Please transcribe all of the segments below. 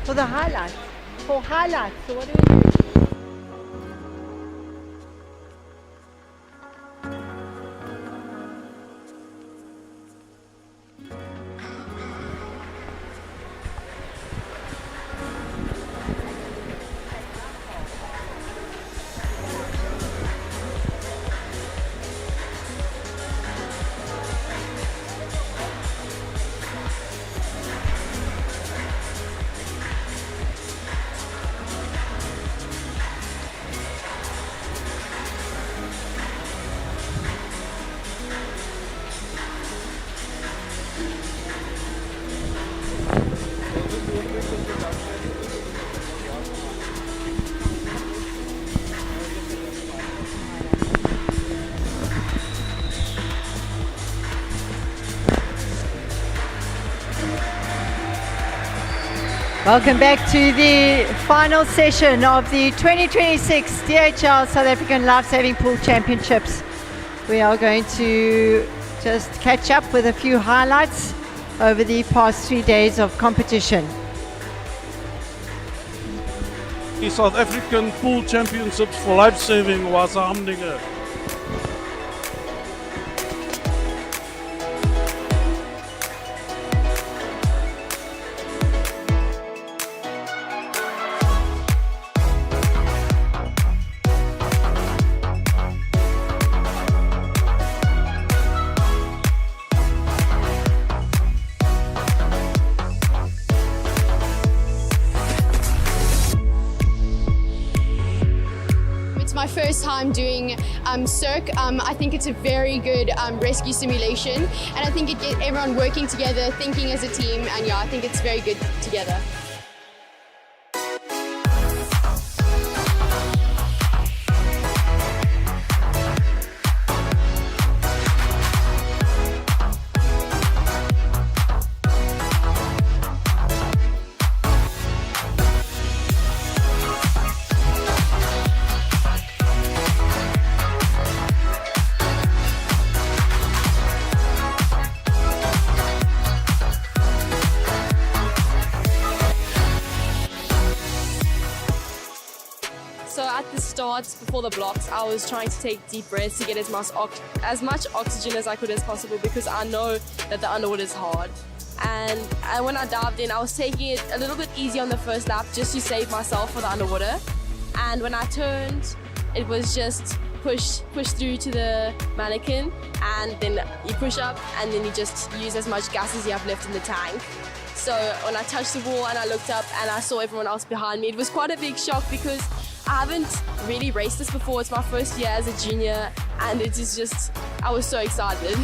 for the highlights. For highlights, so what do we do? Welcome back to the final session of the 2026 DHL South African Lifesaving Pool Championships. We are going to just catch up with a few highlights over the past 3 days of competition. The South African Pool Championships for Lifesaving was a humdinger. My first time doing circ. I think it's a very good rescue simulation, and I think it gets everyone working together, thinking as a team, and yeah, I think it's very good together. So at the start, before the blocks, I was trying to take deep breaths to get as much oxygen as I could as possible, because I know that the underwater is hard. And when I dived in, I was taking it a little bit easy on the first lap just to save myself for the underwater. And when I turned, it was just push through to the Mannequin, and then you push up, and then you just use as much gas as you have left in the tank. So when I touched the wall and I looked up and I saw everyone else behind me, it was quite a big shock, because I haven't really raced this before. It's my first year as a junior, and it is just, I was so excited.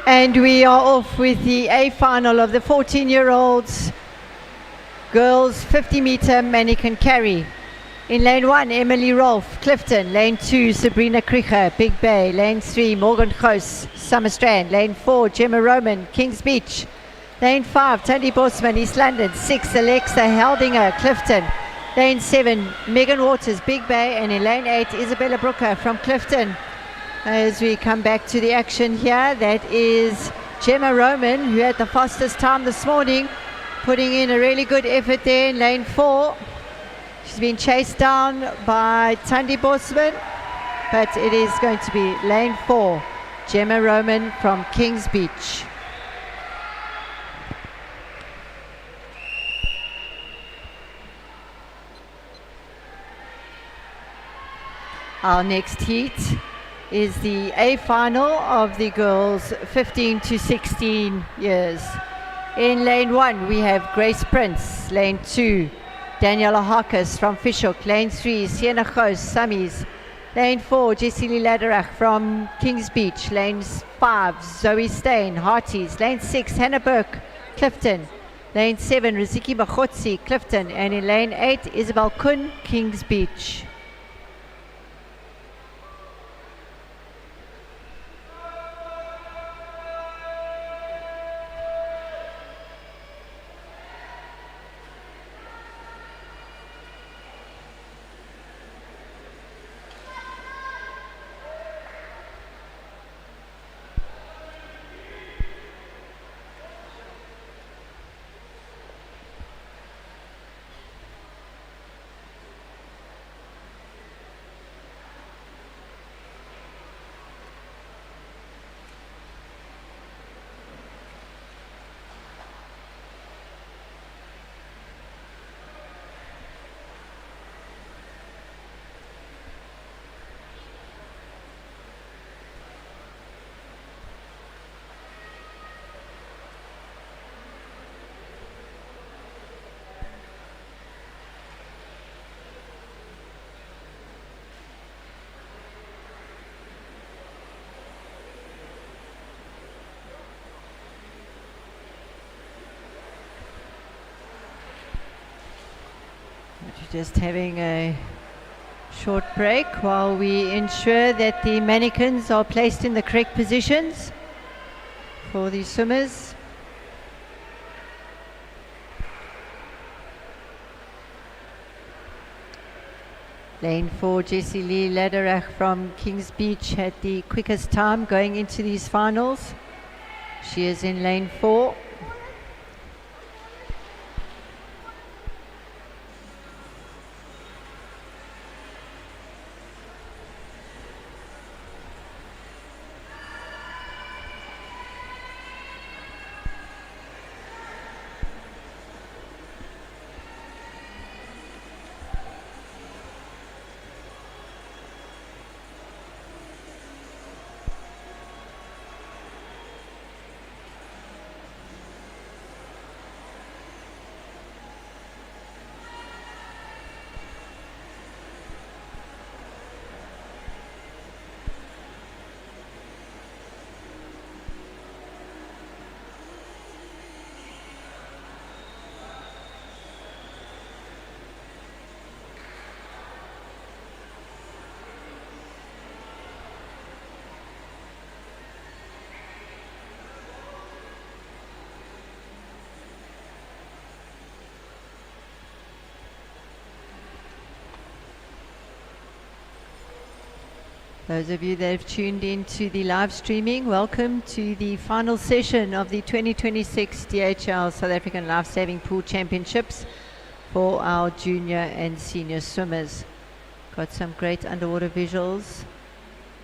And we are off with the A final of the 14-year-olds girls 50-meter mannequin carry. In lane 1, Emily Rolfe, Clifton. Lane 2, Sabrina Krieger, Big Bay. Lane 3, Morgan Khoos, Summerstrand. Lane 4, Gemma Roman, Kings Beach. Lane 5, Tandy Bosman, East London. 6, Alexa Heldinger, Clifton. Lane 7, Megan Waters, Big Bay. And in lane 8, Isabella Brooker from Clifton. As we come back to the action here, that is Gemma Roman, who had the fastest time this morning, putting in a really good effort there in lane 4. She's been chased down by Tandy Bosman, but it is going to be lane 4, Gemma Roman from Kings Beach. Our next heat is the A final of the girls 15 to 16 years. In lane 1 we have Grace Prince, lane 2 Daniela Harkis from Fishhook, lane 3 Sienna Ghoos, Summies, lane 4 Jessie Lee Laderach from Kings Beach, lane 5 Zoe Stain, Hearties, lane 6 Hannah Burke, Clifton, lane 7 Riziki Bakhotsi, Clifton, and in lane 8 Isabel Kun, Kings Beach. Just having a short break while we ensure that the mannequins are placed in the correct positions for the swimmers. Lane 4 Jessie Lee Laderach from Kings Beach had the quickest time going into these finals. She is in lane 4. Those of you that have tuned in to the live streaming, welcome to the final session of the 2026 DHL South African Lifesaving Pool Championships for our junior and senior swimmers. Got some great underwater visuals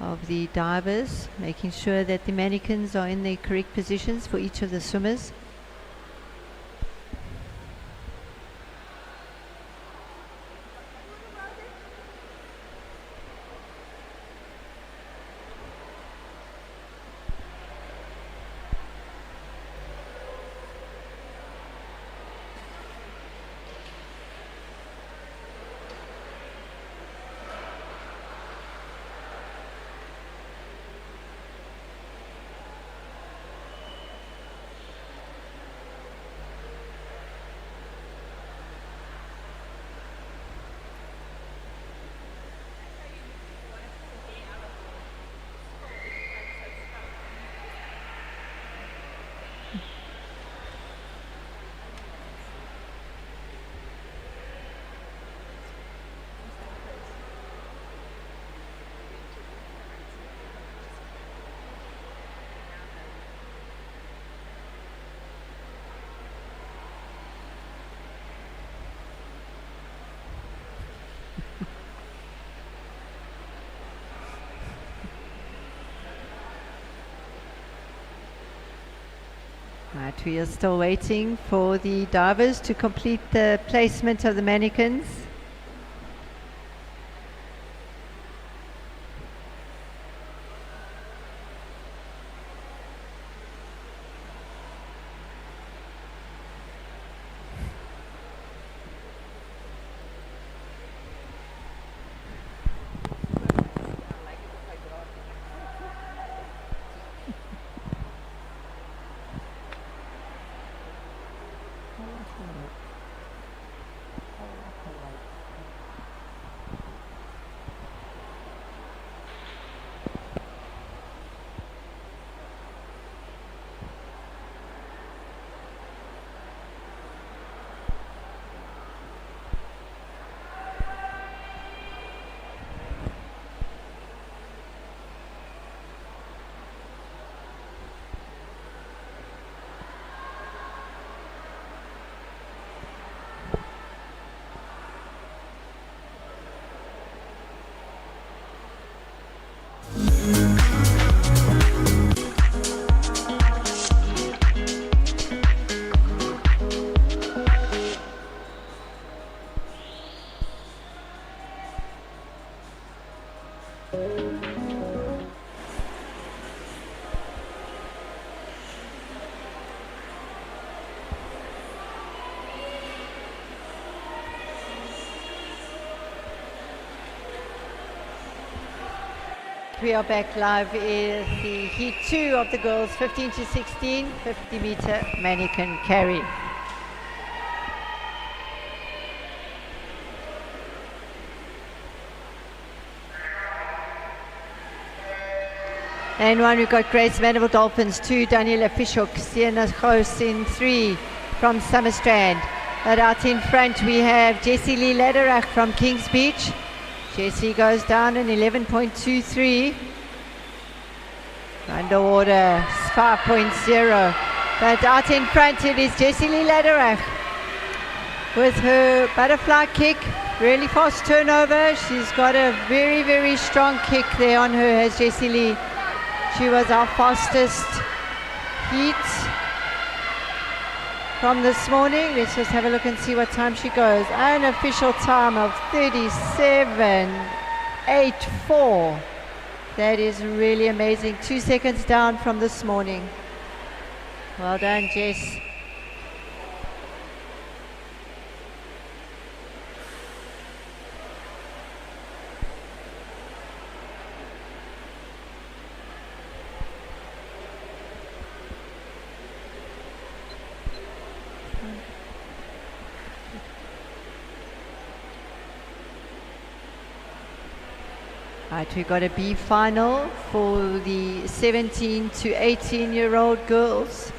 of the divers, making sure that the mannequins are in the correct positions for each of the swimmers. Right, we are still waiting for the divers to complete the placement of the mannequins. We are back live in the heat 2 of the girls 15 to 16 50 meter mannequin carry. Lane 1 we've got Grace Mandela Dolphins 2, Daniela Fishhook, Sienna Ghost in 3 from Summerstrand. But out in front we have Jessie Lee Lederach from Kings Beach. Jessie goes down in 11.23. Underwater 5.0. But out in front it is Jessie Lee Lederach with her butterfly kick. Really fast turnover. She's got a very, very strong kick there on her, has Jessie Lee. She was our fastest heat from this morning. Let's just have a look and see what time she goes. An official time of 37.84. That is really amazing. 2 seconds down from this morning. Well done, Jess. Right, we've got a B final for the 17 to 18-year-old girls.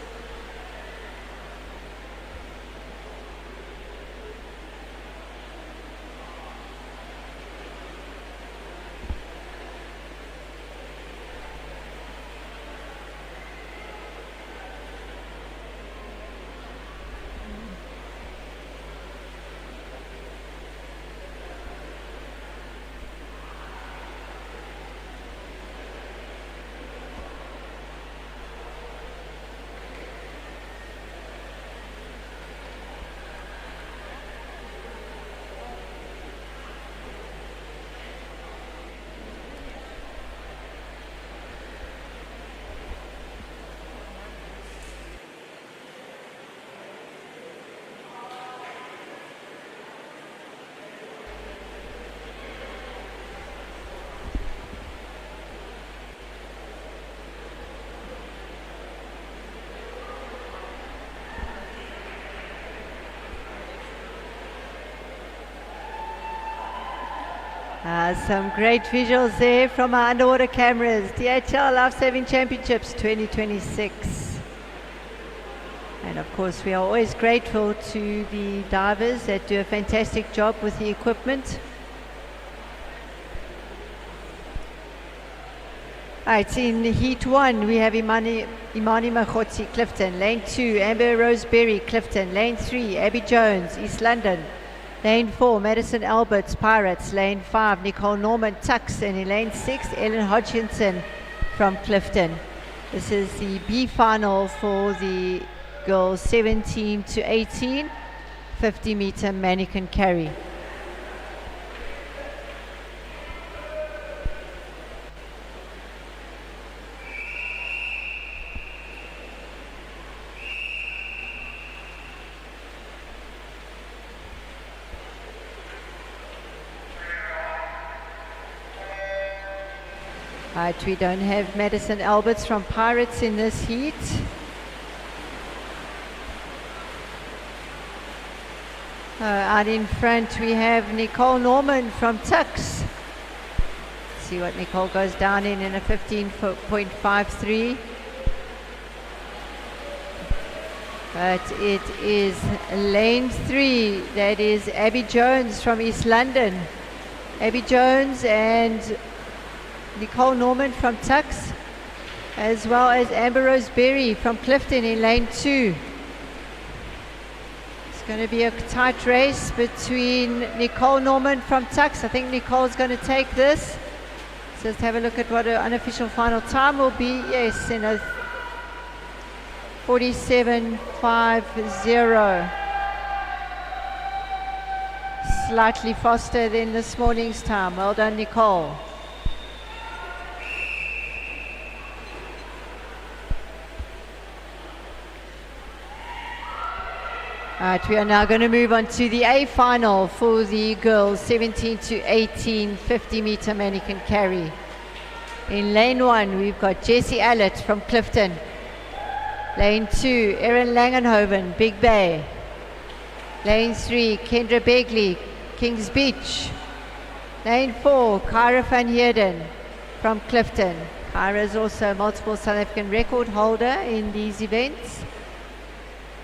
Some great visuals there from our underwater cameras. DHL Lifesaving Championships 2026. And of course we are always grateful to the divers that do a fantastic job with the equipment. Alright, in Heat 1 we have Imani Machotsi, Clifton. Lane 2, Amber Roseberry, Clifton. Lane 3, Abby Jones, East London. Lane 4, Madison Alberts, Pirates. Lane 5, Nicole Norman, Tux. And in Lane 6, Ellen Hodgkinson from Clifton. This is the B final for the girls 17 to 18, 50 meter mannequin carry. Right, we don't have Madison Alberts from Pirates in this heat. Out in front we have Nicole Norman from Tux. See what Nicole goes down in a 15.53. But it is lane 3, that is Abby Jones from East London. Abby Jones and Nicole Norman from Tux, as well as Amber Roseberry from Clifton in lane 2. It's going to be a tight race between Nicole Norman from Tux. I think Nicole's going to take this. So let's have a look at what her unofficial final time will be. Yes, in a 47.50. Slightly faster than this morning's time. Well done, Nicole. Right, we are now going to move on to the A final for the girls 17 to 18 50 meter mannequin carry. In lane 1 we've got Jessie Allett from Clifton. Lane 2 Erin Langenhoven, Big Bay. Lane 3 Kendra Begley, Kings Beach. Lane 4 Kyra van Heerden from Clifton. Kyra is also a multiple South African record holder in these events.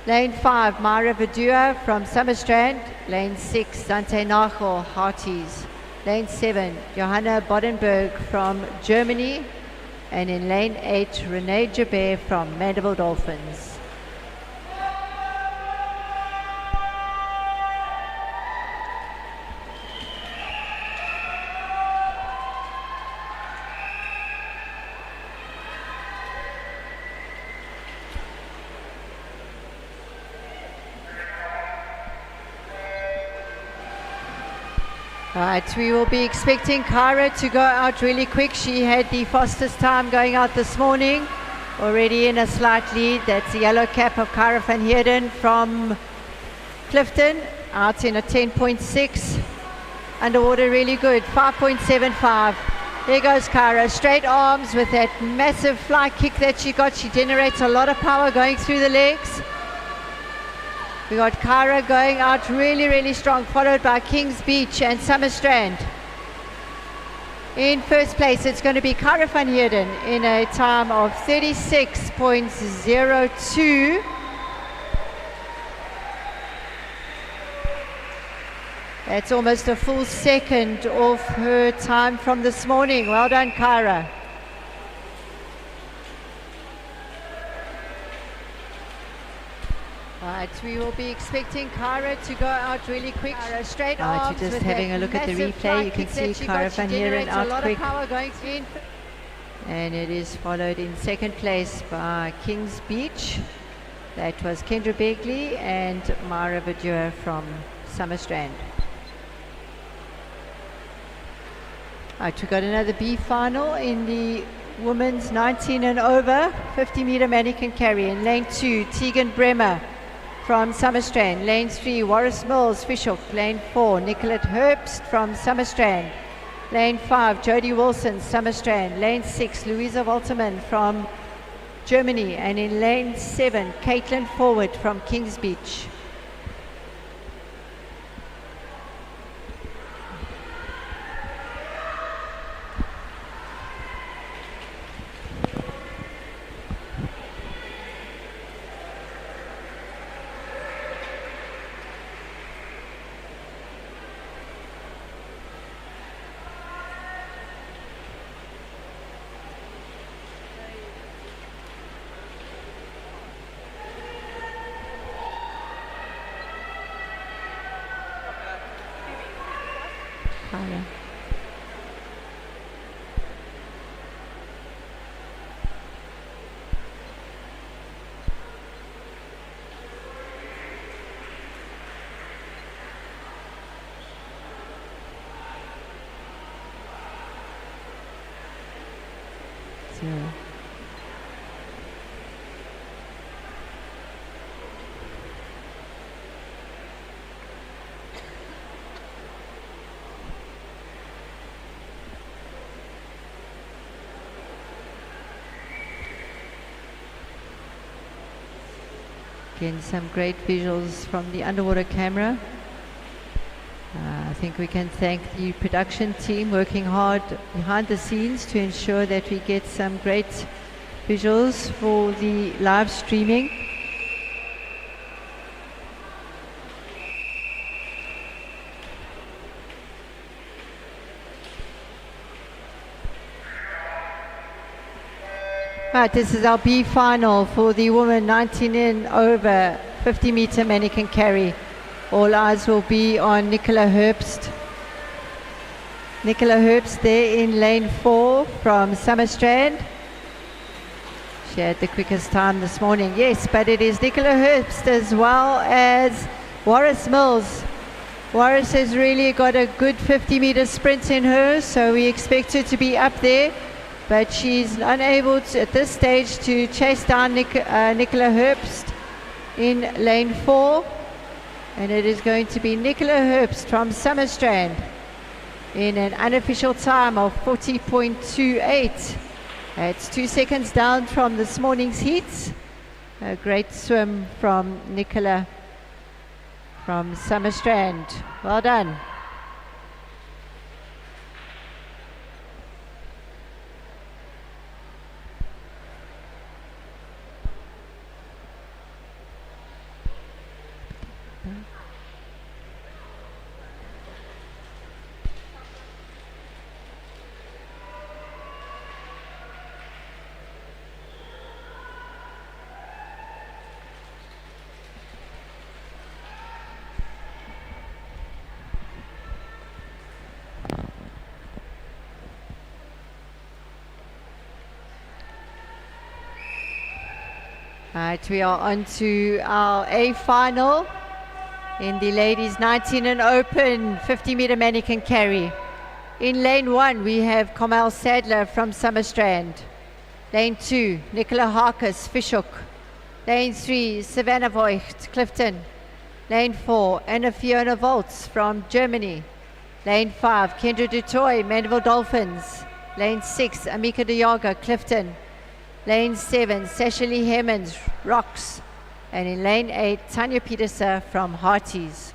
Lane 5, Mara Verdua from Summerstrand. Lane 6, Dante Nachel, Hearties. Lane 7, Johanna Bodenberg from Germany. And in lane 8, Renee Jabert from Mandela Dolphins. Right, we will be expecting Kyra to go out really quick. She had the fastest time going out this morning, already in a slight lead. That's the yellow cap of Kyra van Heerden from Clifton, out in a 10.6. Underwater really good, 5.75. There goes Kyra, straight arms with that massive fly kick that she got. She generates a lot of power going through the legs. We got Kyra going out really, really strong, followed by Kings Beach and Summerstrand. In first place, it's going to be Kyra van Heerden in a time of 36.02. That's almost a full second off her time from this morning. Well done, Kyra. Right, we will be expecting Kyra to go out really quick. Kyra straight arms. You're just having a look at the replay. You can see Kyra van Heerden out quick. And it is followed in second place by Kings Beach. That was Kendra Begley and Mara Verdua from Summerstrand. Right, we got another B final in the women's 19 and over 50 meter mannequin carry. In lane 2, Tegan Bremer from Summerstrand. Lane 3, Warris Mills, Fishhook. Lane 4, Nicolette Herbst from Summerstrand. Lane 5, Jodie Wilson, Summerstrand. Lane 6, Louisa Walterman from Germany. And in lane 7, Caitlin Forward from Kings Beach. Again, some great visuals from the underwater camera. I think we can thank the production team working hard behind the scenes to ensure that we get some great visuals for the live streaming. Right, this is our B final for the women 19 and over 50 meter mannequin carry. All eyes will be on Nicola Herbst. Nicola Herbst there in lane 4 from Summerstrand. She had the quickest time this morning, yes, but it is Nicola Herbst as well as Warris Mills. Warris has really got a good 50 meter sprint in her, so we expect her to be up there. But she's unable to, at this stage, to chase down Nicola Herbst in lane 4. And it is going to be Nicola Herbst from Summerstrand in an unofficial time of 40.28. It's 2 seconds down from this morning's heats. A great swim from Nicola from Summerstrand. Well done. Right, we are on to our A final in the ladies 19 and open 50-meter mannequin carry. In lane 1, we have Kamal Sadler from Summerstrand. Lane 2, Nicola Harkis, Fishhook. Lane 3, Savannah Voigt, Clifton. Lane 4, Anna Fiona Volz from Germany. Lane 5, Kendra Dutoy, Mandeville Dolphins. Lane 6, Amika Diaga, Clifton. Lane 7, Sasha Lee Hemmans, Rocks. And in lane 8, Tanya Peterson from Hearties.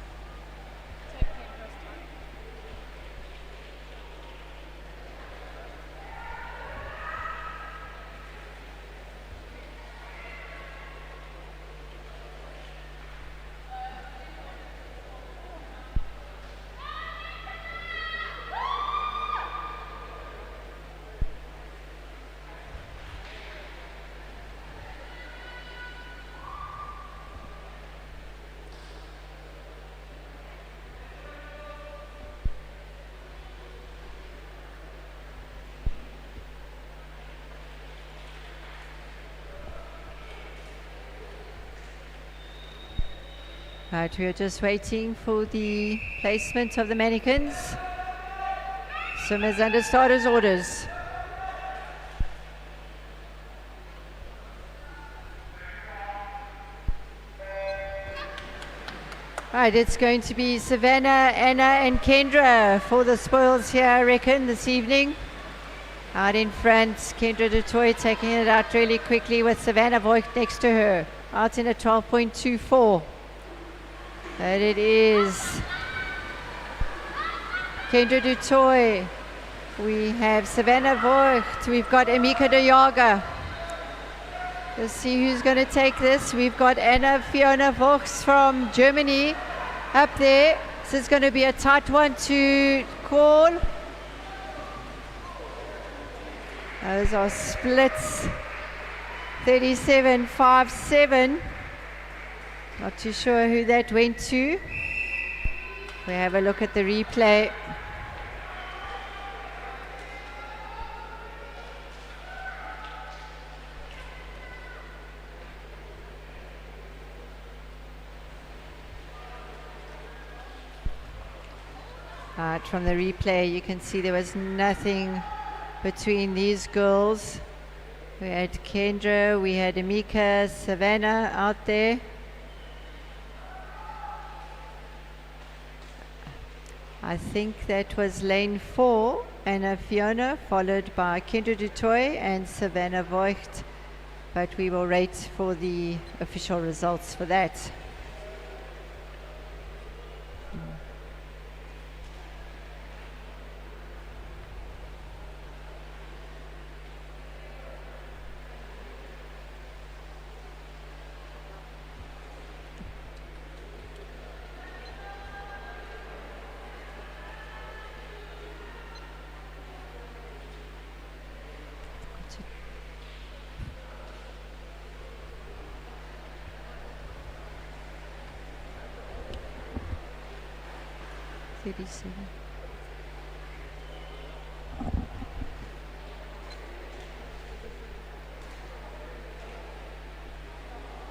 Right, we are just waiting for the placement of the mannequins. Swimmers under starters orders. Right, it's going to be Savannah, Anna and Kendra for the spoils here, I reckon, this evening. Out in front, Kendra Dutoy taking it out really quickly with Savannah Voigt next to her. Out in a 12.24. And it is Kendra Dutoy. We have Savannah Voigt. We've got Amika Diaga. Let's see who's going to take this. We've got Anna Fiona Vox from Germany up there. This is going to be a tight one to call. Those are splits. 37.57. Not too sure who that went to. We have a look at the replay. From the replay, you can see there was nothing between these girls. We had Kendra, we had Amika, Savannah out there. I think that was lane 4, Anna Fiona, followed by Kendra Dutoy and Savannah Voigt. But we will wait for the official results for that.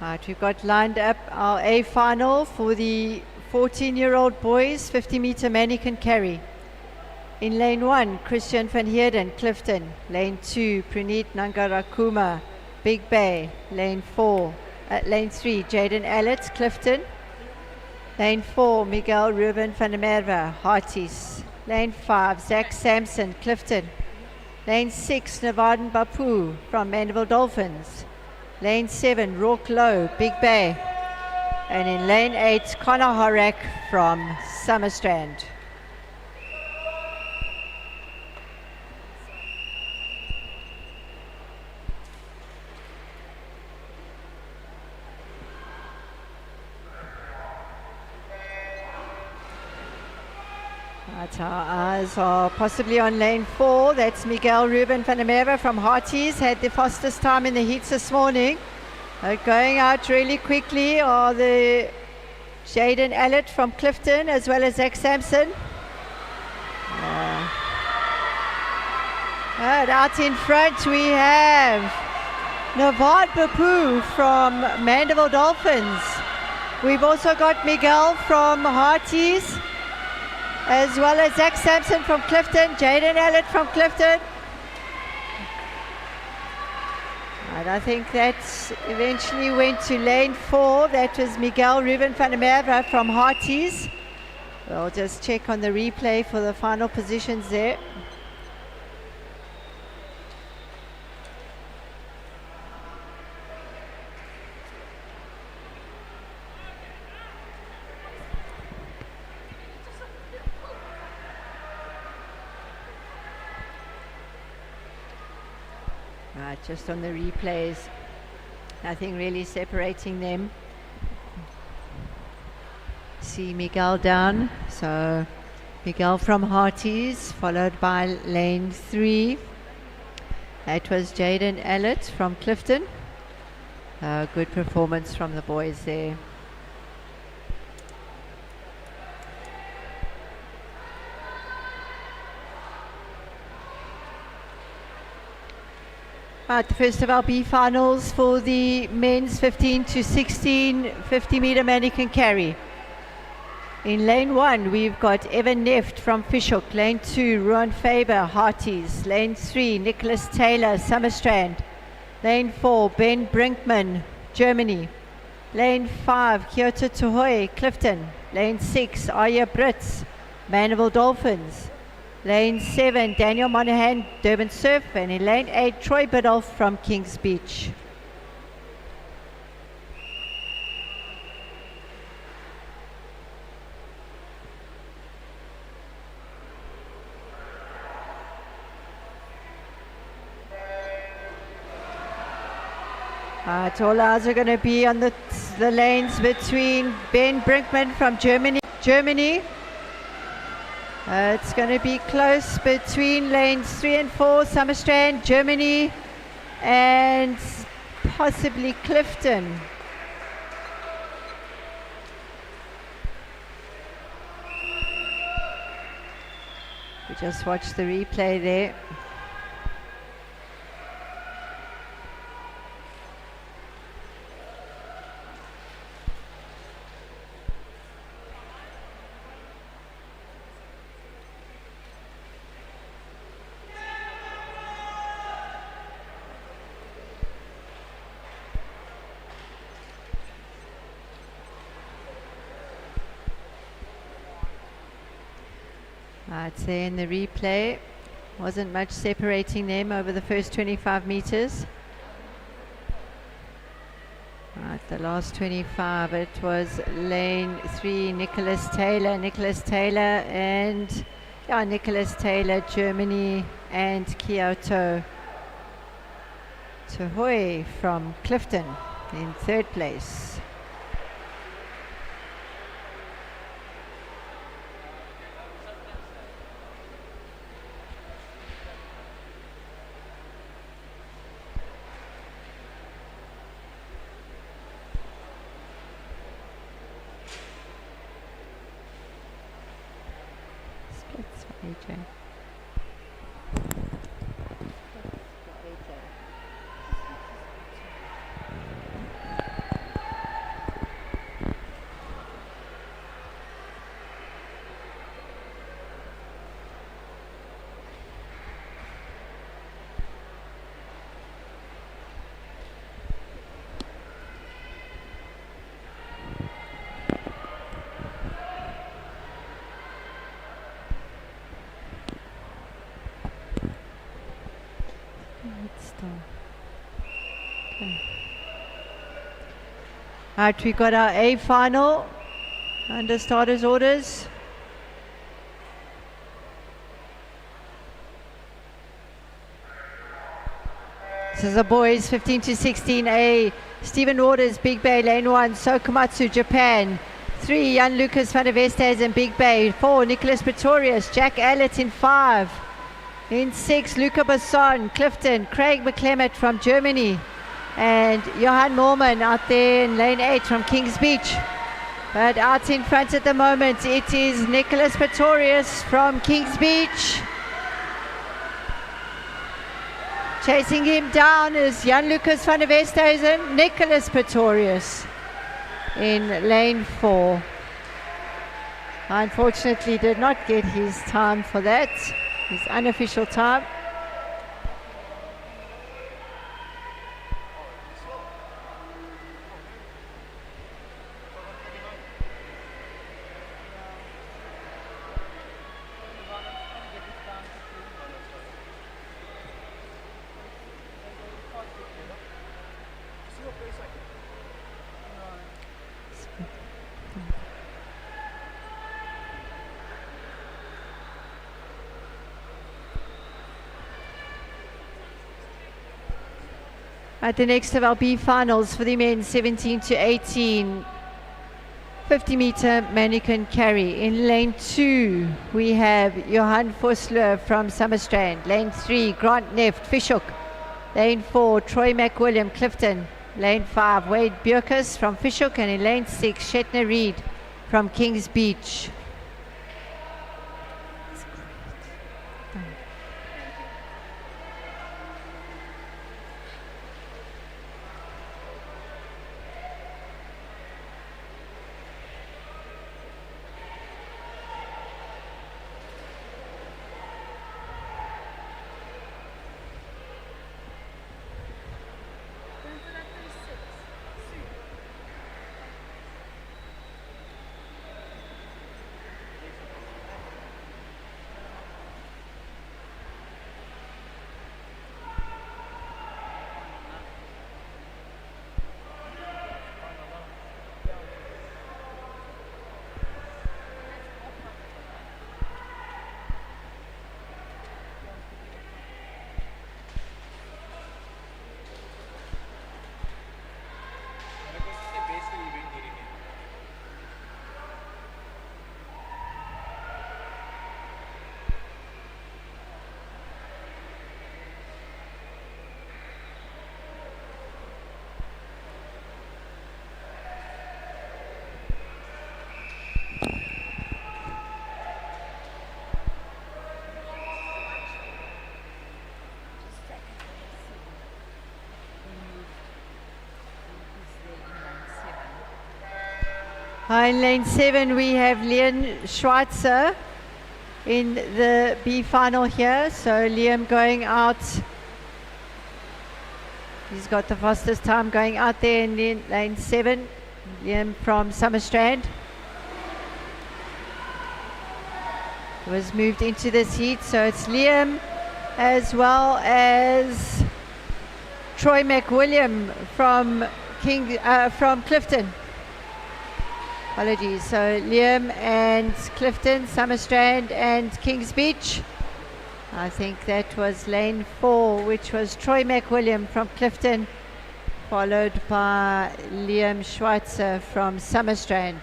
Right, we've got lined up our A final for the 14-year-old boys 50-meter mannequin carry. In lane 1, Christian van Heerden, Clifton. Lane 2, Praneet Nangarakuma, Big Bay. Lane 3, Jaden Allett, Clifton. Lane 4, Miguel Ruben van der Merwe, Hearties. Lane 5, Zach Sampson, Clifton. Lane 6, Navadan Bapu from Mandeville Dolphins. Lane 7, Rourke Low, Big Bay. And in lane 8, Connor Horak from Summerstrand. Right, our eyes are possibly on lane 4. That's Miguel Ruben van der Merwe from Hearties. Had the fastest time in the heats this morning. Going out really quickly are the Jaden Allett from Clifton as well as Zach Sampson. And out in front we have Navad Bapu from Mandeville Dolphins. We've also got Miguel from Hearties, as well as Zach Sampson from Clifton, Jaden Allett from Clifton. And I think that eventually went to lane 4. That was Miguel Ruben van der Merwe from Hearties. We'll just check on the replay for the final positions there. Right, just on the replays, nothing really separating them. See Miguel down, so Miguel from Hearties, followed by lane 3. That was Jaden Allett from Clifton. Good performance from the boys there. Right, the first of our B finals for the men's 15 to 16 50 meter mannequin carry. In lane 1, we've got Evan Neft from Fishhook. Lane 2, Ruan Faber, Hearties. Lane 3, Nicholas Taylor, Summerstrand. Lane 4, Ben Brinkman, Germany. Lane 5, Kyoto Tohoe, Clifton. Lane 6, Arya Brits, Mandeville Dolphins. Lane 7, Daniel Monahan, Durban Surf. And in lane 8, Troy Biddulph from Kings Beach. All eyes are going to be on the lanes between Ben Brinkman from Germany. It's going to be close between lanes 3 and 4, Summerstrand, Germany, and possibly Clifton. We just watched the replay there. I'd say in the replay, wasn't much separating them over the first 25 meters. Right, the last 25, it was lane 3, Nicholas Taylor, and Nicholas Taylor, Germany, and Kyoto Tohoe from Clifton in third place. AJ. Okay. Right, we got our A final under starters orders. This is the boys 15 to 16A. Stephen Waters, Big Bay, lane 1. Sokomatsu, Japan. 3, Jan Lucas van der Vestes in Big Bay. 4, Nicholas Pretorius. Jack Allett in 5. In 6, Luca Basson, Clifton. Craig McClement from Germany. And Johan Morman out there in lane 8 from Kings Beach. But out in front at the moment, it is Nicholas Pretorius from Kings Beach. Chasing him down is Jan Lucas van der Westhuizen, Nicholas Pretorius in lane 4. Unfortunately did not get his time for that, his unofficial time. At the next of our B finals for the men 17 to 18, 50 meter mannequin carry. In lane 2, we have Johan Vosloo from Summerstrand. Lane 3, Grant Neft, Fishhook. Lane 4, Troy McWilliam, Clifton. Lane 5, Wade Bjerkus from Fishhook. And in lane 6, Shetner Reed from Kings Beach. In lane 7 we have Liam Schweitzer in the B final here. So Liam going out. He's got the fastest time going out there in lane 7. Liam from Summerstrand. Was moved into this heat. So it's Liam as well as Troy McWilliam from Clifton. Apologies. So Liam and Clifton, Summerstrand and Kings Beach. I think that was lane 4, which was Troy McWilliam from Clifton, followed by Liam Schweitzer from Summerstrand.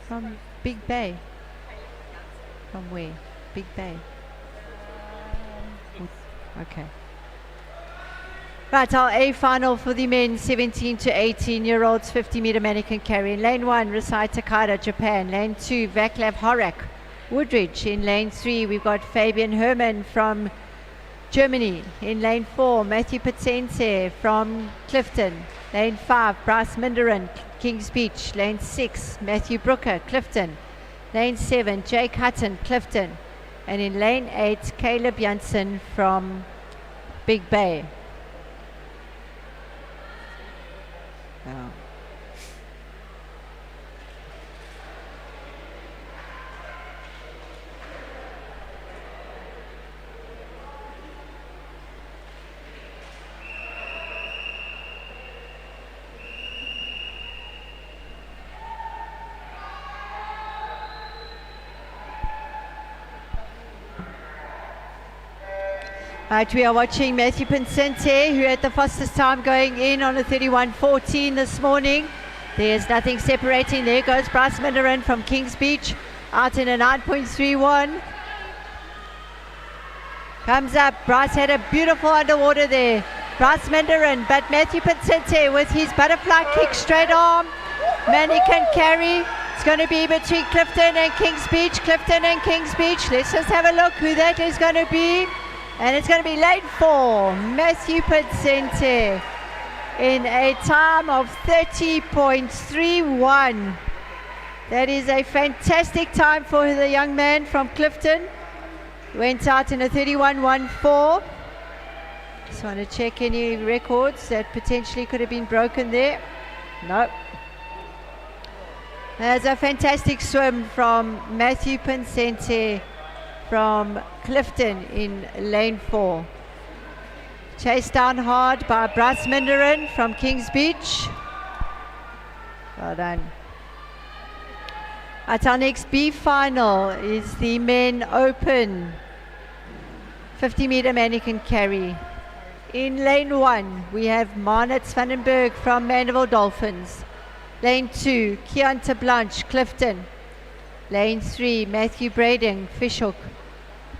From Big Bay. From where? Big Bay. Okay. Right, our A final for the men 17 to 18-year-olds, 50-meter mannequin carry. In lane 1, Rasai Takada, Japan. Lane 2, Vaclav Horak, Woodridge. In lane 3, we've got Fabian Herman from Germany. In lane 4, Matthew Patente from Clifton. Lane 5, Bryce Minderin, Kings Beach. Lane 6, Matthew Brooker, Clifton. Lane 7, Jake Hutton, Clifton. And in lane 8, Caleb Janssen from Big Bay. Yeah. Right, we are watching Matthew Pinsente, who had the fastest time going in on a 31.14 this morning. There's nothing separating. There goes Bryce Minderin from Kings Beach, out in a 9.31. Comes up. Bryce had a beautiful underwater there. Bryce Minderin, but Matthew Pinsente with his butterfly kick, straight arm, mannequin carry. It's going to be between Clifton and Kings Beach. Clifton and Kings Beach. Let's just have a look who that is going to be. And it's going to be lane 4, Matthew Pinsente, in a time of 30.31. That is a fantastic time for the young man from Clifton. Went out in a 31.14. Just want to check any records that potentially could have been broken there. No. There's a fantastic swim from Matthew Pinsente from Clifton in lane 4. Chased down hard by Bryce Minderin from Kings Beach. Well done. At our next B final is the men open 50-meter mannequin carry. In lane 1, we have Marnitz Vandenberg from Mandeville Dolphins. Lane 2, Keonta Blanche, Clifton. Lane 3, Matthew Brading, Fishhook.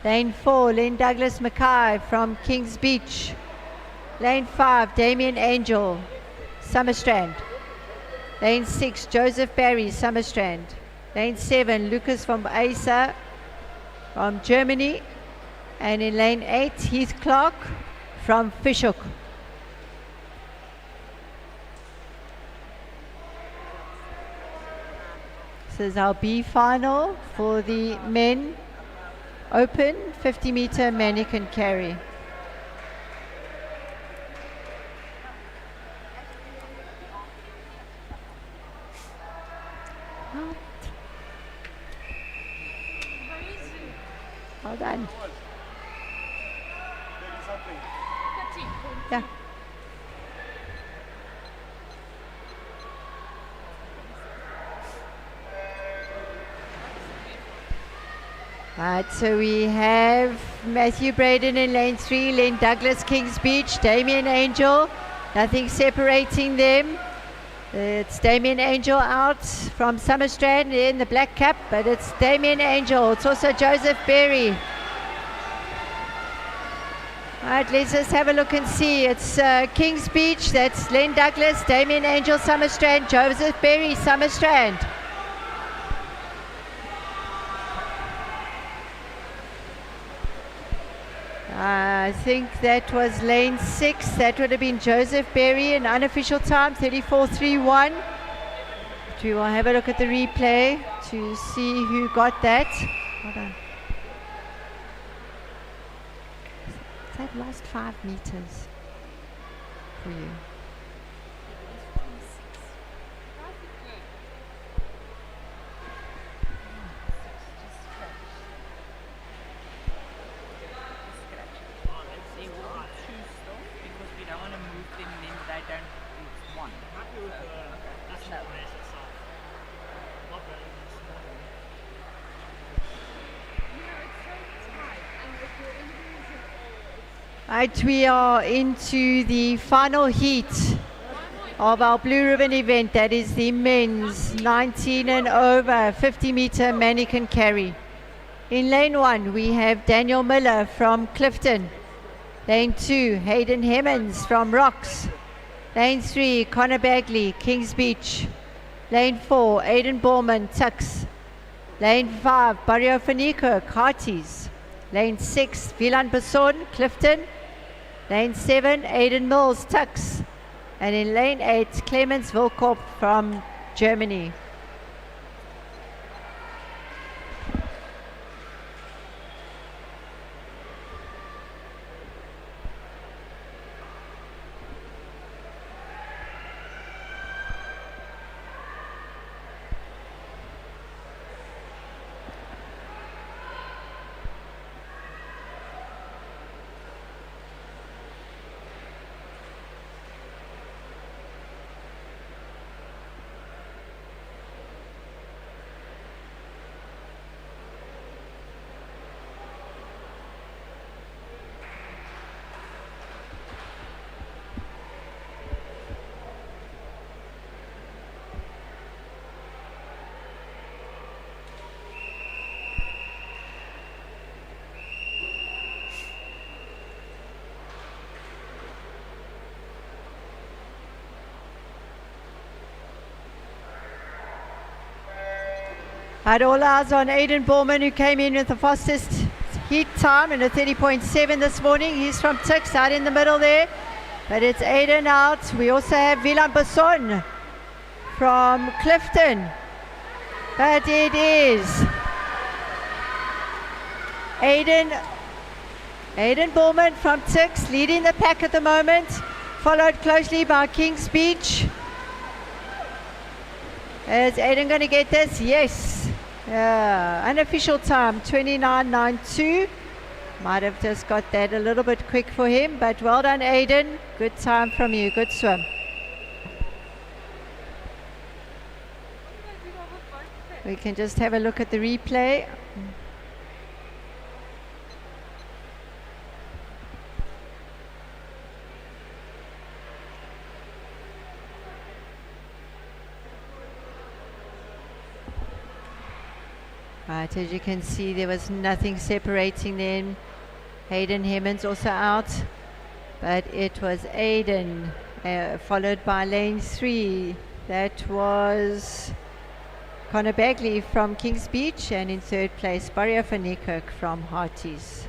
Lane 4, Len Douglas Mackay from Kings Beach. Lane 5, Damien Angel, Summerstrand. Lane 6, Joseph Barry, Summerstrand. Lane 7, Lucas von Asa from Germany. And in lane 8, Heath Clark from Fishhook. This is our B final for the men open 50-meter mannequin carry. Well done. Yeah. Right, so we have Matthew Braden in lane 3, Len Douglas, Kings Beach, Damien Angel, nothing separating them. It's Damien Angel out from Summerstrand in the black cap, but it's Damien Angel. It's also Joseph Berry. Right, let's just have a look and see. It's Kings Beach, that's Len Douglas, Damien Angel, Summerstrand, Joseph Berry, Summerstrand. I think that was lane 6. That would have been Joseph Berry, an unofficial time, 34.31. We will have a look at the replay to see who got that. Hold on. Is that last 5 meters for you? Right, we are into the final heat of our Blue Ribbon event. That is the men's 19 and over 50-meter mannequin carry. In lane 1, we have Daniel Miller from Clifton. Lane 2, Hayden Hemmons from Rocks. Lane 3, Connor Bagley, Kings Beach. Lane 4, Aidan Borman, Tux. Lane 5, Barrio Fanico, Carties. Lane 6, Vilan Besson, Clifton. Lane 7, Aidan Mills, Tux. And in lane 8, Clemens Wilkorp from Germany. Had all eyes on Aidan Borman, who came in with the fastest heat time in a 30.7 this morning. He's from Tix, out in the middle there. But it's Aidan out. We also have Vilan Besson from Clifton. But it is Aidan Borman from Tix leading the pack at the moment, followed closely by Kings Beach. Is Aidan going to get this? Yes. Unofficial time, 29.92. Might have just got that a little bit quick for him, but well done, Aidan. Good time from you. Good swim. We can just have a look at the replay. Right, as you can see, there was nothing separating them. Hayden Hemmons also out, but it was Aidan, followed by lane 3. That was Connor Bagley from Kings Beach, and in third place, Barrio van Niekerk from Hearties.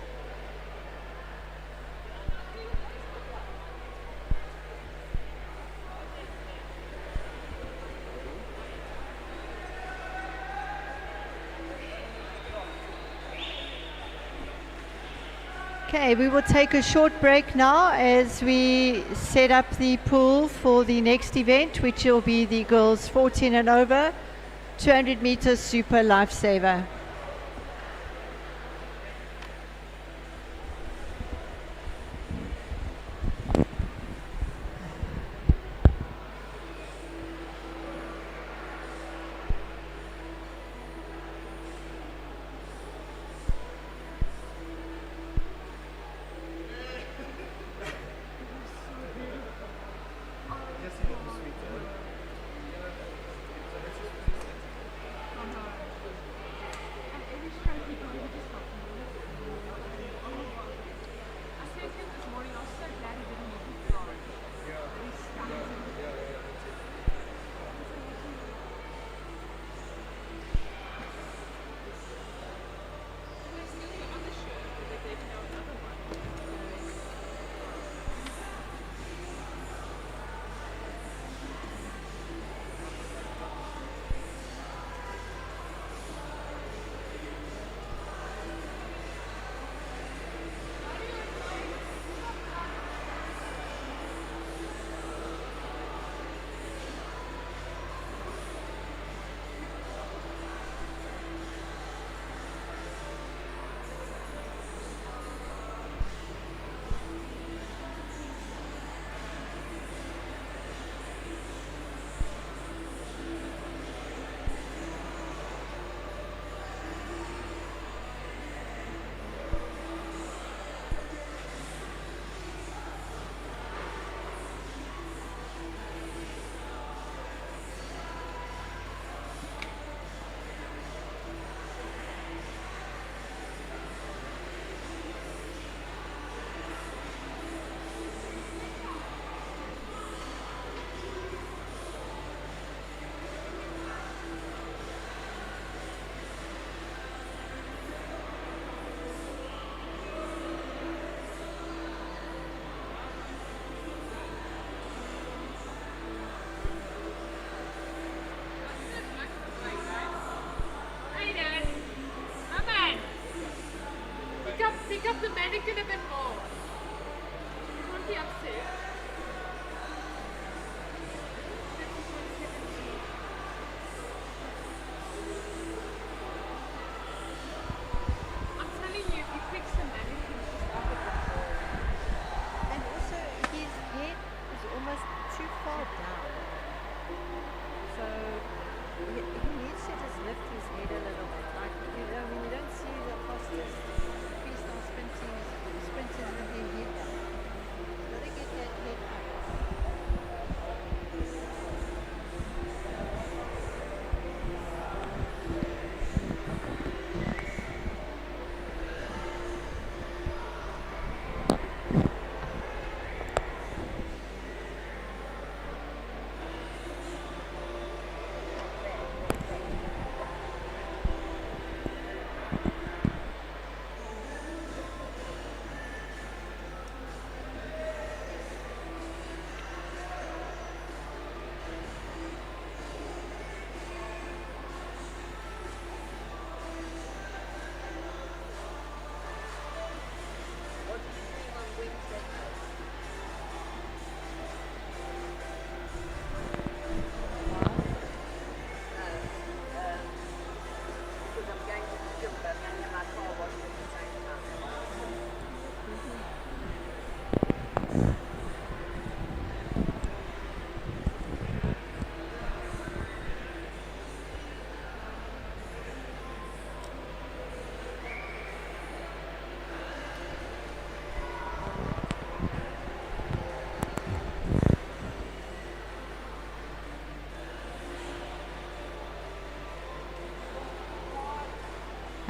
Okay, we will take a short break now as we set up the pool for the next event, which will be the girls 14 and over, 200 meters super lifesaver.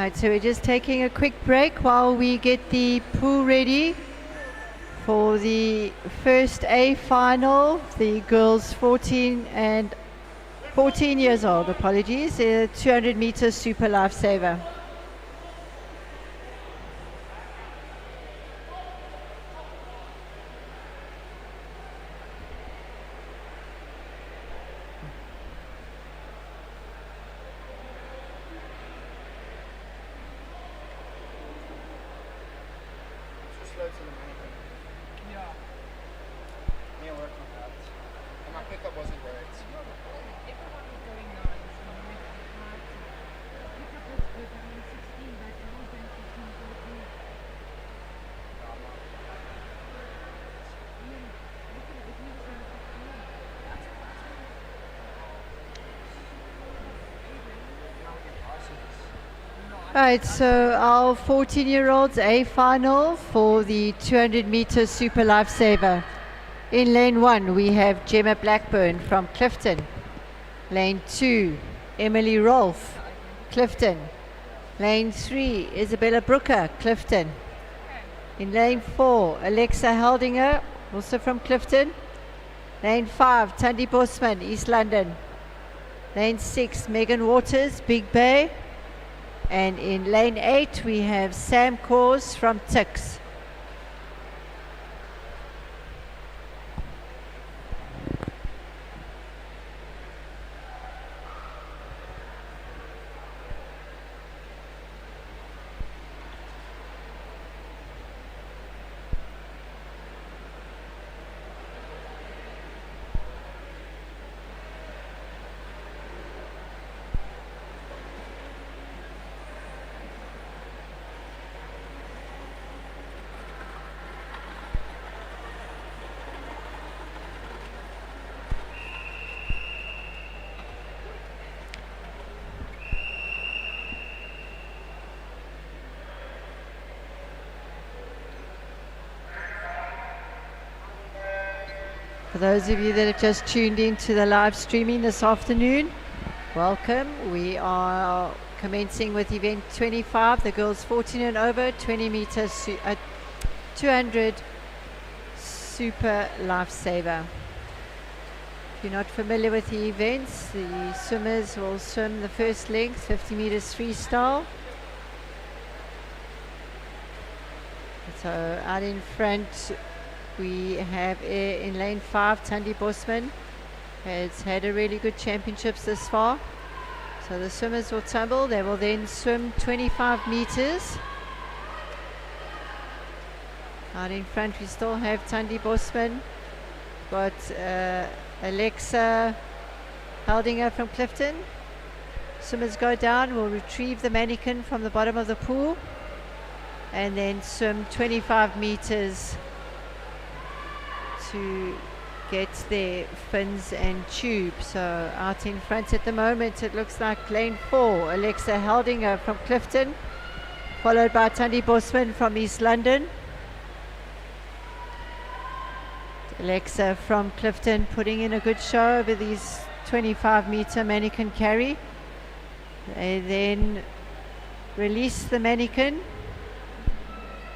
Right, so we're just taking a quick break while we get the pool ready for the first A final. The girls 14 years old, apologies, 200 meter super lifesaver. Right, so our 14-year-olds A final for the 200 meter super lifesaver. In lane 1 we have Gemma Blackburn from Clifton. Lane 2, Emily Rolfe, Clifton. Lane 3, Isabella Brooker, Clifton. In lane 4, Alexa Heldinger, also from Clifton. Lane 5, Tandy Bosman, East London. Lane 6, Megan Waters, Big Bay. And in lane 8 we have Sam Cause from Tix. For those of you that have just tuned in to the live streaming this afternoon, welcome. We are commencing with event 25, the girls 14 and over, 20 meter 200 super lifesaver. If you're not familiar with the events, the swimmers will swim the first length, 50 meters freestyle. So out in front we have in lane 5 Tandy Bosman, has had a really good championships this far. So the swimmers will tumble, they will then swim 25 meters. Out in front we still have Tandy Bosman, got Alexa Heldinger from Clifton. Swimmers go down, will retrieve the mannequin from the bottom of the pool and then swim 25 meters to get their fins and tube. So out in front at the moment it looks like lane 4, Alexa Heldinger from Clifton, followed by Tandy Bosman from East London. Alexa from Clifton putting in a good show over these 25 meter mannequin carry. They then release the mannequin,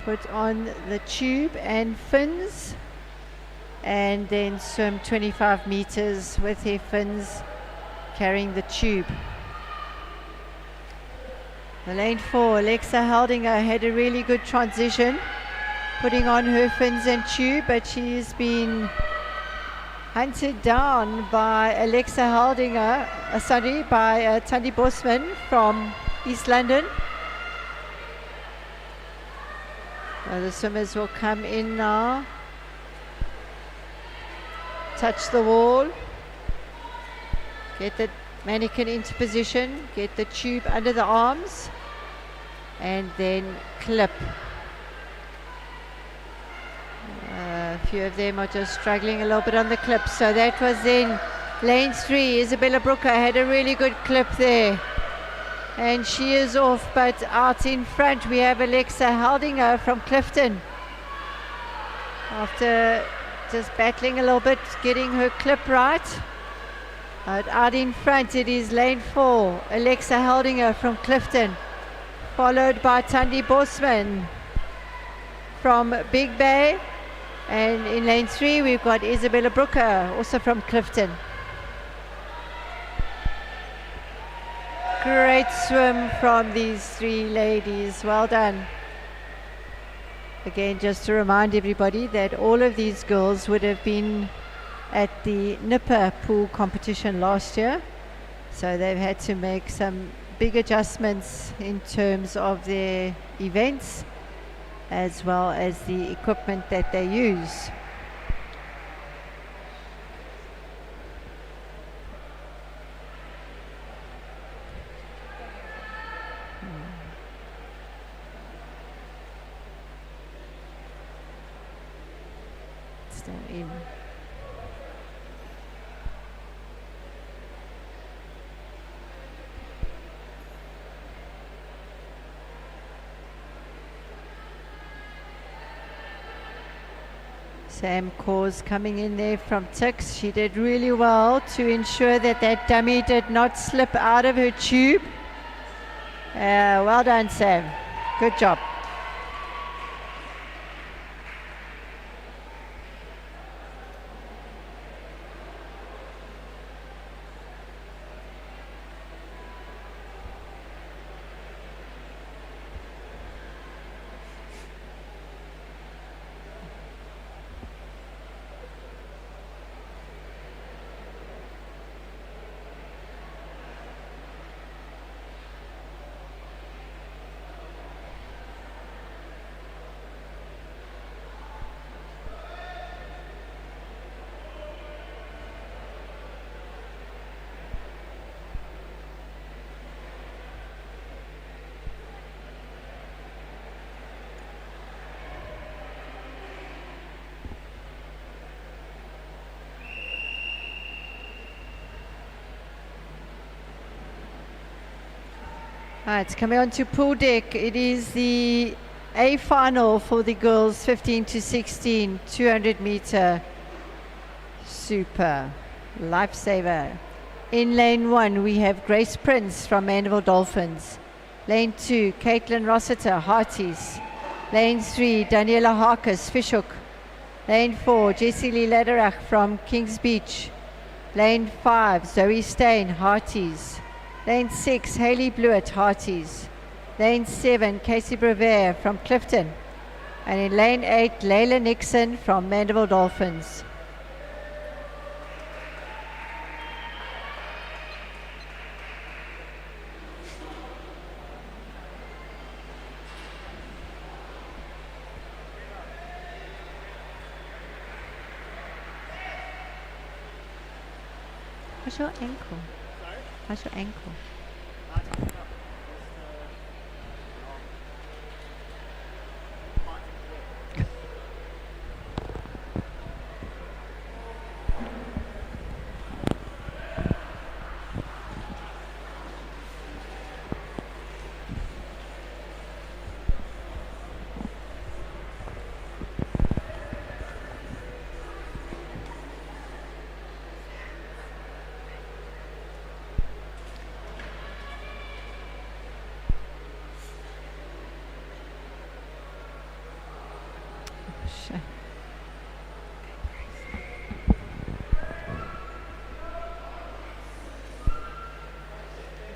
put on the tube and fins, and then swim 25 meters with their fins carrying the tube. The lane 4, Alexa Heldinger, had a really good transition, putting on her fins and tube, but she's been hunted down by Alexa Heldinger, by Tandy Bosman from East London. The swimmers will come in now, touch the wall, get the mannequin into position, get the tube under the arms, and then clip. A few of them are just struggling a little bit on the clip. So that was in lane 3. Isabella Brooker had a really good clip there, and she is off. But out in front we have Alexa Heldinger from Clifton, after just battling a little bit, getting her clip right. Out in front it is lane 4, Alexa Heldinger from Clifton, followed by Tandi Bosman from Big Bay. And in lane 3, we've got Isabella Brooker, also from Clifton. Great swim from these 3 ladies. Well done. Again, just to remind everybody that all of these girls would have been at the Nipper pool competition last year. So they've had to make some big adjustments in terms of their events as well as the equipment that they use. Still in. Sam Cause coming in there from Tix. She did really well to ensure that that dummy did not slip out of her tube. Well done, Sam. Good job. Right, coming on to pool deck. It is the A final for the girls 15 to 16 200 meter super lifesaver. In lane 1 we have Grace Prince from Mandeville Dolphins. Lane 2 Caitlin Rossiter, Hearties. Lane 3 Daniela Harkis, Fishhook. Lane 4 Jessie Lee Lederach from Kings Beach. Lane 5 Zoe Stain, Hearties. Lane 6, Hayley Blewett, Hearties. Lane 7, Casey Brever from Clifton. And in lane 8, Layla Nixon from Mandeville Dolphins. How's your ankle? How's your ankle?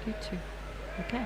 You too. Okay.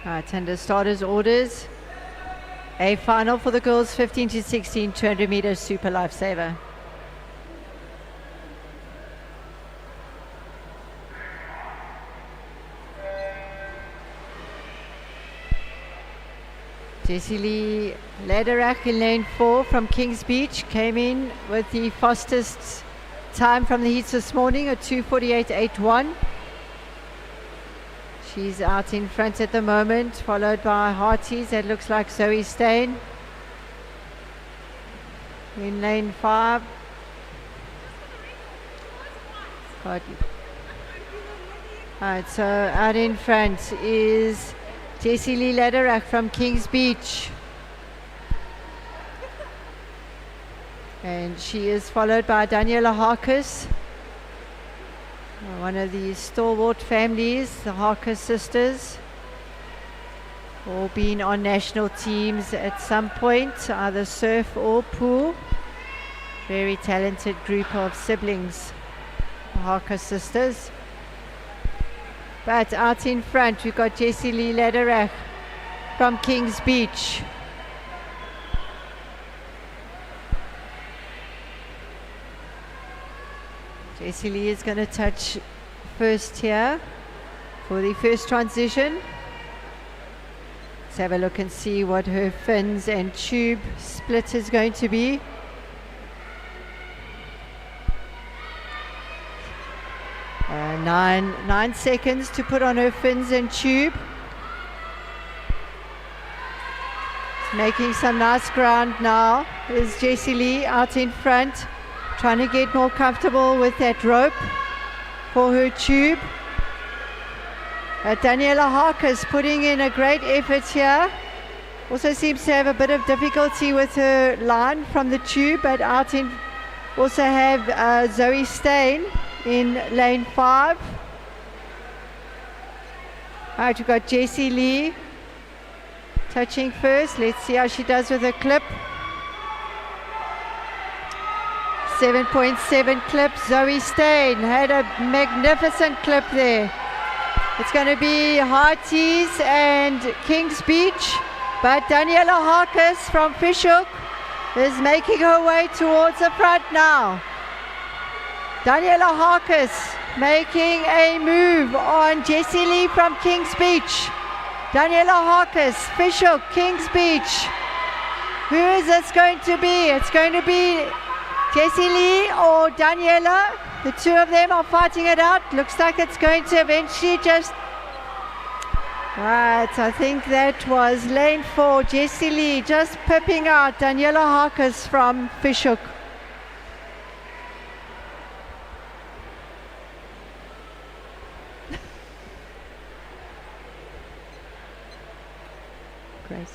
Right, under starters orders. A final for the girls 15 to 16 200 meters super lifesaver. Jessie Lee Lederach in lane 4 from Kings Beach came in with the fastest time from the heats this morning, a 2:48.81. She's out in front at the moment, followed by Harties. That looks like Zoe Stain in lane 5. Alright, so out in front is Jessie Lee Lederach from Kings Beach. And she is followed by Daniela Harkus, one of the stalwart families, the Harkus sisters, all been on national teams at some point, either surf or pool. Very talented group of siblings, the Harkus sisters. But out in front, we've got Jessie Lee Lederach from Kings Beach. Jessie Lee is going to touch first here for the first transition. Let's have a look and see what her fins and tube split is going to be. Nine seconds to put on her fins and tube. Making some nice ground now is Jessie Lee out in front, trying to get more comfortable with that rope for her tube. Daniela Harkus putting in a great effort here. Also seems to have a bit of difficulty with her line from the tube, but out in also have Zoe Stain in lane 5. Alright, we've got Jessie Lee touching first. Let's see how she does with her clip. 7.7 clip. Zoe Stain had a magnificent clip there. It's going to be Harties and Kings Beach, but Daniela Harkus from Fishhook is making her way towards the front now. Daniela Harkus making a move on Jessie Lee from Kings Beach. Daniela Harkus, Fishhook, Kings Beach. Who is this going to be? It's going to be Jessie Lee or Daniela. The two of them are fighting it out. Looks like it's going to eventually just... Right, I think that was lane 4. Jessie Lee just pipping out Daniela Harkus from Fishhook. Great.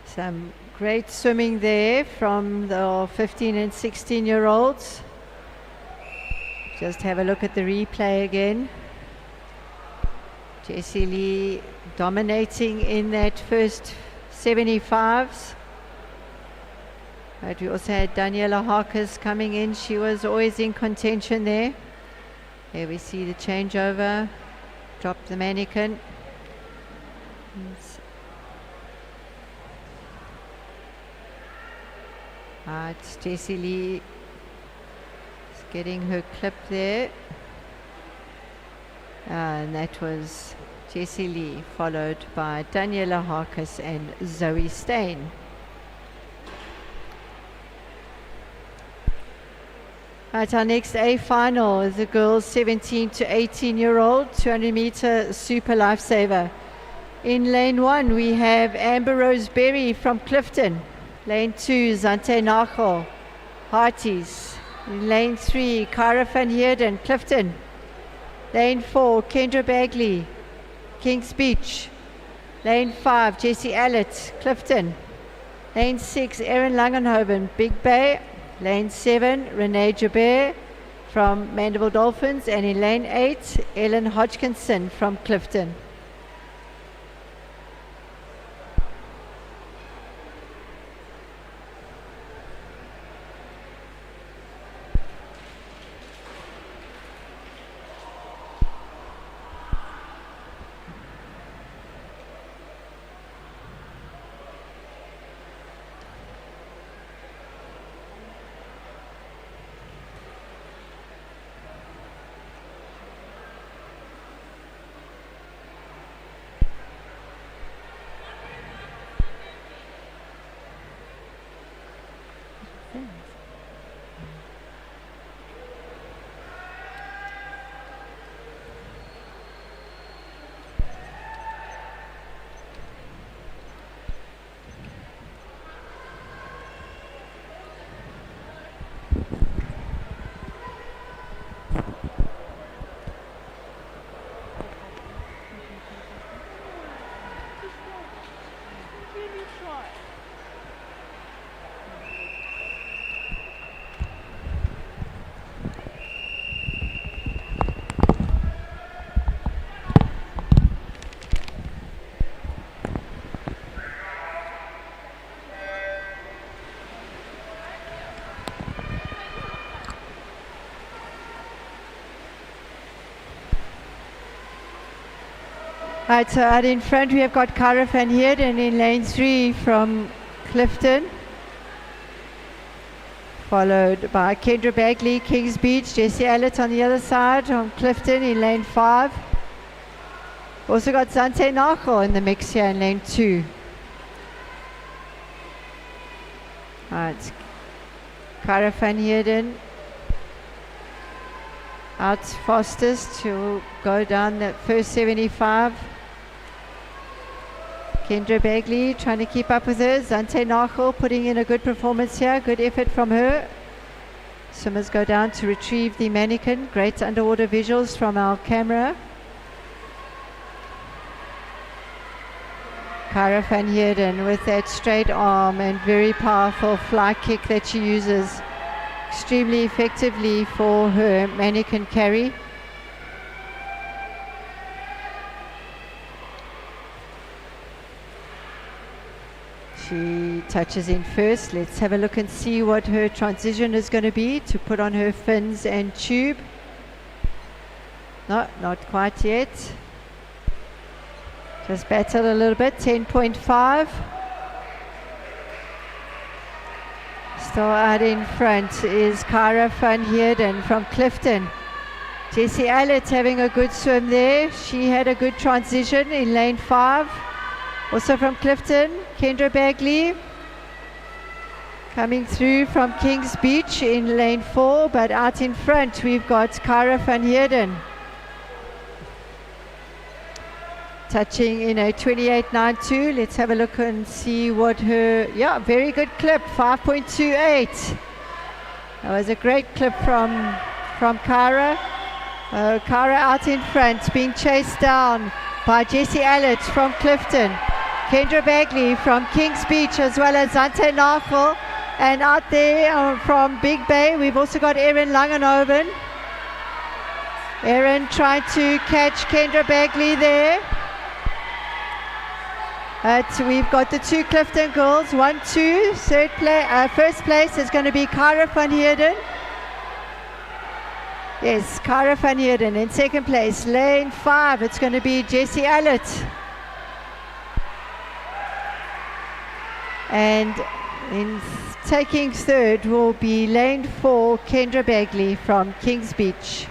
Some great swimming there from the 15 and 16-year-olds. Just have a look at the replay again. Jessie Lee dominating in that first 75s. But we also had Daniela Harkus coming in. She was always in contention there. Here we see the changeover. Drop the mannequin. It's Jessie Lee getting her clip there. And that was Jessie Lee, followed by Daniela Harkus and Zoe Stain. Right, our next A final is the girls 17 to 18-year-old 200-meter super lifesaver. In lane 1, we have Amber Rose Berry from Clifton. Lane 2, Zante Nachel, Harties. In lane 3, Kyra van Heerden, Clifton. Lane 4, Kendra Bagley, Kings Beach. Lane 5, Jessie Allett, Clifton. Lane 6, Erin Langenhoven, Big Bay. Lane 7, Renee Jabert from Mandeville Dolphins. And in lane 8, Ellen Hodgkinson from Clifton. Right, so out in front we have got Cara van Heerden in lane 3 from Clifton. Followed by Kendra Bagley, Kings Beach, Jessie Allett on the other side from Clifton in lane 5. Also got Zante Nachel in the mix here in lane 2. Right, Cara van Heerden out fastest to go down that first 75. Kendra Bagley trying to keep up with her. Zante Nachel putting in a good performance here. Good effort from her. Swimmers go down to retrieve the Mannequin. Great underwater visuals from our camera. Cara van Heerden with that straight arm and very powerful fly kick that she uses extremely effectively for her Mannequin carry. She touches in first. Let's have a look and see what her transition is going to be to put on her fins and tube. No, not quite yet. Just battle a little bit. 10.5. Still out in front is Cara van Heerden from Clifton. Jessie Allett having a good swim there. She had a good transition in lane 5. Also from Clifton, Kendra Bagley coming through from Kings Beach in lane 4, but out in front we've got Cara van Heerden touching in a 28.92. Let's have a look and see what her, yeah, very good clip, 5.28. That was a great clip from Cara. Cara out in front, being chased down by Jessie Allett from Clifton. Kendra Bagley from Kings Beach, as well as Zante Nachel. And out there from Big Bay, we've also got Erin Langenhoven. Erin trying to catch Kendra Bagley there. We've got the two Clifton girls, 1, 2. First place is going to be Cara van Heerden. Yes, Cara van Heerden. In second place, lane 5, it's going to be Jessie Allett. And in taking third will be lane 4, Kendra Bagley from Kings Beach.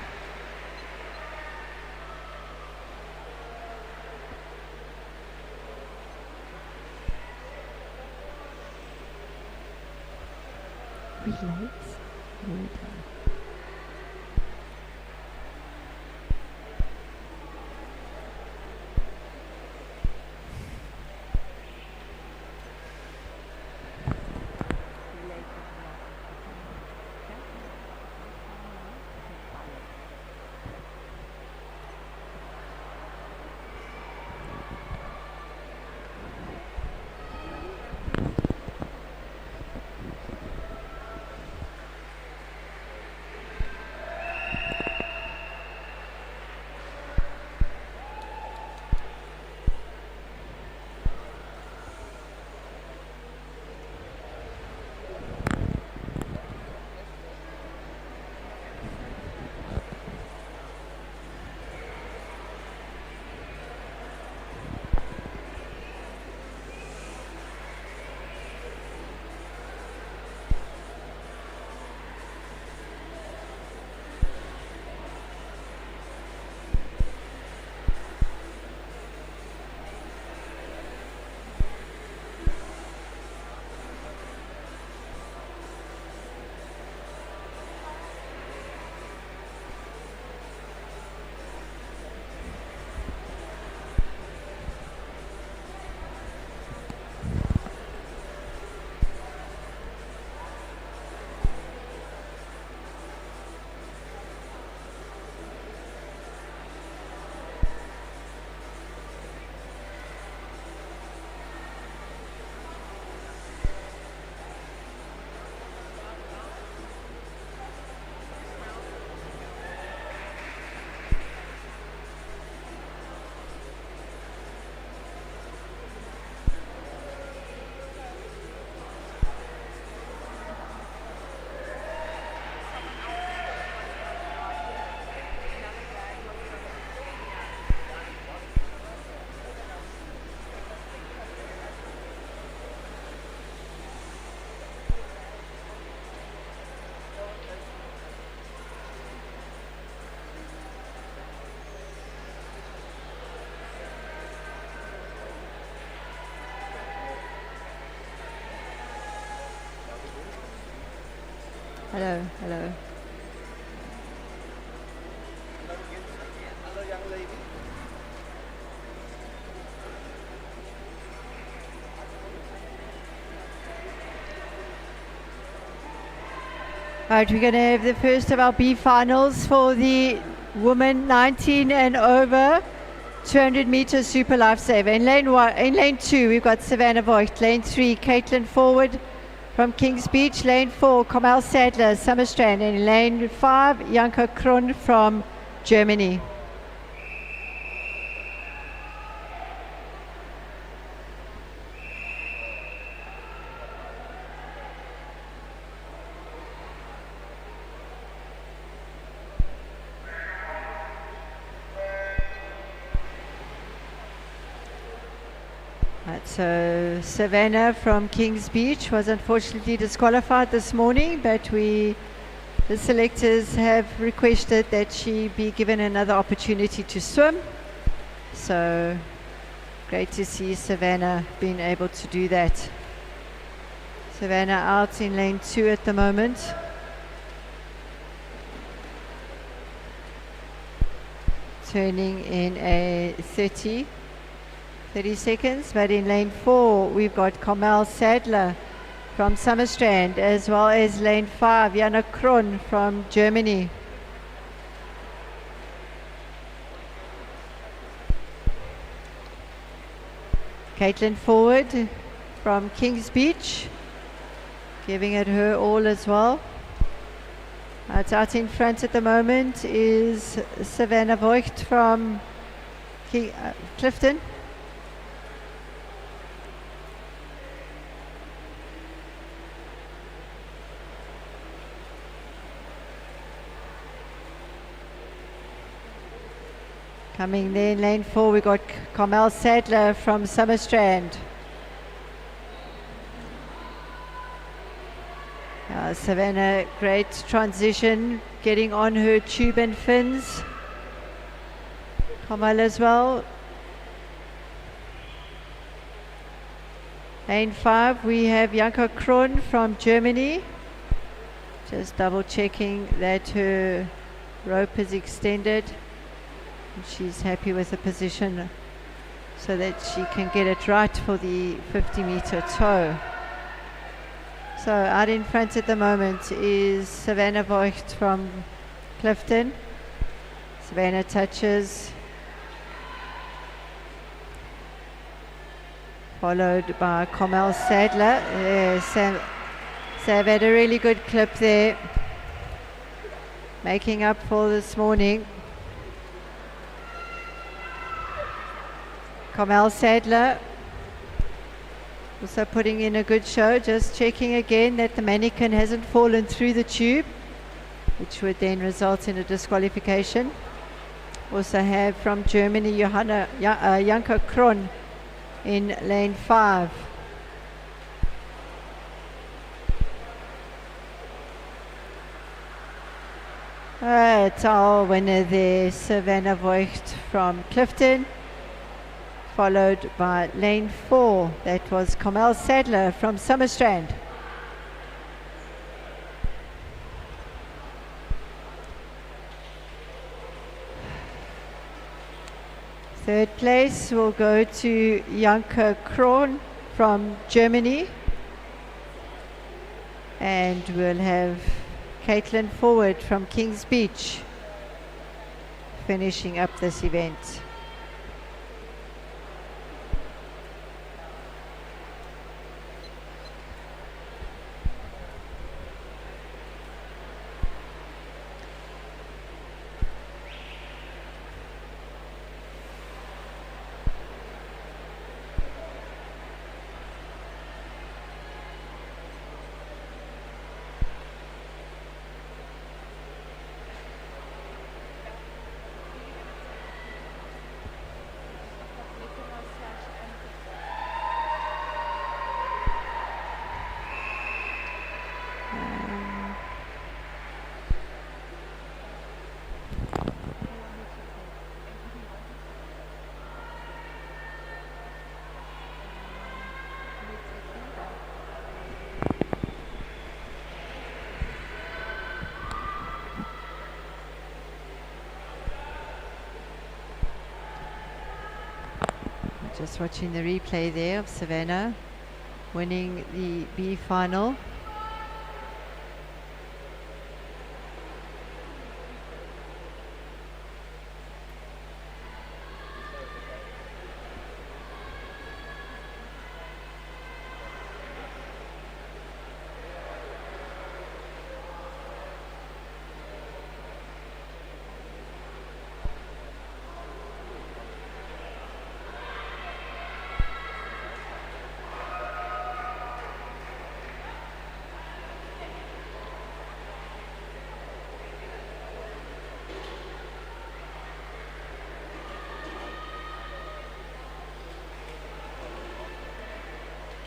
Hello, hello. Right, we're going to have the first of our B finals for the women 19 and over 200 meter super lifesaver. In lane 2, we've got Savannah Voigt. Lane 3, Caitlin Forward from Kings Beach. Lane 4, Kamal Sadler, Summerstrand. And in lane 5, Janka Kron from Germany. Right, so Savannah from Kings Beach was unfortunately disqualified this morning, but the selectors have requested that she be given another opportunity to swim. So great to see Savannah being able to do that. Savannah out in lane 2 at the moment. Turning in a 30 seconds, but in lane 4 we've got Kamal Sadler from Summerstrand, as well as lane 5 Jana Kron from Germany. Caitlin Forward from Kings Beach, giving it her all as well. It's out in front at the moment is Savannah Voigt from Clifton. Coming there in lane 4, we got Kamal Sadler from Summerstrand. Savannah, great transition, getting on her tube and fins. Kamal as well. Lane 5, we have Janka Kron from Germany. Just double checking that her rope is extended. She's happy with the position so that she can get it right for the 50-meter tow. So out in front at the moment is Savannah Voigt from Clifton. Savannah touches, followed by Kamal Sadler. Sav had a really good clip there, making up for this morning. Kamal Sadler also putting in a good show, just checking again that the Mannequin hasn't fallen through the tube, which would then result in a disqualification. Also have from Germany Janka Kron in lane 5. It's our winner there, Savannah Voigt from Clifton, followed by lane 4, that was Kamal Sadler from Summerstrand. Third place will go to Janka Kron from Germany, and we'll have Caitlin Forward from Kings Beach finishing up this event. Just watching the replay there of Savannah winning the B final.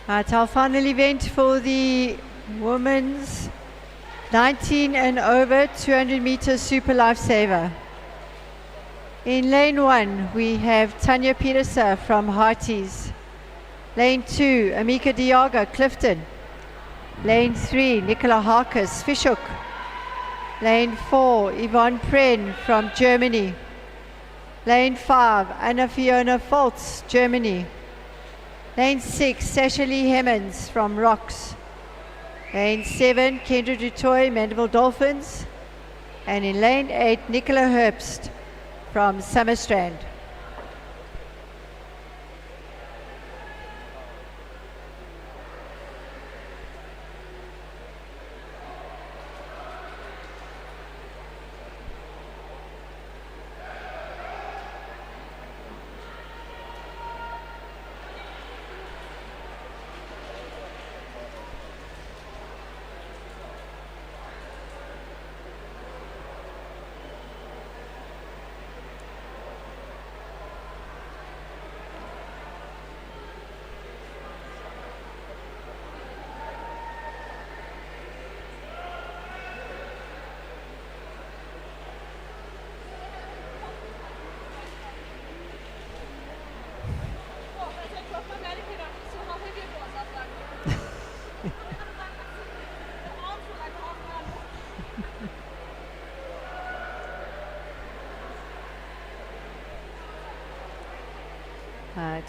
Right, our final event for the women's 19 and over 200 meter super lifesaver. In lane 1 we have Tanya Petersa from Hearties. Lane 2 Amika Diaga, Clifton. Lane 3 Nicola Harkus, Fishhook. Lane 4 Yvonne Pren from Germany. Lane 5 Anna Fiona Foltz, Germany. Lane 6, Sasha Lee Hemmons from Rocks. Lane 7, Kendra Dutoy, Mandeville Dolphins. And in lane 8, Nicola Herbst from Summerstrand.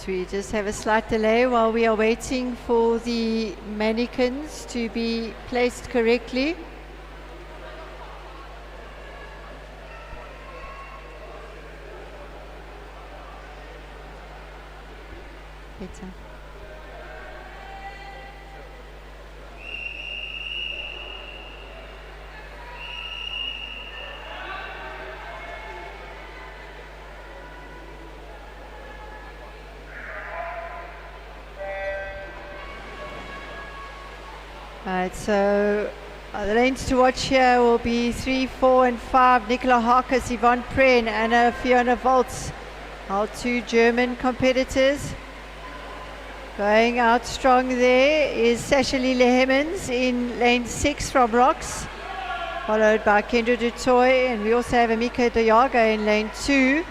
We just have a slight delay while we are waiting for the mannequins to be placed correctly. Better. Right, so the lanes to watch here will be 3, 4 and 5. Nicola Harkus, Yvonne Pren, Anna Fiona Volz, our 2 German competitors. Going out strong there is Sasha Lee Hemmons in lane 6 from Rocks, followed by Kendra Dutoy, and we also have Amika Diaga in lane 2.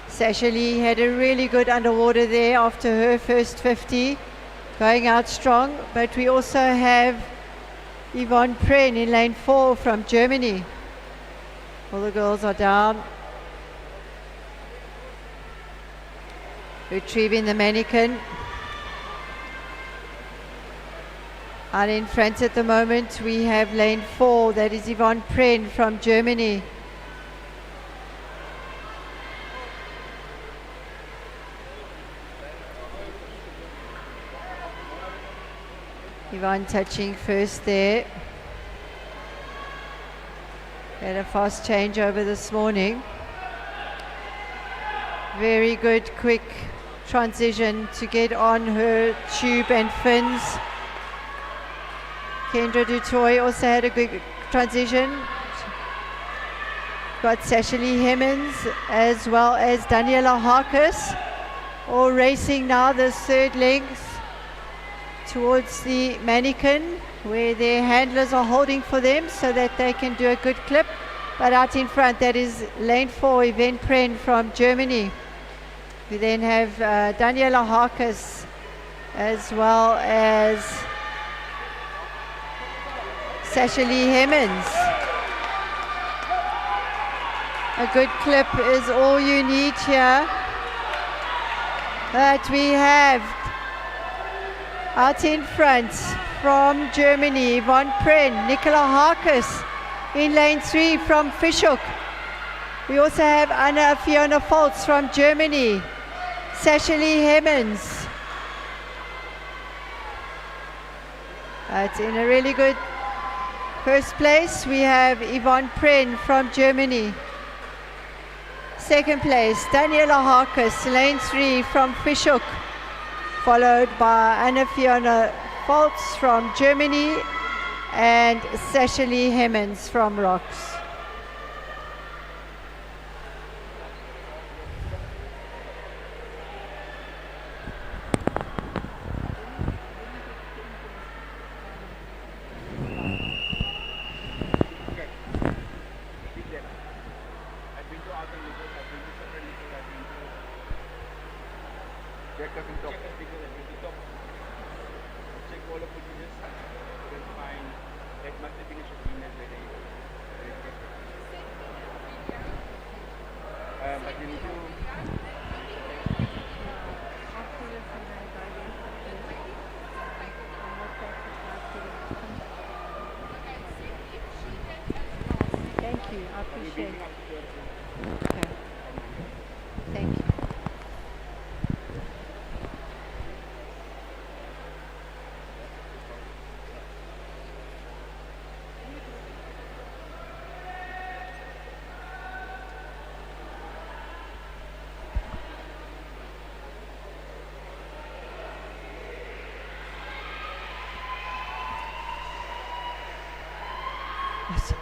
Sasha Lee had a really good underwater there after her first 50, going out strong. But we also have Yvonne Pren in lane 4 from Germany. All the girls are down, retrieving the mannequin. And in front at the moment we have lane 4, that is Yvonne Pren from Germany. Yvonne touching first there. Had a fast changeover this morning. Very good quick transition to get on her tube and fins. Kendra Dutoy also had a good transition. Got Sasha Lee Hemmons as well as Daniela Harkus, all racing now the third length towards the mannequin, where their handlers are holding for them so that they can do a good clip. But out in front, that is lane 4, Yvonne Pren from Germany. We then have Daniela Harkus as well as Sashali Hemmings. A good clip is all you need here. But we have out in front from Germany, Yvonne Pren, Nicola Harkis in lane 3 from Fishhook. We also have Anna Fiona Foltz from Germany, Sashali Hemmings. But in a really good first place, we have Yvonne Pren from Germany. Second place, Daniela Harkis, lane 3 from Fishhook, followed by Anna Fiona Foltz from Germany and Sashali Hemmings from Rocks. Thank you, I appreciate it. Okay. Thank you. Yes.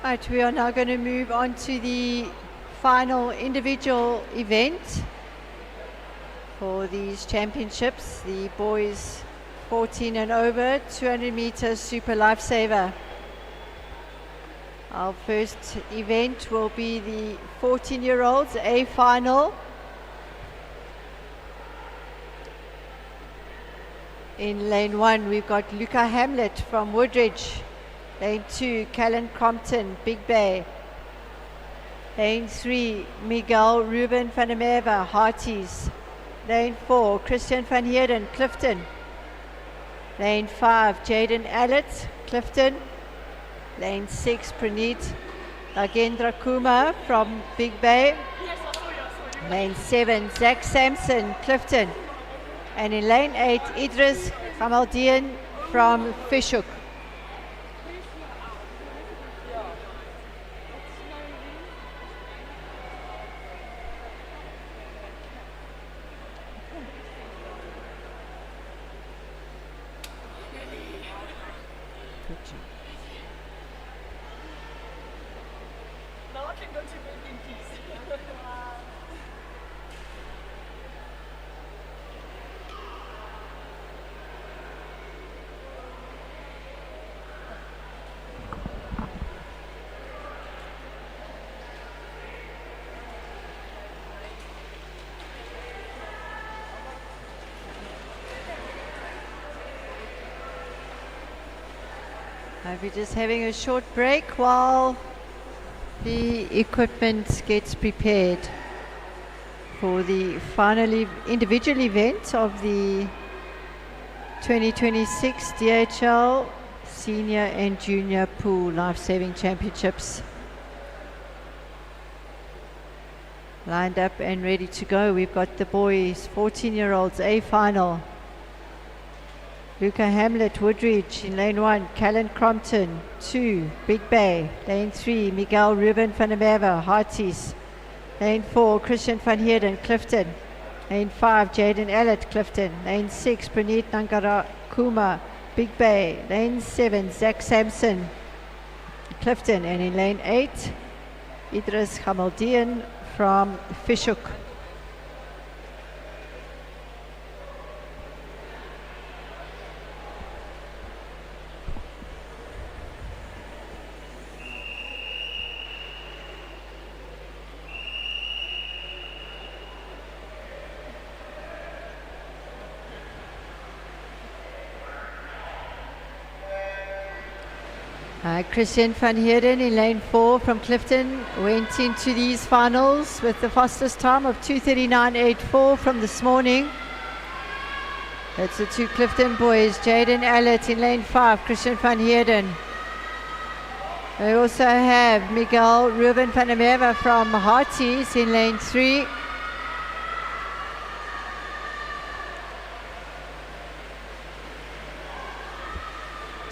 Right, we are now going to move on to the final individual event for these championships, the boys 14 and over, 200 meters super lifesaver. Our first event will be the 14-year-olds A final. In lane 1, we've got Luca Hamlet from Woodridge. Lane 2, Callan Crompton, Big Bay. Lane 3, Miguel Ruben van der Merwe, Hearties. Lane 4, Christian van Heerden, Clifton. Lane 5, Jaden Allett, Clifton. Lane 6, Praneet Nagendra Kumar from Big Bay. Lane 7, Zach Sampson, Clifton. And in lane 8, Idris Gamaldian from Fishhook. We're just having a short break while the equipment gets prepared for the final individual event of the 2026 DHL Senior and Junior Pool Life-Saving Championships. Lined up and ready to go. We've got the boys 14-year-olds A final. Luca Hamlet, Woodridge in lane 1, Callan Crompton, 2, Big Bay, lane 3, Miguel Ruben van der Merwe, Hearties, lane 4, Christian van Heerden, Clifton, Lane 5, Jaden Ellett, Clifton. Lane 6, Praneet Nangarakuma, Big Bay. Lane 7, Zach Sampson, Clifton. And in lane 8, Idris Hamaldian from Fishhook. Christian van Heerden in lane 4 from Clifton went into these finals with the fastest time of 2:39.84 from this morning. That's the two Clifton boys. Jaden Allett in lane 5, Christian van Heerden. They also have Miguel Ruben van der Merwe from Hearties in lane 3.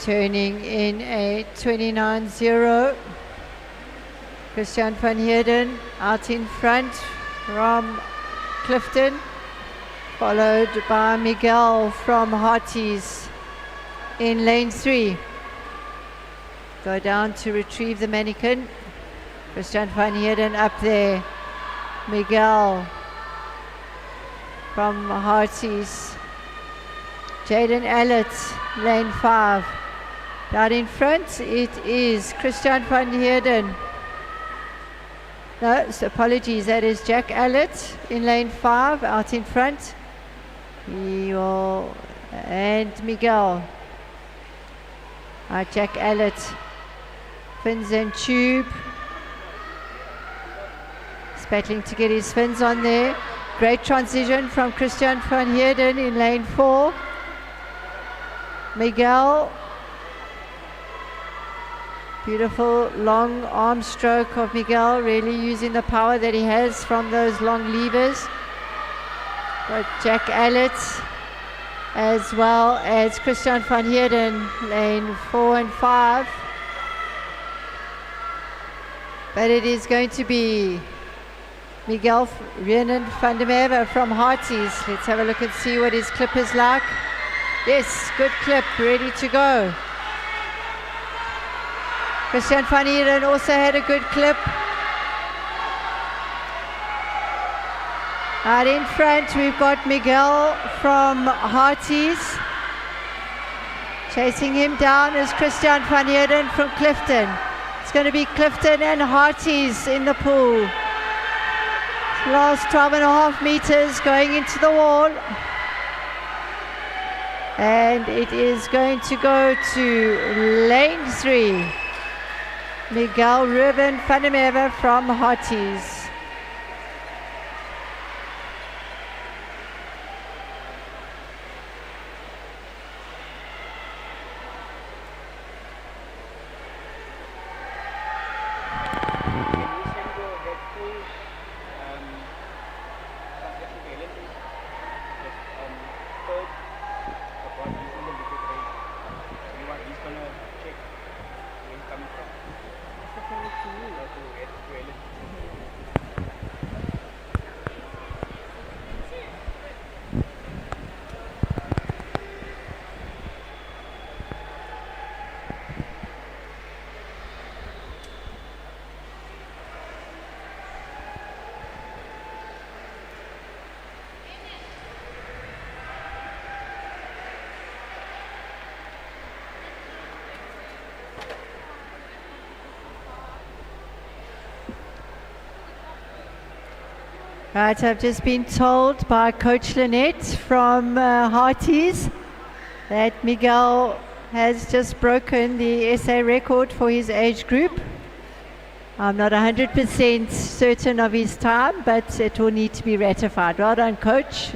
Turning in a 29.0. Christian van Heerden out in front from Clifton, followed by Miguel from Hearties in lane 3. Go down to retrieve the Mannequin. Christian van Heerden up there. Miguel from Hearties. Jaden Allett, lane 5. Down in front, it is Christian van Heerden. No, apologies, that is Jack Allett in lane 5, out in front. And Miguel. Jack Allett, fins and tube. He's battling to get his fins on there. Great transition from Christian van Heerden in lane 4. Miguel. Beautiful long arm stroke of Miguel, really using the power that he has from those long levers. Got Jack Allett as well as Christian van Heerden, lane 4 and 5. But it is going to be Miguel Ruben van der Merwe from Hearties. Let's have a look and see what his clip is like. Yes, good clip, ready to go. Christian van Heerden also had a good clip. Out in front, we've got Miguel from Hearties. Chasing him down is Christian van Heerden from Clifton. It's going to be Clifton and Hearties in the pool. Last 12.5 meters going into the wall. And it is going to go to lane 3. Miguel Ruben van der Merwe from Hearties. Right, I've just been told by Coach Lynette from Hearties that Miguel has just broken the SA record for his age group. I'm not 100% certain of his time, but it will need to be ratified. Well done, Coach.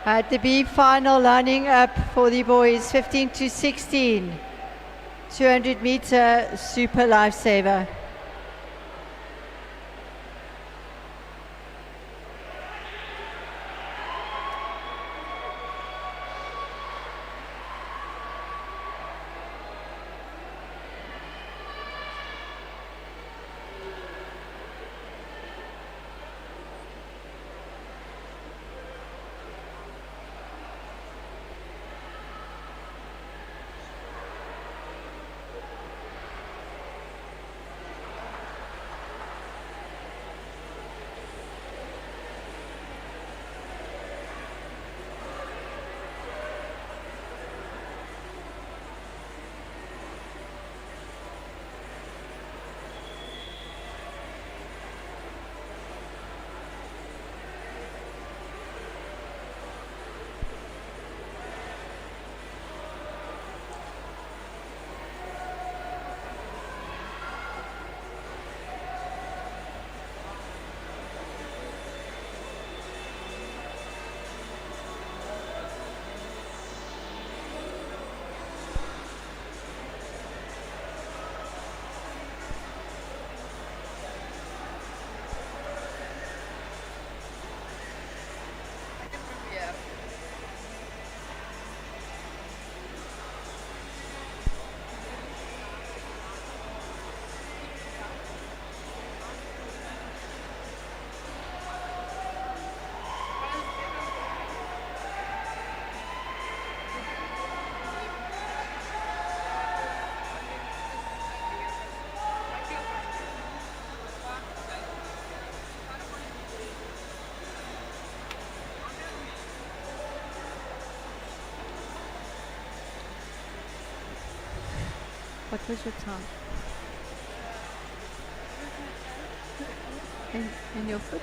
At the B final, lining up for the boys, 15 to 16, 200 meter super lifesaver. What was your time? And your foot?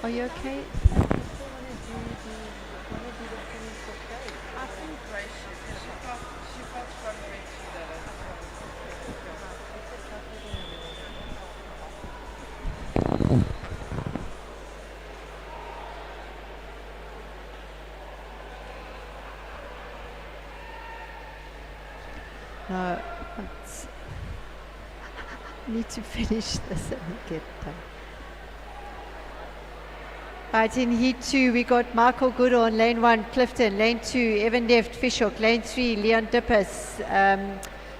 Are you okay? No, I need to finish this and get done. Right, in Heat 2, we got Michael Goodall in Lane 1, Clifton. Lane 2, Evan Deft, Fishhook. Lane 3, Leon Dippers,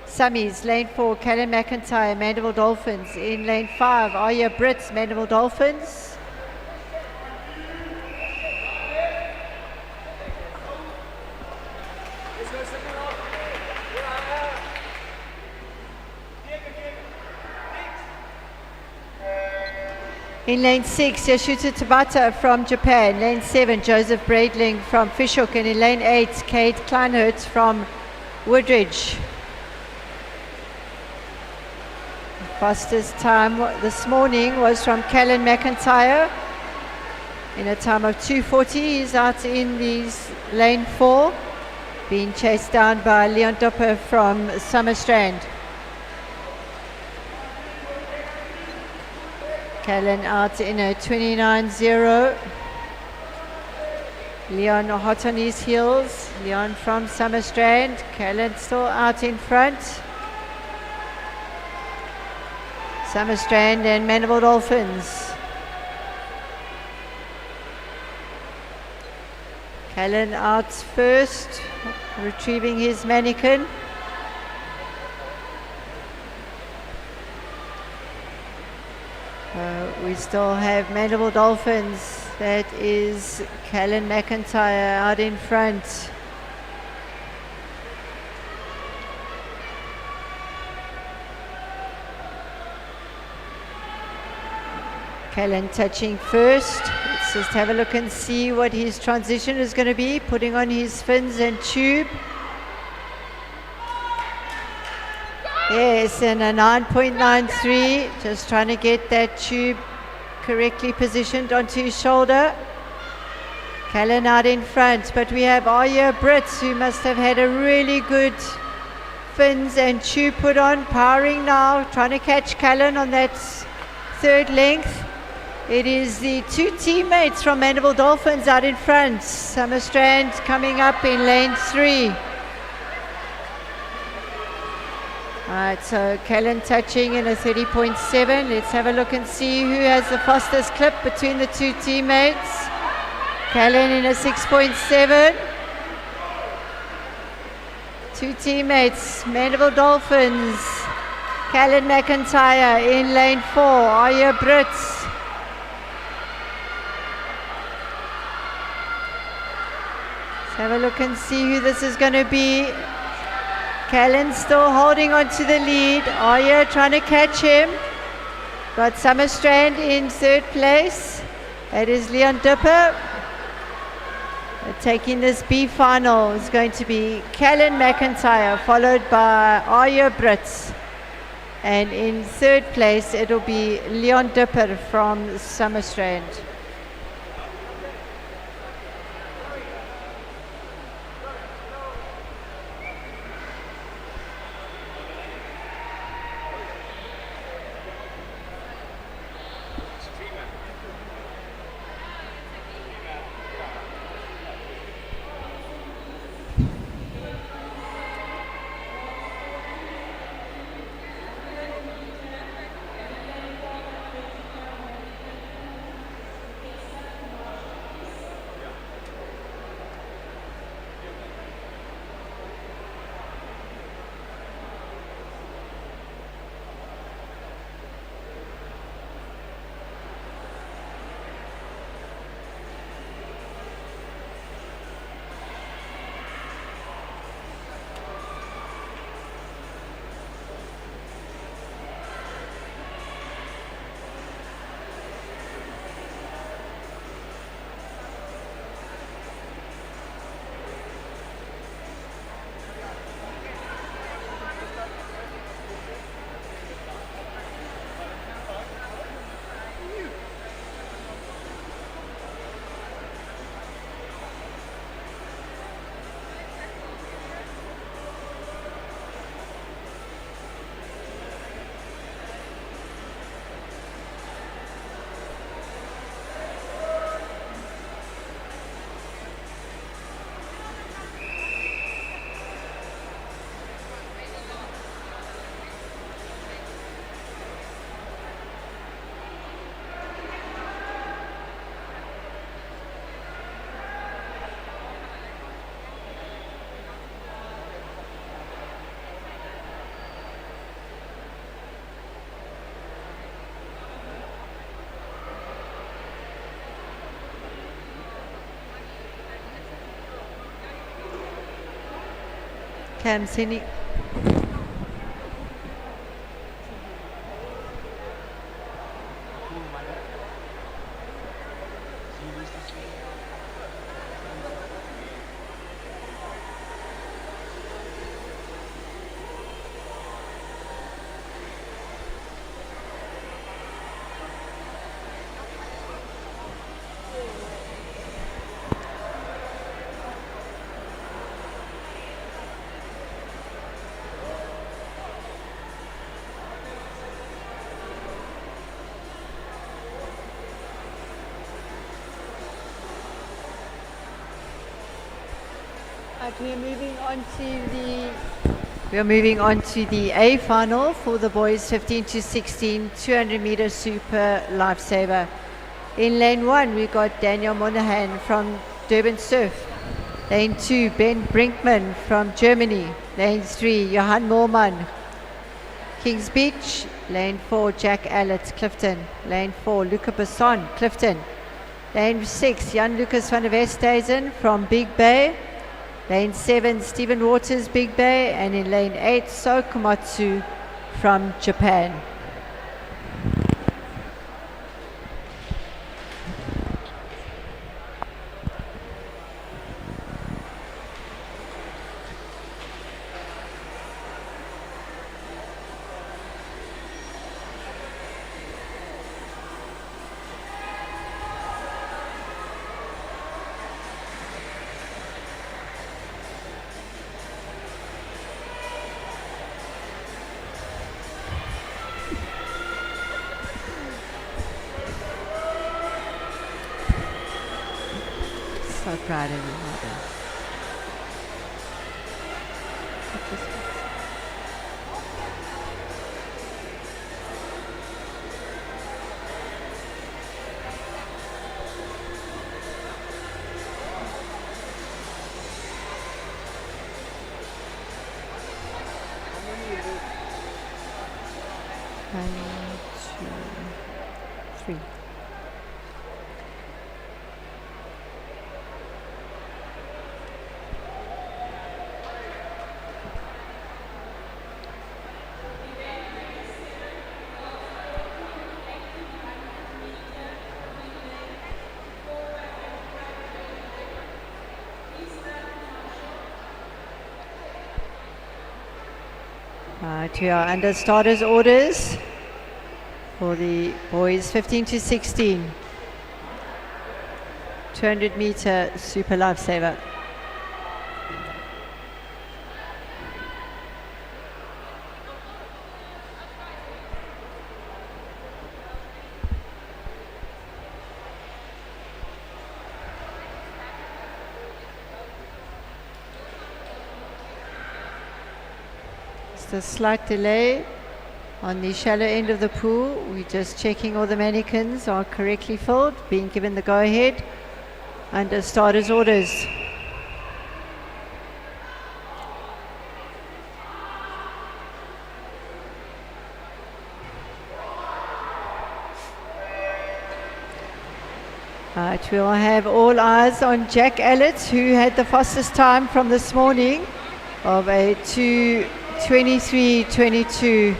Summies. Lane 4, Callum McIntyre, Mandeville Dolphins. In Lane 5, Arya Brits, Mandeville Dolphins. In Lane 6, Yashuta Tabata from Japan. Lane 7, Joseph Braidling from Fishhook. And in Lane 8, Kate Kleinert from Woodridge. Fastest time this morning was from Callan McIntyre in a time of 2:40. He's out in Lane 4, being chased down by Leon Dopper from Summerstrand. Callan out in a 29.0. Leon hot on his heels. Leon from Summerstrand. Callan still out in front. Summerstrand and Mandeville Dolphins. Callan out first, retrieving his Mannequin. We still have Mandeville Dolphins. That is Callan McIntyre out in front. Callan touching first. Let's just have a look and see what his transition is going to be. Putting on his fins and tube. Yes, and a 9.93. Just trying to get that tube correctly positioned onto his shoulder. Callan out in front, but we have Arya Brits, who must have had a really good fins and tube put on, powering now, trying to catch Callan on that third length. It is the two teammates from Mandela Dolphins out in front. Summer Strand coming up in lane 3. Alright, so Kellen touching in a 30.7. Let's have a look and see who has the fastest clip between the two teammates. Kellen in a 6.7. Two teammates, Mandela Dolphins. Kellen McIntyre in lane 4. Aya Brits. Let's have a look and see who this is going to be. Kellen still holding on to the lead. Aya trying to catch him. Got Summer Strand in 3rd place. That is Leon Dipper. Taking this B final is going to be Kellen McIntyre, followed by Aya Brits. And in 3rd place, it'll be Leon Dipper from Summer Strand. Cam Sini. We're moving on to the A final for the boys 15 to 16 200 meter super lifesaver. In lane 1 we got Daniel Monahan from Durban Surf. Lane 2 Ben Brinkman from Germany. Lane 3 Johan Moorman, Kings Beach. Lane 4 Jack Allett, Clifton. Lane 4 Luca Besson, Clifton. Lane 6 Jan Lucas van der Westhuizen from Big Bay. Lane 7 Stephen Waters, Big Bay. And in lane 8 So Komatsu from Japan. So proud of you, well done. One, two, three. We are under starters orders for the boys 15 to 16. 200 meter super lifesaver. A slight delay on the shallow end of the pool. We're just checking all the mannequins are correctly filled, being given the go-ahead under starters orders. Right, we'll have all eyes on Jack Allett, who had the fastest time from this morning of a 2:23.22.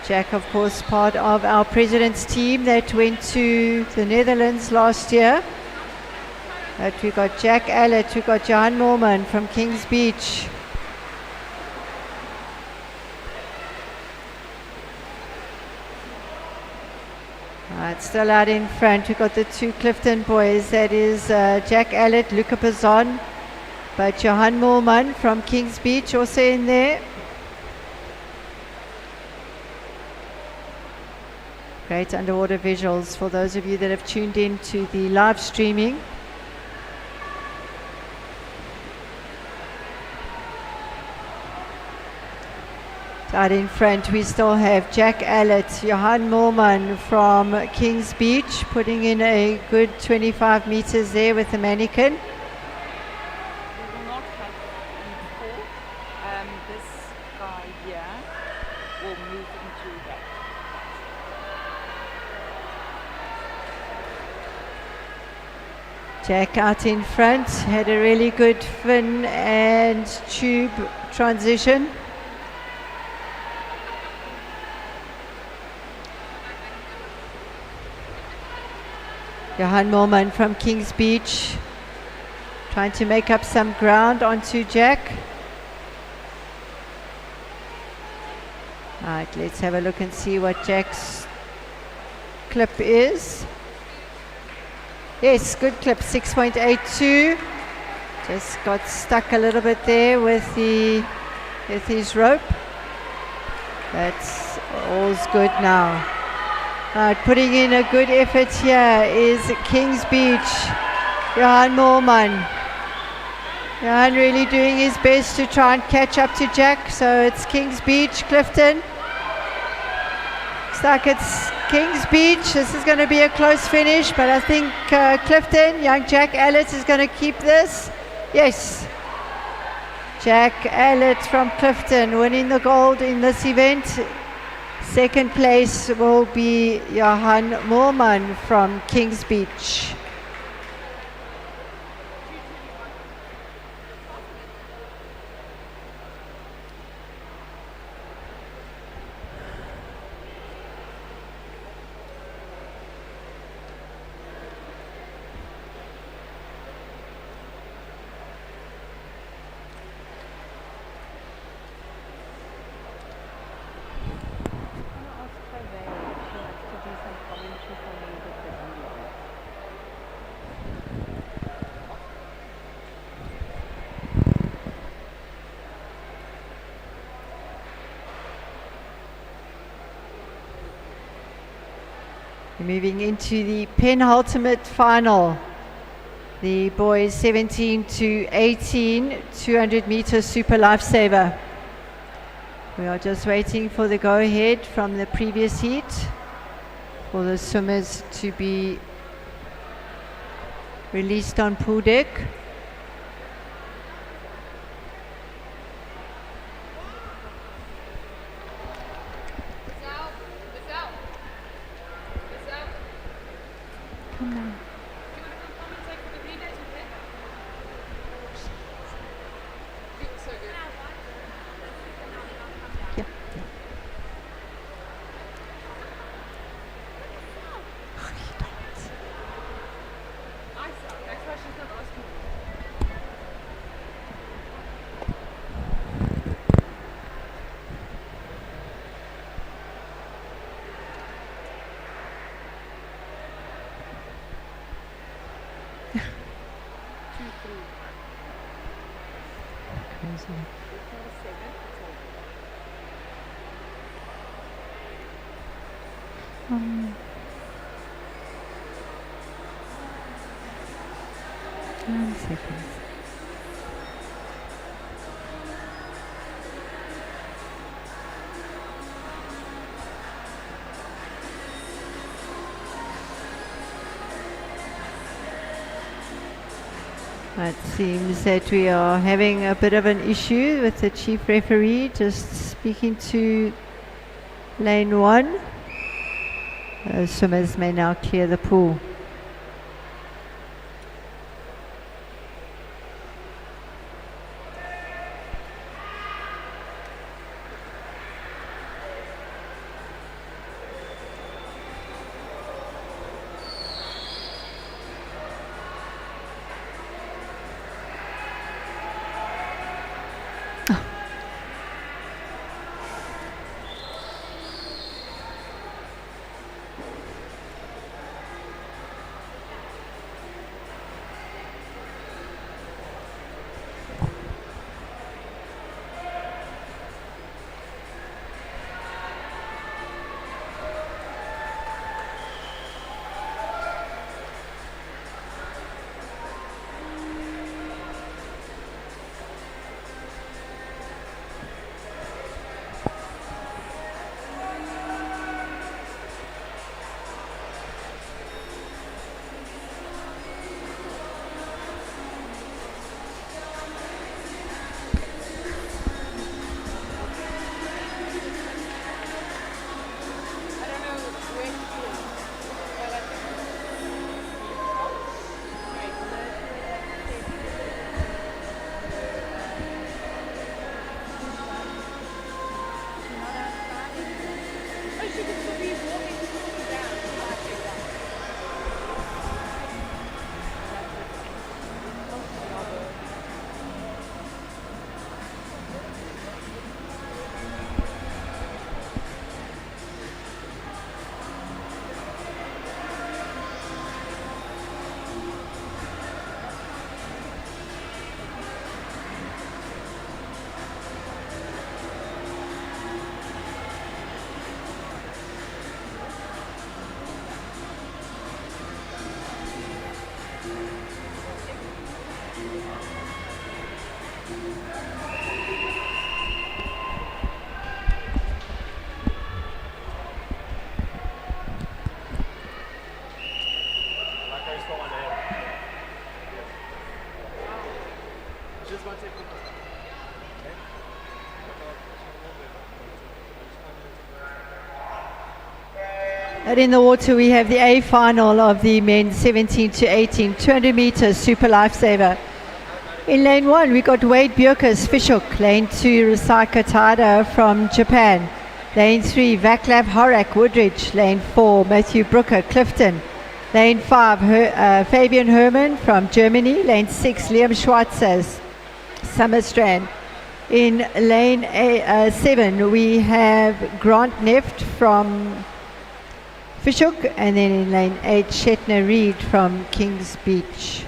Jack, of course, part of our president's team that went to the Netherlands last year. But we got Jack Allett, we got Johan Moorman from Kings Beach. Right, still out in front, we got the two Clifton boys. That is Jack Allett, Luca Pazon. But Johan Moorman from Kings Beach also in there. Great underwater visuals for those of you that have tuned in to the live streaming. Out in front we still have Jack Allett, Johan Moorman from Kings Beach, putting in a good 25 meters there with the Mannequin. Jack out in front, had a really good fin and tube transition. Johan Moorman from Kings Beach, trying to make up some ground onto Jack. Right, let's have a look and see what Jack's clip is. Yes, good clip, 6.82. Just got stuck a little bit there with his rope. That's all's good now. Putting in a good effort here is Kings Beach, Johan Moorman. Johan really doing his best to try and catch up to Jack. So it's Kings Beach, Clifton. Looks like it's Kings Beach. This is going to be a close finish, but I think Clifton, young Jack Allett is going to keep this. Yes. Jack Allett from Clifton winning the gold in this event. Second place will be Johan Moorman from Kings Beach. Moving into the penultimate final. The boys 17 to 18, 200 meter super lifesaver. We are just waiting for the go ahead from the previous heat for the swimmers to be released on pool deck. It seems that we are having a bit of an issue with the chief referee. Just speaking to lane 1. Swimmers may now clear the pool. And in the water we have the A final of the men 17 to 18, 200 meters super lifesaver. In lane 1 we got Wade Bjerkes Fishhook, lane 2 Risaka Tada from Japan, lane 3 Vaclav Horak Woodridge, lane 4 Matthew Brooker Clifton, lane 5 Fabian Herman from Germany, lane 6 Liam Schwarzer Summerstrand. In lane 7 we have Grant Neft from Fishhook, and then in lane 8 Shetner Reed from Kings Beach.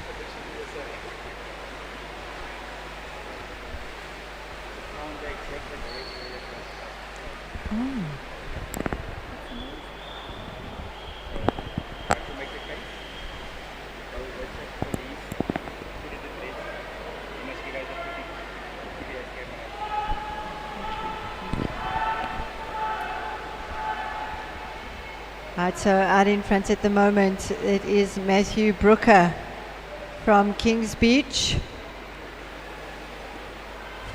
Right, so out in front at the moment it is Matthew Brooker from Kings Beach,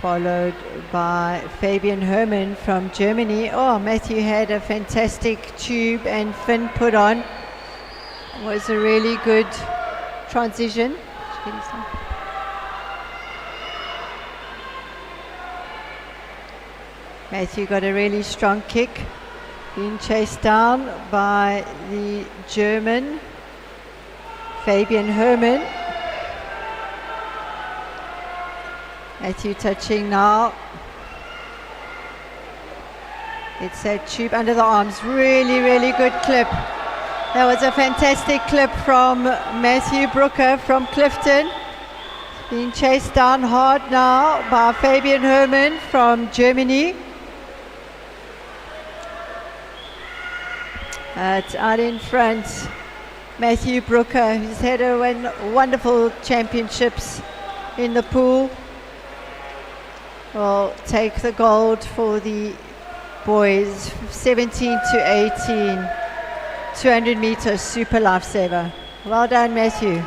followed by Fabian Herman from Germany. Oh, Matthew had a fantastic tube and fin put on. It was a really good transition. Matthew got a really strong kick, being chased down by the German Fabian Herman. Matthew touching now. It's that tube under the arms. Really, really good clip. That was a fantastic clip from Matthew Brooker from Clifton. Being chased down hard now by Fabian Herman from Germany. Out in front, Matthew Brooker, who's had a wonderful championships in the pool, will take the gold for the boys, 17 to 18, 200 meters super lifesaver. Well done, Matthew.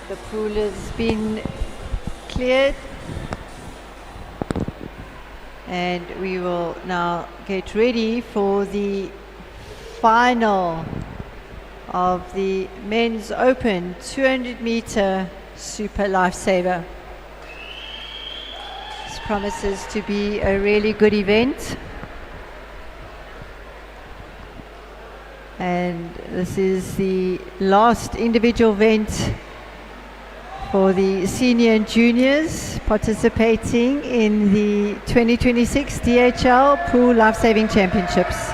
The pool has been cleared and we will now get ready for the final of the men's open 200 meter super lifesaver. This promises to be a really good event, and this is the last individual event for the senior and juniors participating in the 2026 DHL Pool Lifesaving Championships.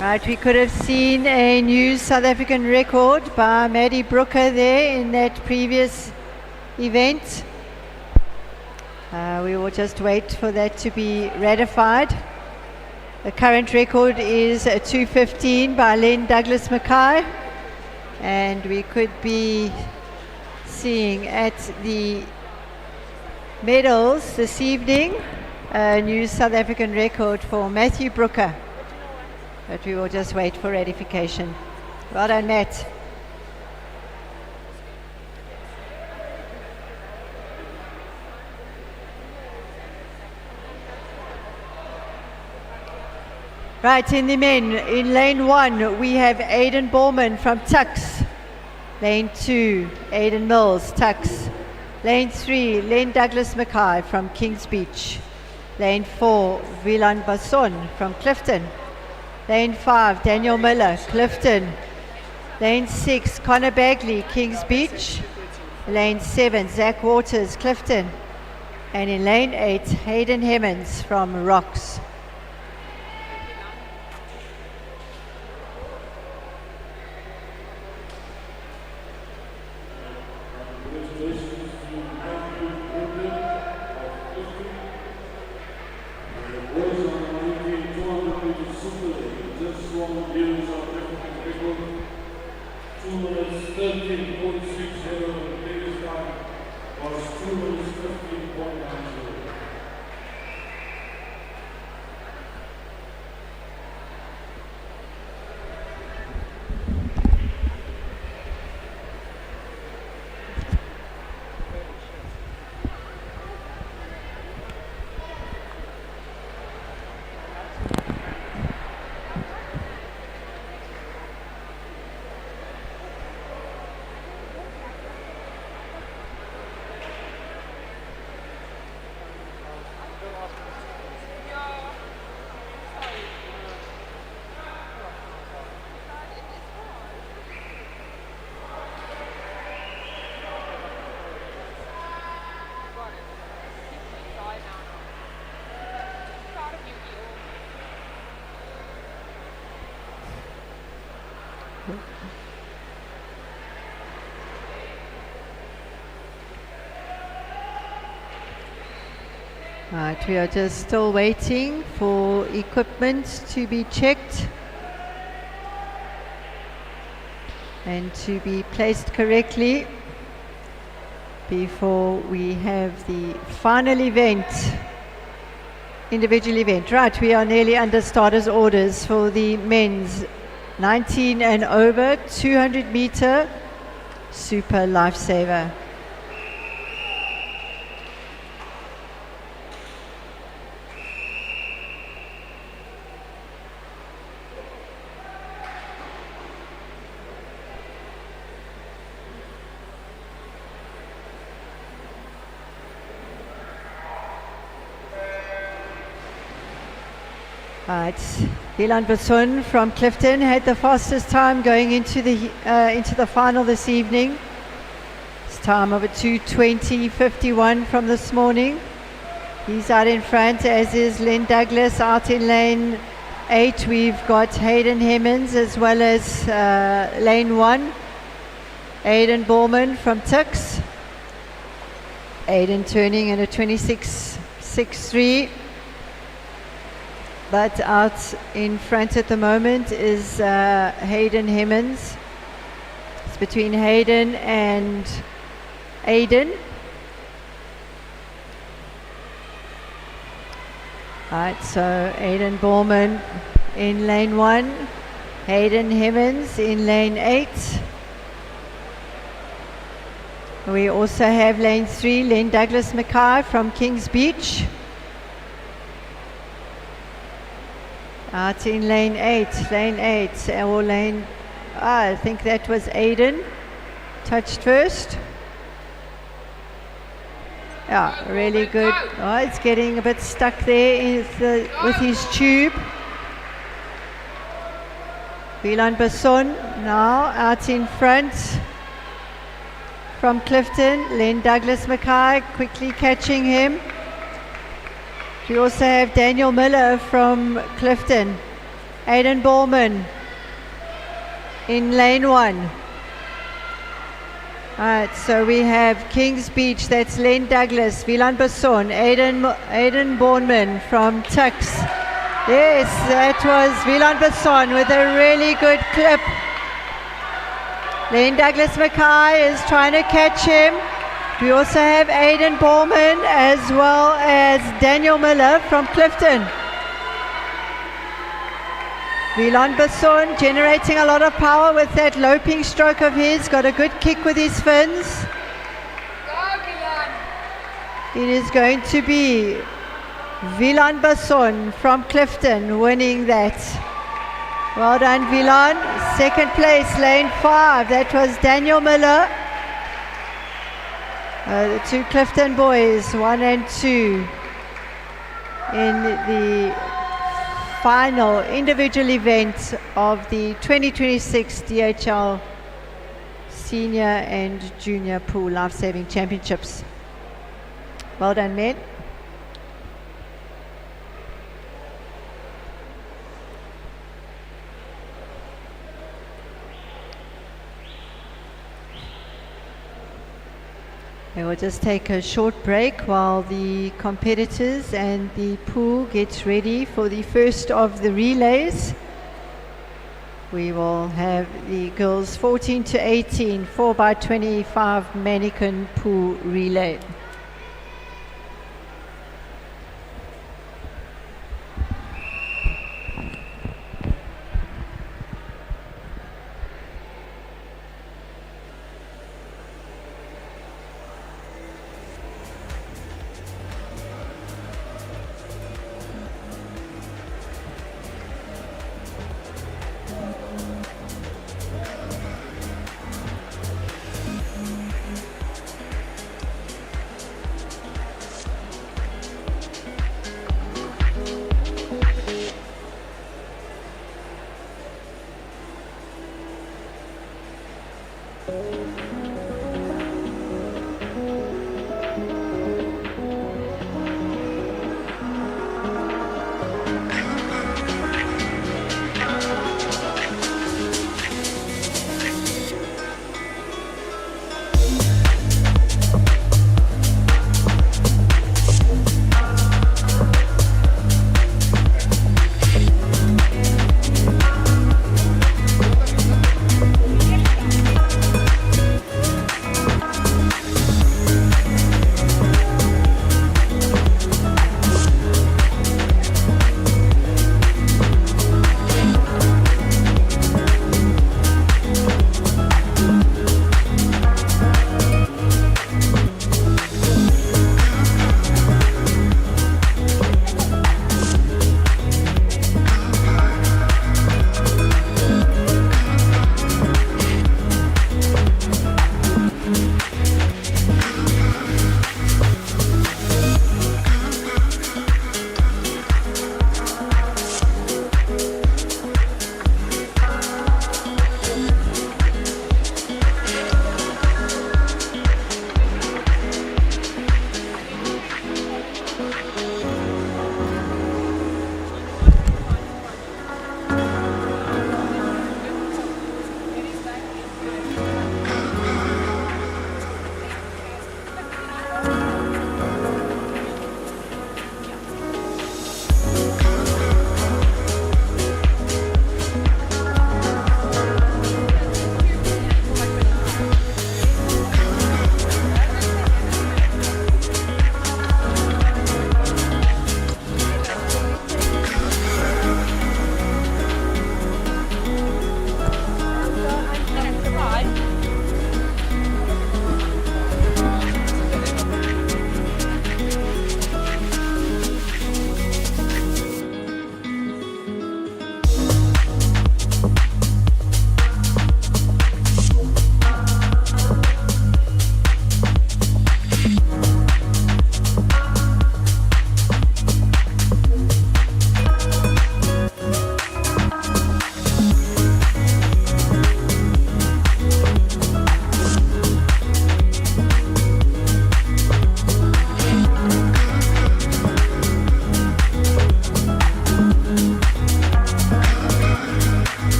Right, we could have seen a new South African record by Maddie Brooker there in that previous event. We will just wait for that to be ratified. The current record is 2:15 by Len Douglas Mackay, and we could be seeing at the medals this evening a new South African record for Matthew Brooker. But we will just wait for ratification. Well done, Matt. Right, in the men, in lane 1, we have Aidan Borman from Tux. Lane 2, Aidan Mills, Tux. Lane 3, Len Douglas Mackay from Kings Beach. Lane 4, Wieland Basson from Clifton. Lane 5, Daniel Miller, Clifton. Lane 6, Connor Bagley, Kings Beach. Lane 7, Zach Waters, Clifton. And in lane 8, Hayden Hemmons from Rocks. Right, we are just still waiting for equipment to be checked and to be placed correctly before we have the final event, individual event. Right, we are nearly under starters orders for the men's 19 and over 200 meter super lifesaver. Right, Wieland Basson from Clifton had the fastest time going into the final this evening. It's time of a 2:20.51 from this morning. He's out in front, as is Len Douglas. Out in lane 8, we've got Hayden Hemmons, as well as lane 1, Aidan Borman from Tux. Aidan turning in a 26.63. But out in front at the moment is Hayden Hemmons. It's between Hayden and Aidan. Right, so Aidan Borman in lane 1, Hayden Hemmons in lane 8. We also have lane 3, Len Douglas Mackay from Kings Beach. Out in lane 8, or lane, I think that was Aidan, touched first. Yeah, really good. Oh, it's getting a bit stuck there with his tube. Wieland Basson now out in front from Clifton. Len Douglas Mackay quickly catching him. We also have Daniel Miller from Clifton. Aidan Borman in lane 1. Alright, so we have Kings Beach, that's Len Douglas, Wieland Basson, Aidan Borman from Tux. Yes, that was Wieland Basson with a really good clip. Len Douglas Mackay is trying to catch him. We also have Aidan Borman as well as Daniel Miller from Clifton. Vilon Basson generating a lot of power with that loping stroke of his. Got a good kick with his fins. It is going to be Vilon Basson from Clifton winning that. Well done, Vilon. Second place, lane 5. That was Daniel Miller. The two Clifton boys, 1 and 2, in the final individual event of the 2026 DHL Senior and Junior Pool Life-Saving Championships. Well done, men. We will just take a short break while the competitors and the pool gets ready for the first of the relays. We will have the girls 14 to 18 4x25 mannequin pool relay.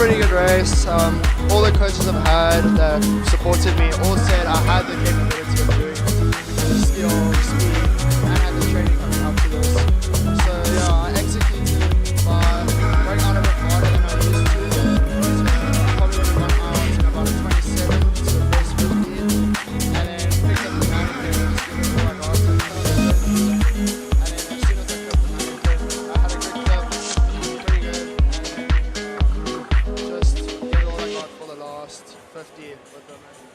pretty good race. All the coaches I've had that supported me all said I had the capability of doing it. The skill, speed, and had the training coming up to this. So yeah, I executed by going out a bit harder than I used to. Probably only 1 hour and about a 27 to the first 50, and then picked up the Mannequin and just given it all I got. And then as soon as I picked up the Mannequin, I had a good clip, pretty good, and just gave it all I got for the last 50 with the Mannequin.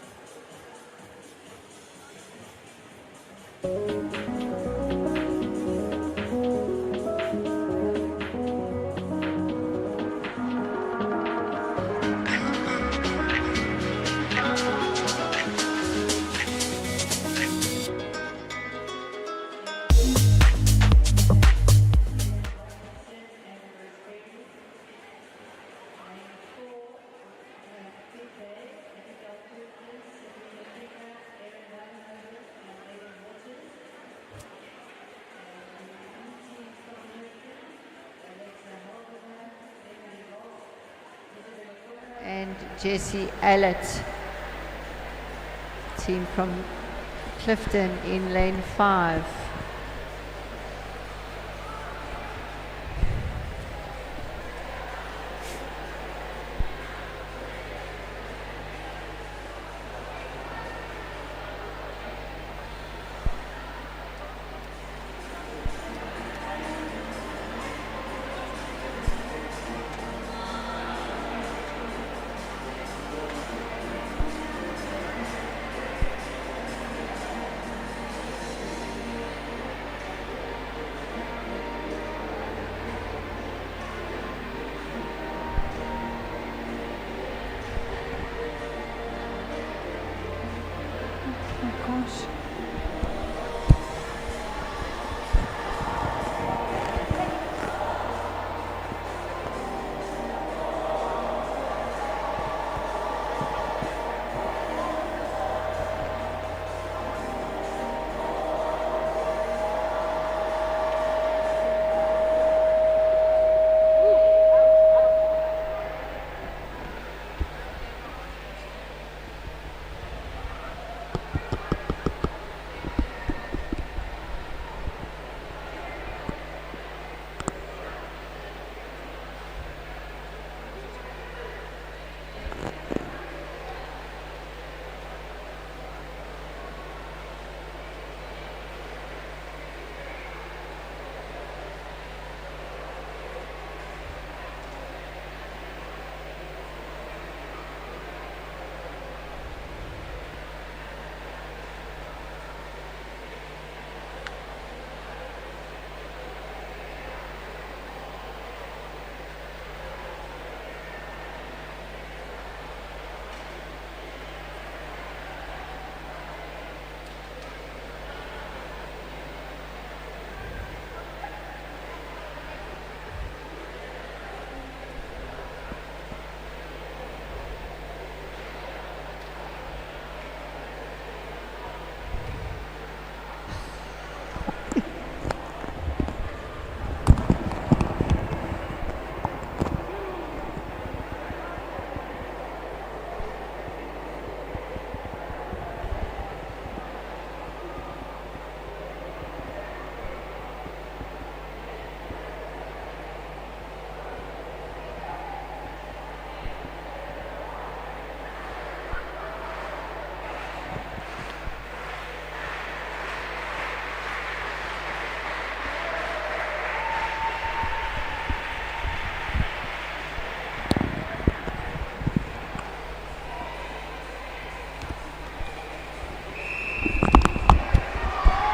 And Jesse Allett, team from Clifton in lane 5.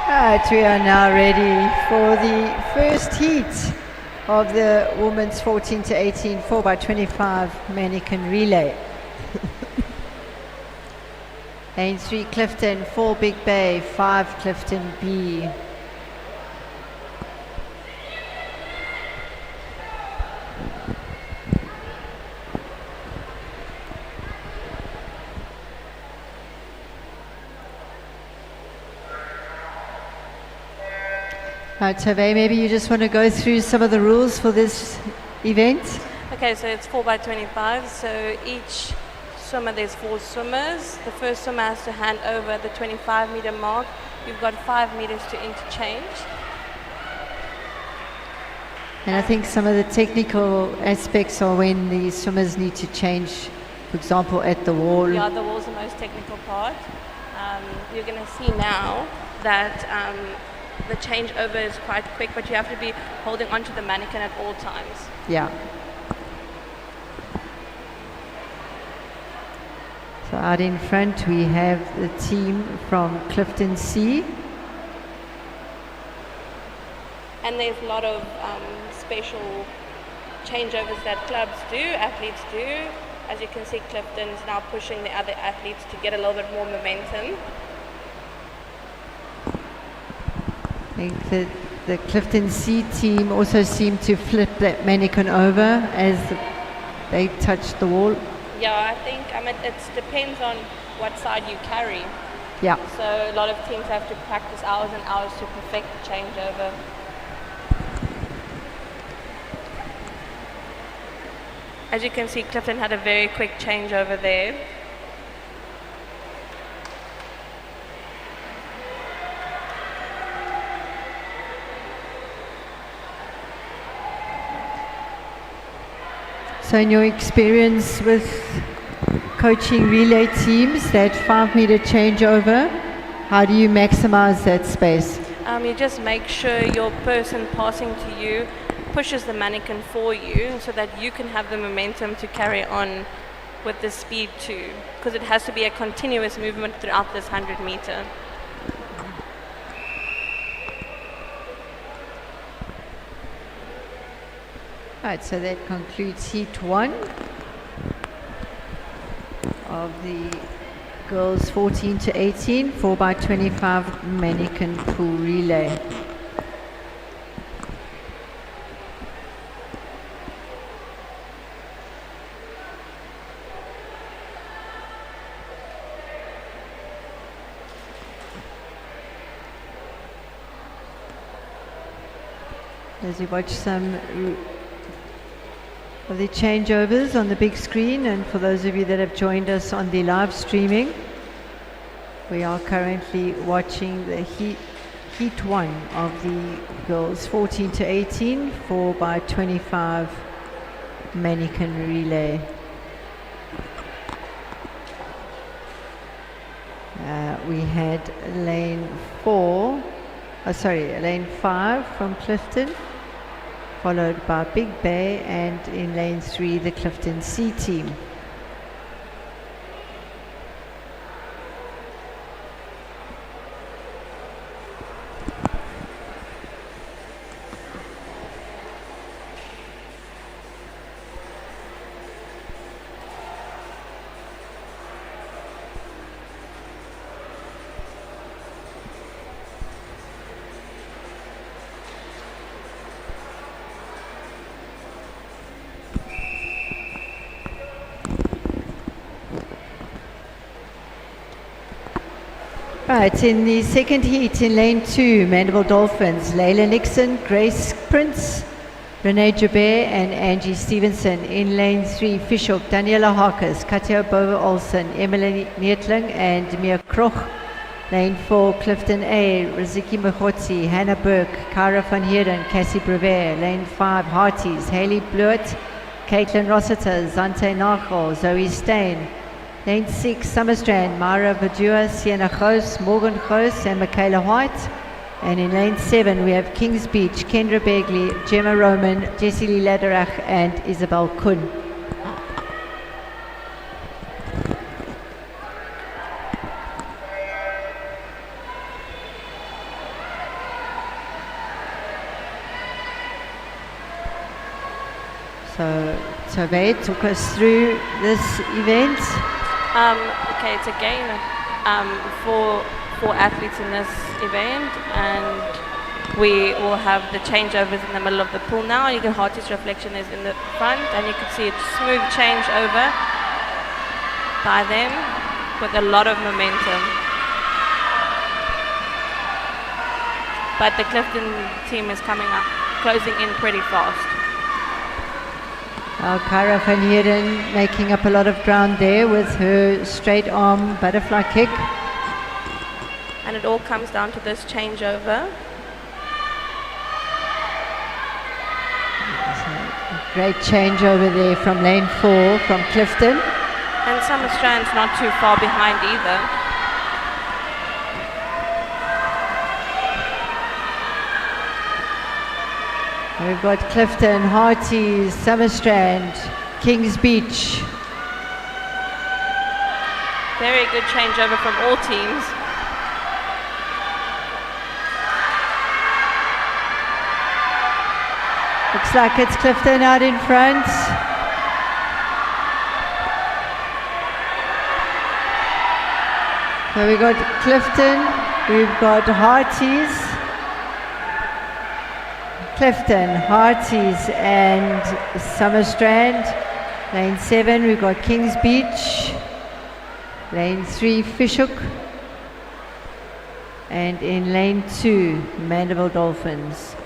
Right, we are now ready for the first heat of the women's 14 to 18 4x25 mannequin relay. Lane 3 Clifton, 4 Big Bay, 5 Clifton B. Right, Tove, maybe you just want to go through some of the rules for this event? Okay, so it's 4 by 25. So each swimmer, there's 4 swimmers. The first swimmer has to hand over the 25-meter mark. You've got 5 meters to interchange. And I think some of the technical aspects are when the swimmers need to change, for example, at the wall. Yeah, the wall's the most technical part. You're going to see now that the changeover is quite quick, but you have to be holding onto the mannequin at all times. Yeah. So out in front we have the team from Clifton C. And there's a lot of special changeovers that clubs do, athletes do. As you can see, Clifton's now pushing the other athletes to get a little bit more momentum. I think that the Clifton C team also seem to flip that mannequin over as they touch the wall. Yeah, I think it depends on what side you carry. Yeah. So a lot of teams have to practice hours and hours to perfect the changeover. As you can see, Clifton had a very quick changeover there. So in your experience with coaching relay teams, that 5-meter changeover, how do you maximize that space? You just make sure your person passing to you pushes the mannequin for you so that you can have the momentum to carry on with the speed too, because it has to be a continuous movement throughout this 100-meter. Right, so that concludes heat 1 of the girls 14 to 18, 4 by 25 mannequin pool relay. As you watch some of the changeovers on the big screen, and for those of you that have joined us on the live streaming, we are currently watching the heat 1 of the girls 14 to 18 4 by 25 mannequin relay. We had lane 5 from Clifton, followed by Big Bay, and in lane 3 the Clifton C team. Right, in the second heat in lane 2, Mandela Dolphins, Layla Nixon, Grace Prince, Renee Jabert and Angie Stevenson. In lane 3, Fishhook, Daniela Harkes, Katja Bova-Olsen, Emily Neetling and Mia Kroch. Lane 4, Clifton A, Riziki Mechotzi, Hannah Burke, Kara van Heerden, Cassie Brever. Lane 5, Hearties, Haley Blewett, Caitlin Rossiter, Zante Nachol, Zoe Stain. Lane 6, Summerstrand, Mara Vadua, Sienna Goos, Morgan Goos and Michaela White. And in lane 7 we have Kings Beach, Kendra Begley, Gemma Roman, Jessie Lee Laderach and Isabel Kuhn. So Tove took us through this event. Okay, it's again for athletes in this event, and we will have the changeovers in the middle of the pool now. You can Hearty's reflection is in the front, and you can see a smooth changeover by them with a lot of momentum. But the Clifton team is coming up, closing in pretty fast. Kyra van Heerden making up a lot of ground there with her straight arm butterfly kick. And it all comes down to this changeover. Great change over there from lane 4 from Clifton. And Summer Strand's not too far behind either. We've got Clifton, Harties, Summerstrand, Kings Beach. Very good changeover from all teams. Looks like it's Clifton out in front. So we've got Clifton, we've got Harties. Clifton, Harties and Summerstrand. Lane 7 we've got Kings Beach. Lane 3 Fishhook. And in lane 2 Mandeville Dolphins.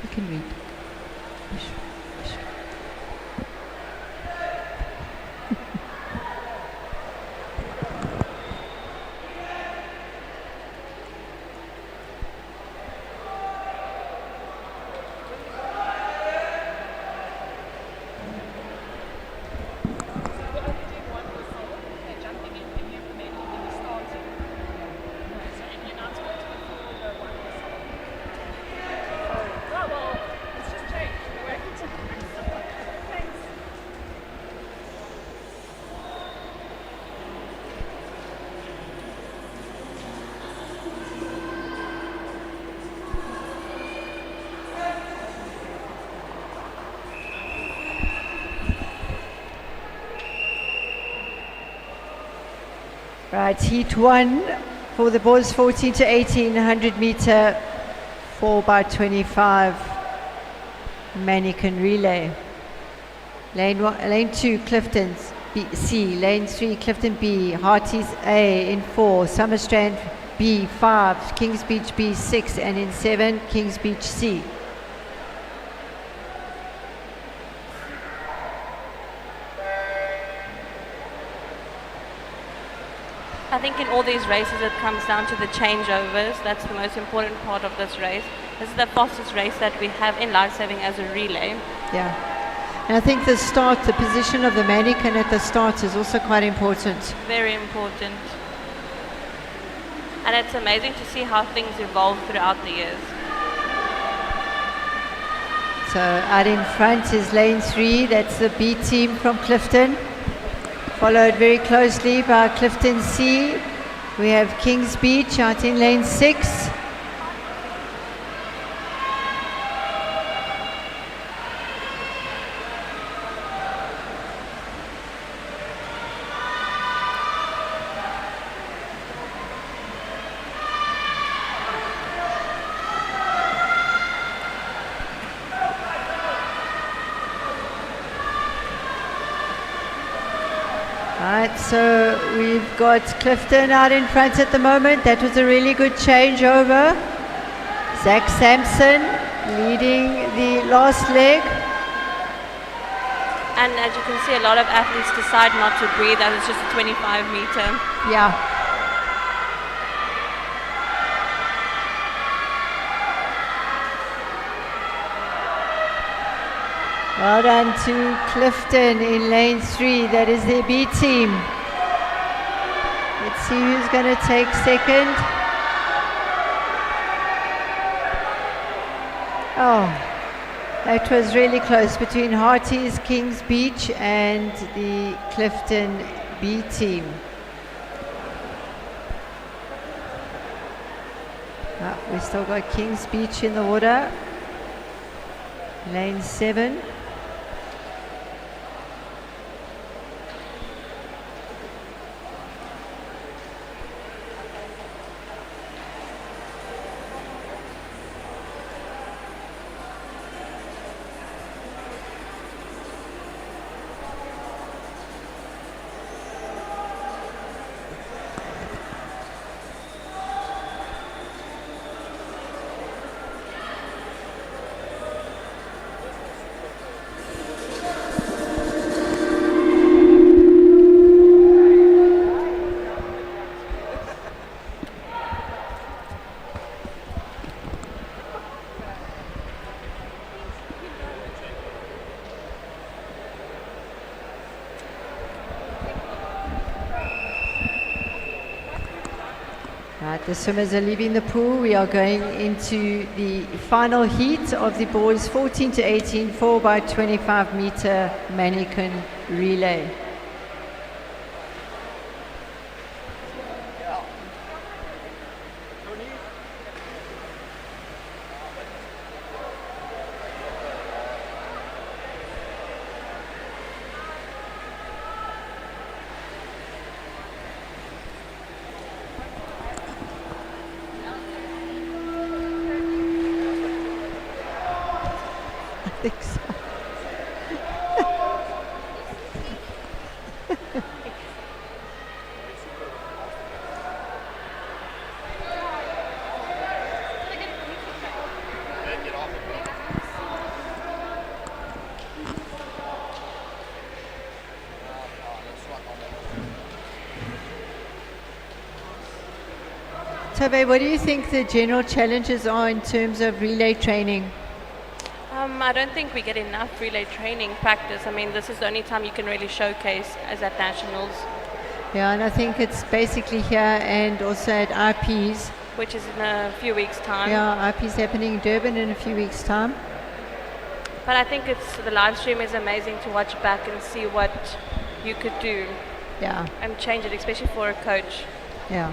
You can read. Right, heat 1 for the boys 14 to 18, 100 meter 4x25 mannequin relay. Lane 2 Clifton C, lane 3 Clifton B, Harties A in 4, Summerstrand B 5, Kings Beach B 6, and in 7 Kings Beach C. I think in all these races it comes down to the changeovers. That's the most important part of this race. This is the fastest race that we have in lifesaving as a relay. Yeah, and I think the start, the position of the mannequin at the start is also quite important. Very important. And it's amazing to see how things evolve throughout the years. So out in front is lane 3, that's the B team from Clifton. Followed very closely by Clifton C. We have Kings Beach out in lane 6. Right, so we've got Clifton out in front at the moment. That was a really good changeover. Zach Sampson leading the last leg. And as you can see, a lot of athletes decide not to breathe as it's just a 25 meter. Yeah. Well done to Clifton in lane 3. That is their B team. Let's see who's going to take second. Oh, that was really close between Harties, Kings Beach and the Clifton B team. We still got Kings Beach in the water. Lane 7. The swimmers are leaving the pool. We are going into the final heat of the boys 14 to 18 4 by 25 meter mannequin relay. I think so. Tobe, what do you think the general challenges are in terms of relay training? I don't think we get enough relay training practice. I mean, this is the only time you can really showcase as at nationals, Yeah, and I think it's basically here and also at IPs. which is in a few weeks' time. Yeah, IP's happening in Durban in a few weeks' time. But I think the live stream is amazing to watch back and see what you could do Yeah, and change it, especially for a coach. yeah.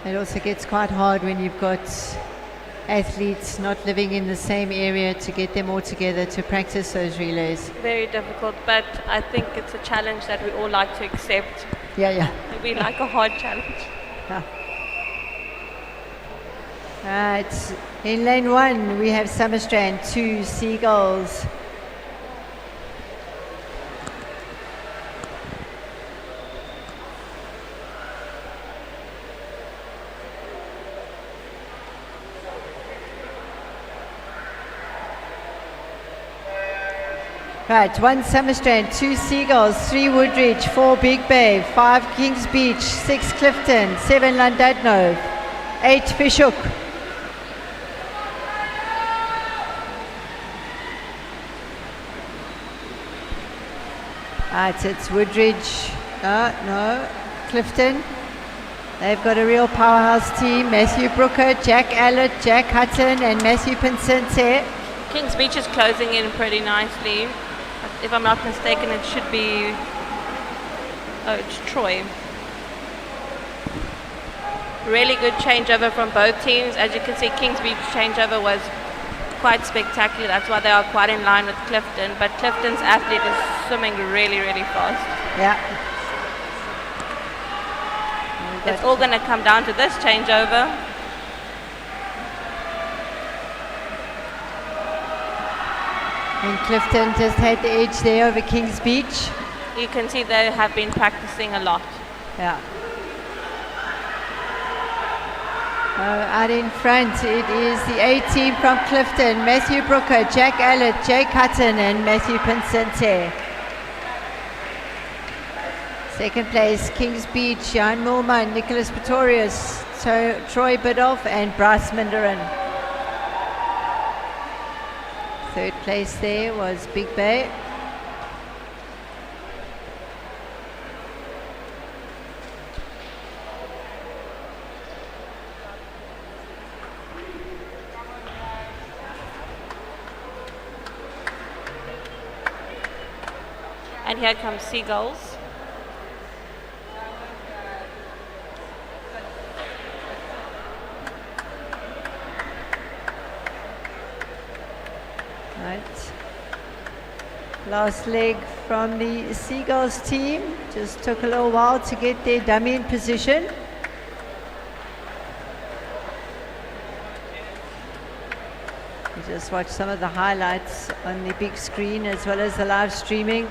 It also gets quite hard when you've got athletes not living in the same area to get them all together to practice those relays. Very difficult, but I think it's a challenge that we all like to accept. Yeah, yeah. We like a hard challenge. Yeah. Right, in lane 1 we have Summerstrand, 2 Seagulls. Right, 1 Summerstrand, 2 Seagulls, 3 Woodridge, 4 Big Bay, 5 Kings Beach, 6 Clifton, 7 Llandudno, 8 Fishhook. Right, it's Woodridge, no, Clifton. They've got a real powerhouse team. Matthew Brooker, Jack Allett, Jack Hutton and Matthew Pinsente. Kings Beach is closing in pretty nicely. If I'm not mistaken, it should be... Oh, it's Troy. Really good changeover from both teams. As you can see, Kings Beach changeover was quite spectacular. That's why they are quite in line with Clifton. But Clifton's athlete is swimming really, really fast. Yeah. It's all going to come down to this changeover. And Clifton just had the edge there over Kings Beach. You can see they have been practicing a lot. Yeah. Out in front, it is the A team from Clifton, Matthew Brooker, Jack Allett, Jake Hutton and Matthew Pinsente. Second place, Kings Beach, Jan Mulman, Nicholas Pretorius, Troy Bidoff and Bryce Minderin. Third place there was Big Bay. And here comes Seagulls. Right. Last leg from the Seagulls team. Just took a little while to get their dummy in position. You just watch some of the highlights on the big screen as well as the live streaming.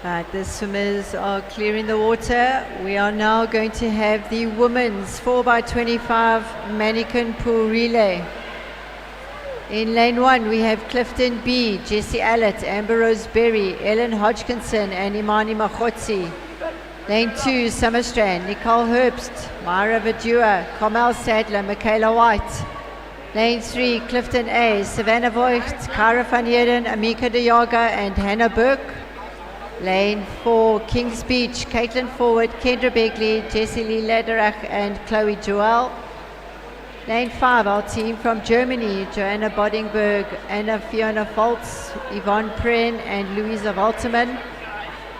Right, the swimmers are clearing the water. We are now going to have the women's 4x25 mannequin pool relay. In lane 1, we have Clifton B, Jessie Allett, Amber Rose Berry, Ellen Hodgkinson, and Imani Machotsi. Lane 2, Summerstrand, Nicole Herbst, Myra Vidua, Carmel Sadler, Michaela White. Lane 3, Clifton A, Savannah Voigt, Kyra van Heerden, Amika de Jager, and Hannah Burke. Lane 4, Kings Beach, Caitlin Forward, Kendra Begley, Jessie Lee Lederach, and Chloe Joel. Lane 5, our team from Germany, Joanna Boddingberg, Anna Fiona Foltz, Yvonne Pren, and Louisa Walterman.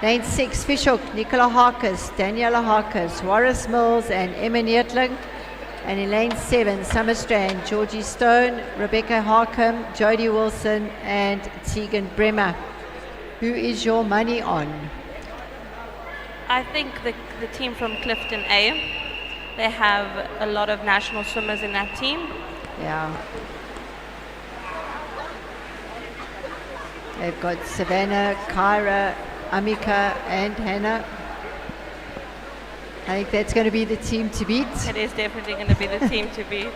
Lane 6, Fishhook, Nicola Harkes, Daniela Harkes, Waris Mills, and Emma Neertling. And in lane 7, Summerstrand, Georgie Stone, Rebecca Harkham, Jodie Wilson, and Tegan Bremer. Who is your money on? I think the team from Clifton A, they have a lot of national swimmers in that team. Yeah. They've got Savannah, Kyra, Amika, and Hannah. I think that's going to be the team to beat. It is definitely going to be the team to beat.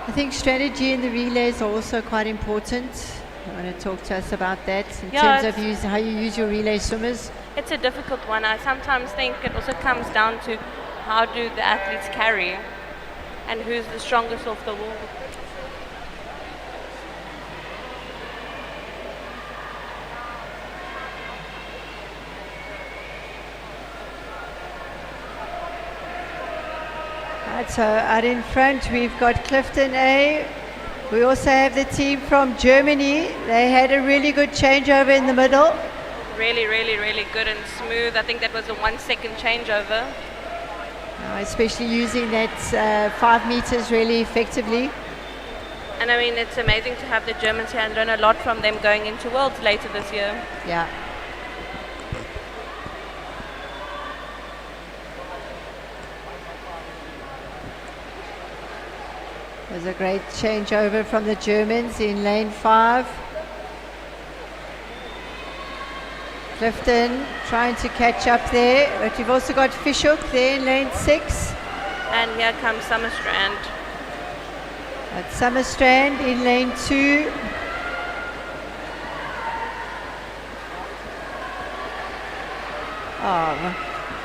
I think strategy in the relays are also quite important. You want to talk to us about that in terms of how you use your relay swimmers? It's a difficult one. I sometimes think it also comes down to how do the athletes carry and who's the strongest off the wall. Right, so out in front we've got Clifton A. We also have the team from Germany. They had a really good changeover in the middle. Really, really, really good and smooth. I think that was a 1 second changeover. Especially using that 5 meters really effectively. And I mean, it's amazing to have the Germans here and learn a lot from them going into Worlds later this year. Yeah. There's a great changeover from the Germans in lane 5. Clifton trying to catch up there, but we've also got Fishhook there in lane 6. And here comes Summerstrand. At Summerstrand in lane 2.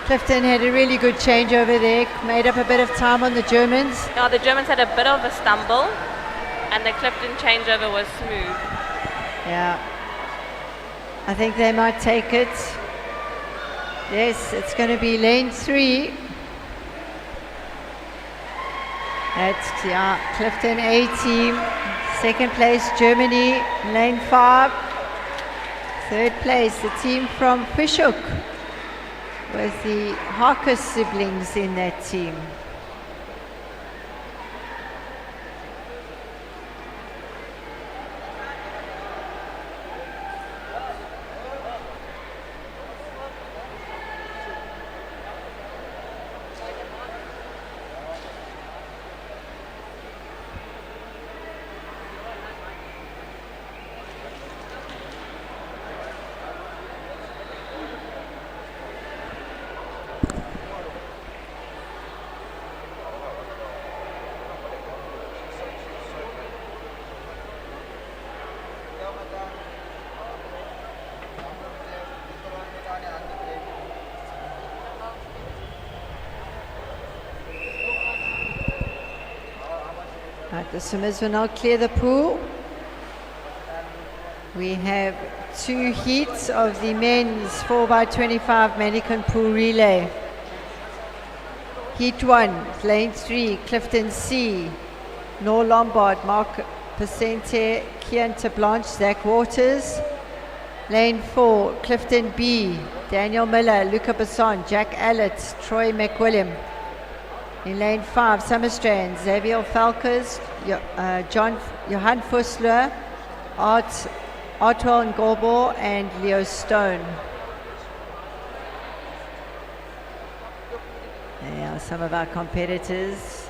Clifton had a really good changeover there, made up a bit of time on the Germans. Yeah, the Germans had a bit of a stumble, and the Clifton changeover was smooth. Yeah. I think they might take it. Yes, it's going to be lane 3. That's Clifton A team. Second place, Germany, lane 5. Third place, the team from Fishhook, with the Harkes siblings in that team. The swimmers will now clear the pool. We have 2 heats of the men's 4x25 mannequin pool relay. Heat 1, lane 3, Clifton C, Noor Lombard, Mark Percente, Kian Blanche, Zach Waters. Lane 4, Clifton B, Daniel Miller, Luca Besson, Jack Allett, Troy McWilliam. In lane 5, Summerstrand, Xavier Falkers, Johan Fussler, Artwell Ngorbo, and Leo Stone. Yeah, some of our competitors.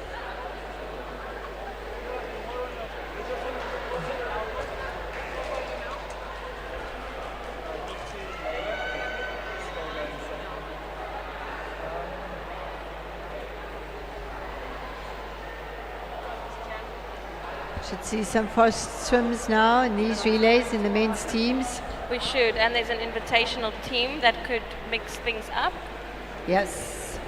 Should see some fast swims now in these relays in the men's teams. We should, and there's an invitational team that could mix things up. Yes.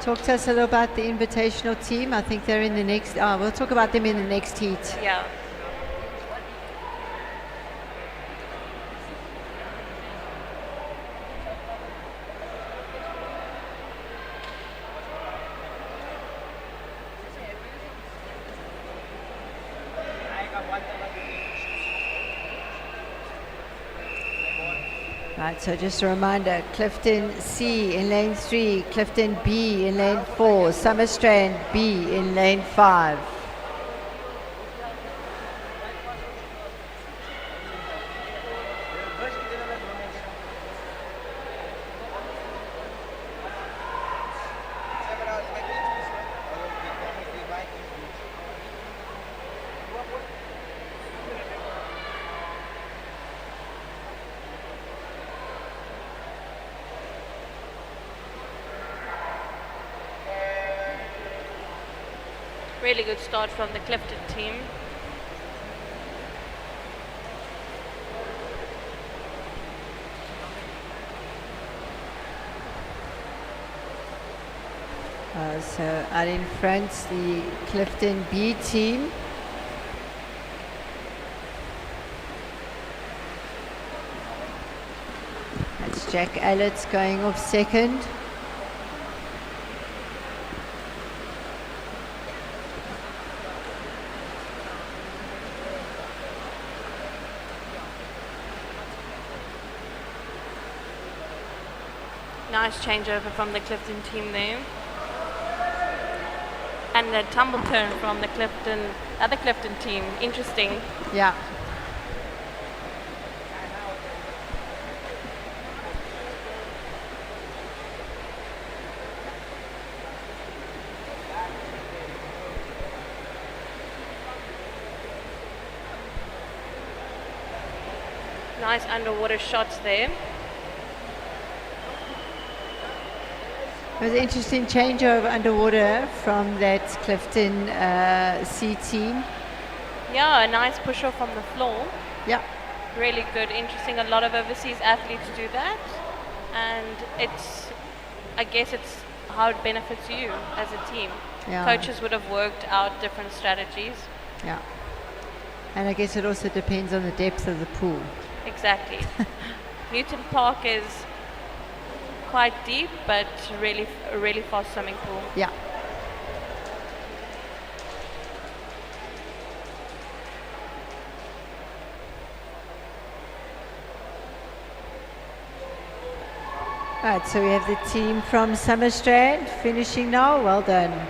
Talk to us a little about the invitational team. I think they're in the next, we'll talk about them in the next heat. Yeah. Right, so just a reminder, Clifton C in lane 3, Clifton B in lane 4, Summerstrand B in lane 5. Really good start from the Clifton team. So out in front, the Clifton B team. That's Jack Allett going off second. Nice changeover from the Clifton team there. And a tumble turn from the other Clifton team. Interesting. Yeah. Nice underwater shots there. It was an interesting changeover underwater from that Clifton C team. Yeah, a nice push off from the floor. Yeah. Really good, interesting. A lot of overseas athletes do that. And I guess it's how it benefits you as a team. Yeah. Coaches would have worked out different strategies. Yeah. And I guess it also depends on the depth of the pool. Exactly. Newton Park is quite deep, but a really fast swimming pool. Yeah. Right, so we have the team from Summerstrand finishing now. Well done.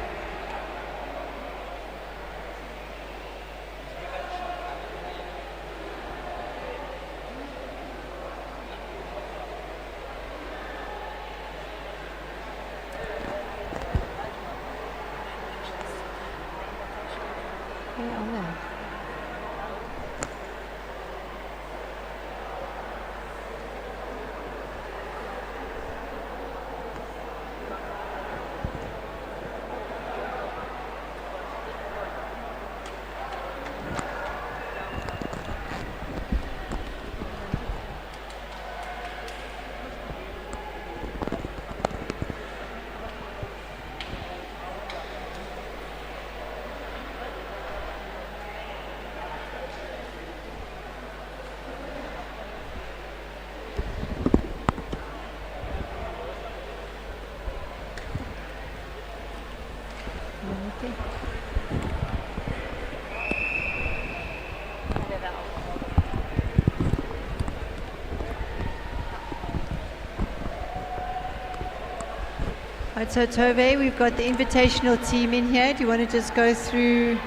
Right, so Tove, we've got the invitational team in here. Do you want to just go through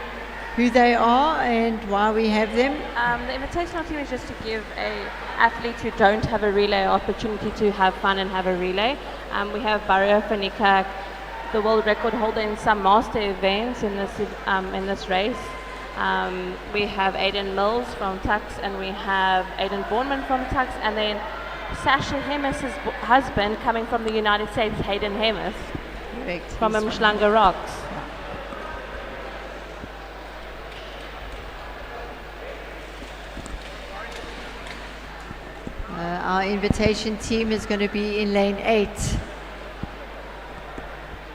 who they are and why we have them? The invitational team is just to give athletes who don't have a relay opportunity to have fun and have a relay. We have Barrio Fanikak, the world record holder in some master events in this race. We have Aidan Mills from Tux, and we have Aidan Bourneman from Tux, and then Sasha Hemis' husband coming from the United States, Hayden Hemis, Correct. from Mshlanga Rocks. Our invitation team is going to be in lane 8.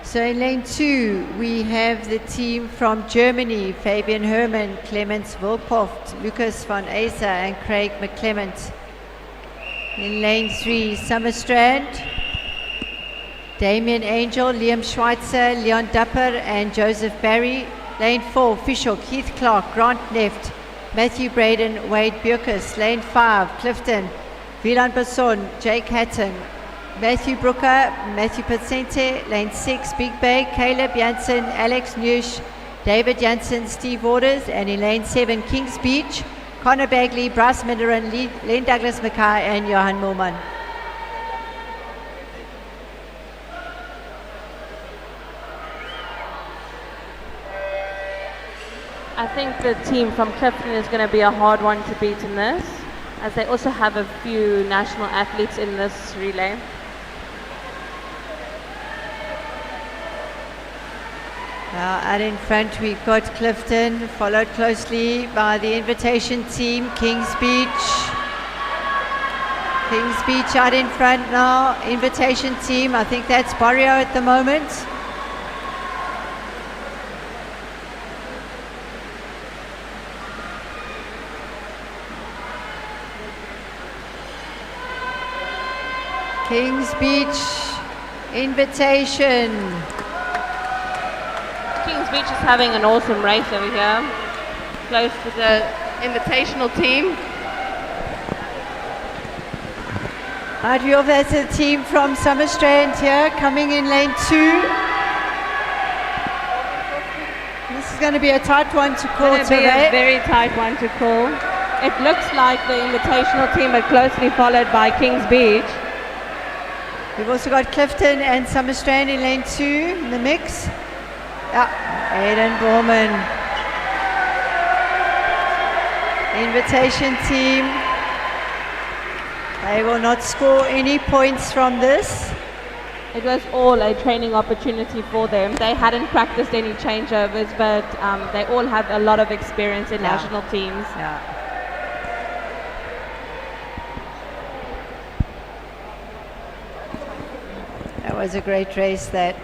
So in lane 2, we have the team from Germany, Fabian Hermann, Clemens Wilpoft, Lucas van Aser and Craig McClement. In lane 3, Summerstrand, Damien Angel, Liam Schweitzer, Leon Dapper and Joseph Barry. Lane 4, Fischel, Keith Clark, Grant Neft, Matthew Braden, Wade Björkes. Lane 5, Clifton, Wieland Basson, Jake Hatton, Matthew Brooker, Matthew Pacente. Lane 6, Big Bay, Caleb Jansen, Alex Nush, David Jansen, Steve Waters. And in lane 7, Kings Beach, Connor Bagley, Bryce Minderan, Len Douglas Mackay and Johan Moorman. I think the team from Clifton is going to be a hard one to beat in this, as they also have a few national athletes in this relay. Out in front we've got Clifton, followed closely by the invitation team, Kings Beach. Kings Beach out in front now, invitation team, I think that's Barrio at the moment. Kings Beach, invitation. Kings Beach is having an awesome race over here, close to the invitational team. Right, we have that's a team from Summerstrand here, coming in lane 2. This is going to be a tight one to call It's going to be today. a very tight one to call. It looks like the invitational team are closely followed by Kings Beach. We've also got Clifton and Summerstrand in lane 2 in the mix. Aidan Borman. Invitation team. They will not score any points from this. It was all a training opportunity for them. They hadn't practiced any changeovers, but they all have a lot of experience in national teams. Yeah. That was a great race, that.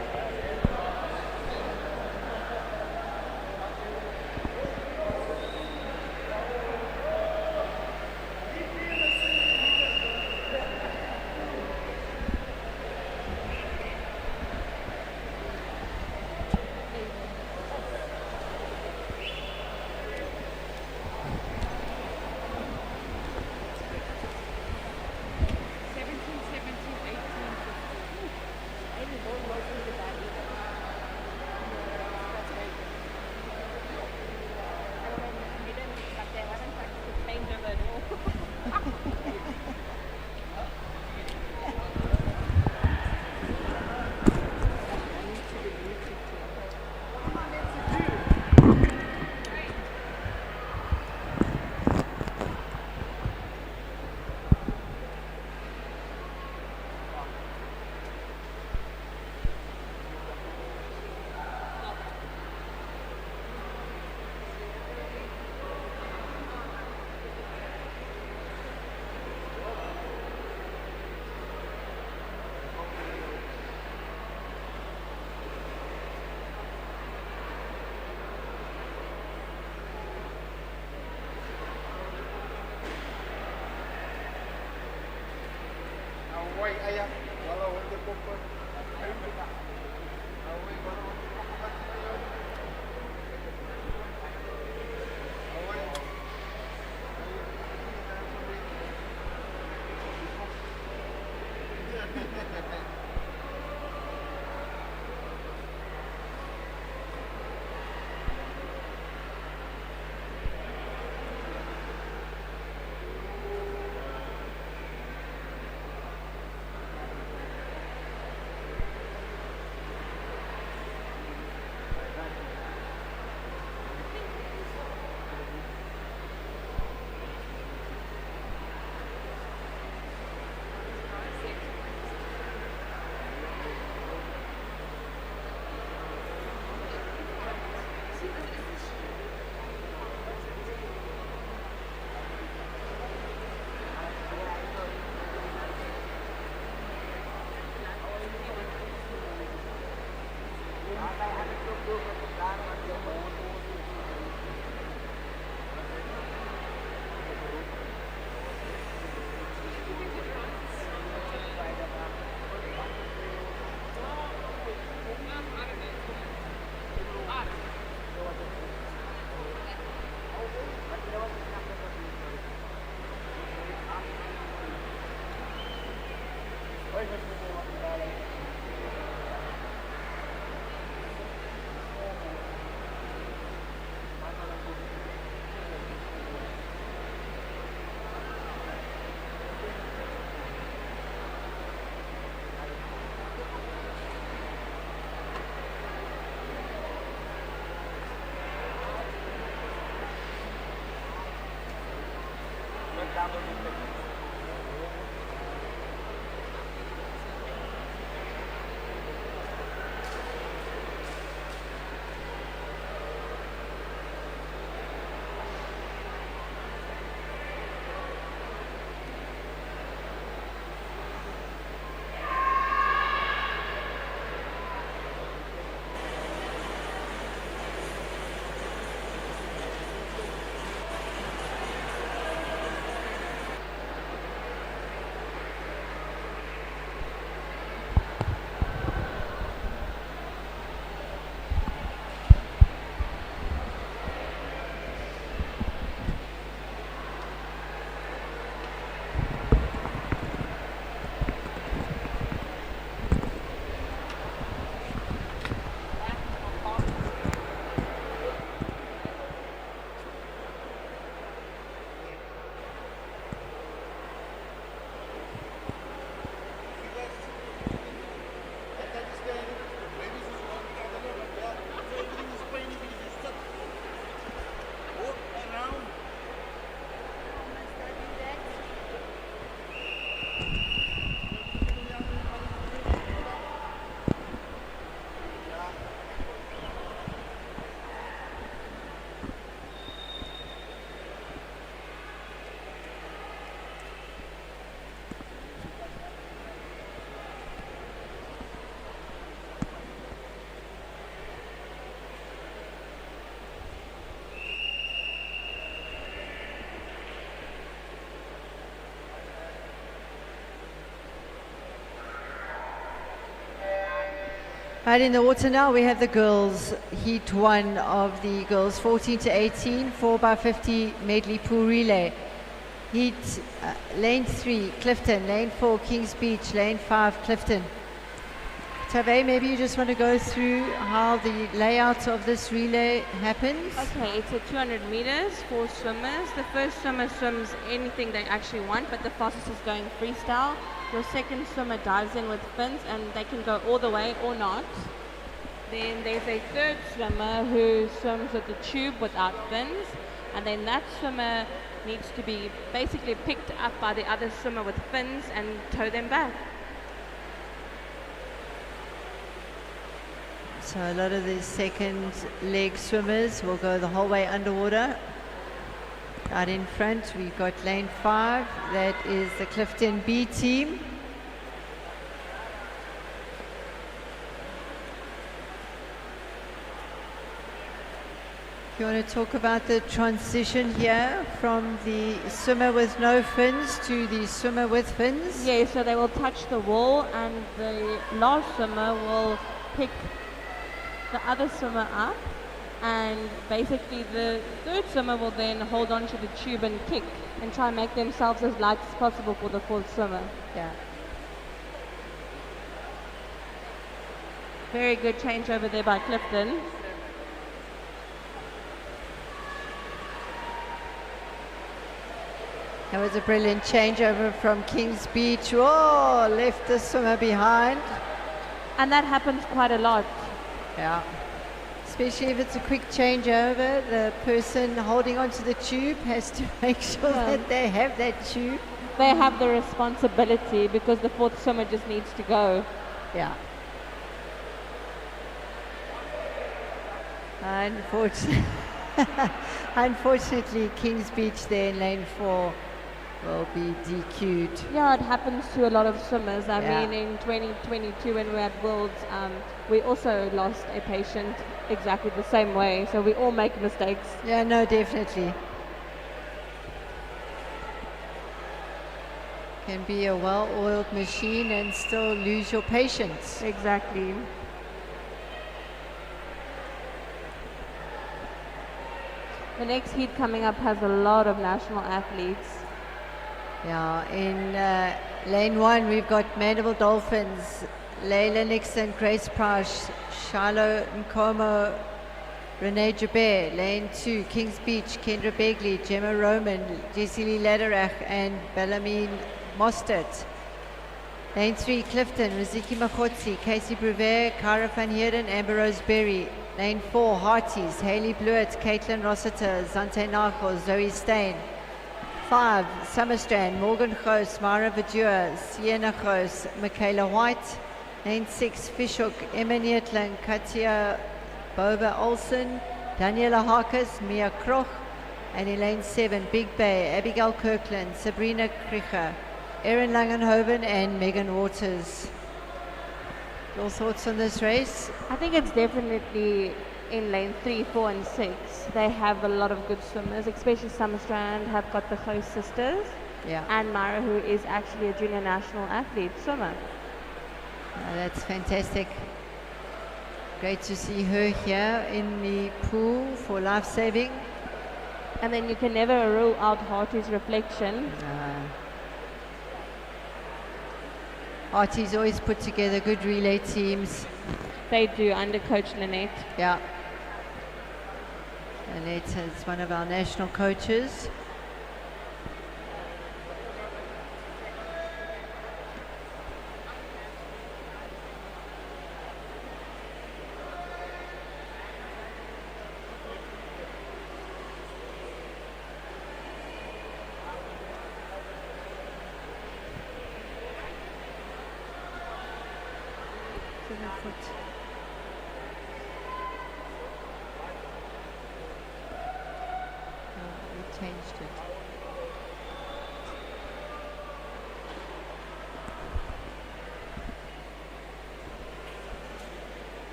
Right in the water now, we have the girls, heat 1 of the girls 14 to 18, 4x50 medley pool relay. Heat lane 3, Clifton, lane 4, Kings Beach, lane 5, Clifton. Tave, maybe you just want to go through how the layout of this relay happens? Okay, it's a 200 meters, 4 swimmers. The first swimmer swims anything they actually want, but the fastest is going freestyle. Your second swimmer dives in with fins, and they can go all the way or not. Then there's a third swimmer who swims with the tube without fins, and then that swimmer needs to be basically picked up by the other swimmer with fins and tow them back. So a lot of the second leg swimmers will go the whole way underwater. Out in front, we've got lane 5. That is the Clifton B team. You want to talk about the transition here from the swimmer with no fins to the swimmer with fins? Yeah, so they will touch the wall, and the last swimmer will pick the other swimmer up, and basically the third swimmer will then hold on to the tube and kick and try and make themselves as light as possible for the fourth swimmer. Yeah. Very good change over there by Clifton. That was a brilliant changeover from Kings Beach. Oh, left the swimmer behind. And that happens quite a lot. Yeah. Especially if it's a quick changeover, the person holding onto the tube has to make sure that they have that tube. They have the responsibility because the fourth swimmer just needs to go. Yeah. Unfortunately, Kings Beach there in lane 4 will be DQ'd. Yeah, it happens to a lot of swimmers. I Yeah. mean, in 2022 when we were at Worlds, we also lost a patient exactly the same way. So we all make mistakes. Yeah, no, definitely. Can be a well-oiled machine and still lose your patience. Exactly. The next heat coming up has a lot of national athletes. Yeah, in lane 1 we've got Mandela Dolphins, Layla Nixon, Grace Price, Shiloh Nkomo, Renee Jabert. Lane 2, Kings Beach, Kendra Begley, Gemma Roman, Jessie Lee Lederach and Bellamine Mostert. Lane 3, Clifton, Riziki Makhotsi, Casey Brevet, Cara van Heerden, Amber Rose Berry. Lane 4, Hearties, Hayley Blewett, Caitlin Rossiter, Zante Narkos, Zoe Stain. 5, Summerstrand, Morgan Goos, Mara Vidua, Sienna Goos, Michaela White. Lane 6, Fishhook, Emma Neetling, Katia Boba Olsen, Daniela Harkes, Mia Kroch. And in lane 7, Big Bay, Abigail Kirkland, Sabrina Krieger, Erin Langenhoven and Megan Waters. Your thoughts on this race? I think it's definitely in lane 3, 4 and 6. They have a lot of good swimmers, especially Summerstrand have got the host sisters. Yeah. And Myra, who is actually a junior national athlete swimmer. That's fantastic. Great to see her here in the pool for lifesaving. And then you can never rule out Harty's reflection. Artie's always put together good relay teams. They do, under Coach Lynette. Yeah. Lynette is one of our national coaches. We changed it.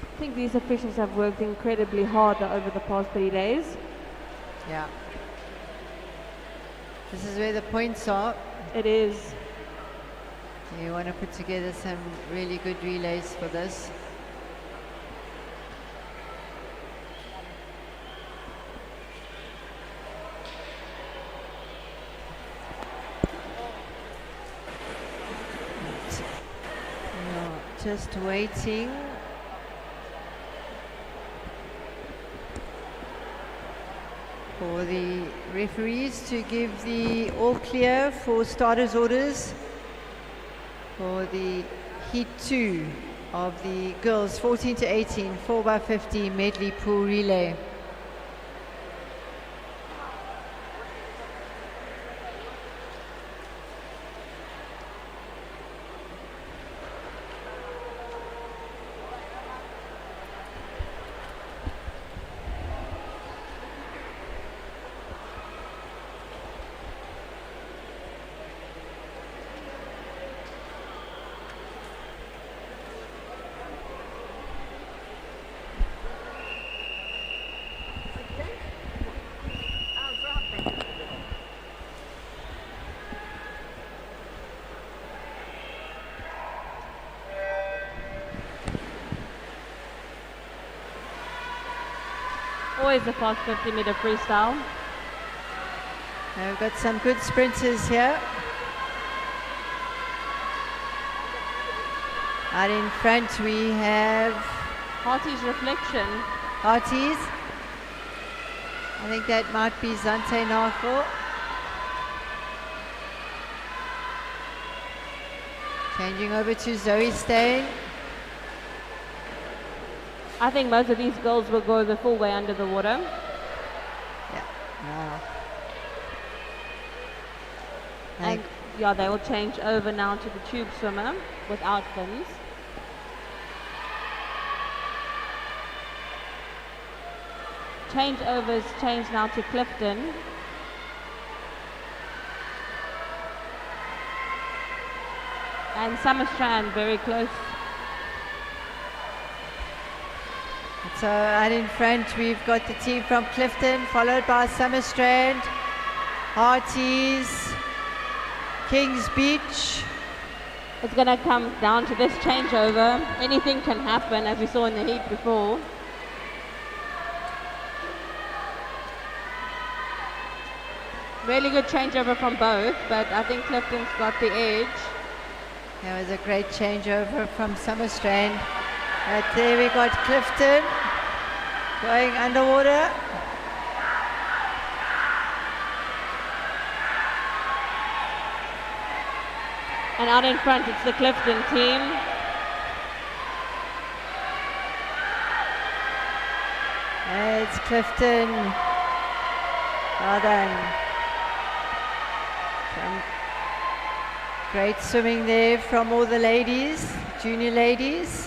I think these officials have worked incredibly hard over the past 3 days. Yeah. This is where the points are. It is. You want to put together some really good relays for this. Just waiting. For the referees to give the all clear for starters orders for the heat 2 of the girls 14 to 18 4x50 medley pool relay. Always a fast 50-meter freestyle. We've got some good sprinters here. Out in front we have Harty's reflection. Arties. I think that might be Zante Nagel. Changing over to Zoe Stain. I think most of these girls will go the full way under the water. Yeah. Wow. And yeah, they will change over now to the tube swimmer without fins. Changeovers change now to Clifton. And Summerstrand very close. So out in front we've got the team from Clifton, followed by Summerstrand, Harties, Kings Beach. It's going to come down to this changeover. Anything can happen, as we saw in the heat before. Really good changeover from both, but I think Clifton's got the edge. That was a great changeover from Summerstrand. But there we got Clifton going underwater. And out in front, it's the Clifton team. It's Clifton Well done. Great swimming there from all the ladies, junior ladies.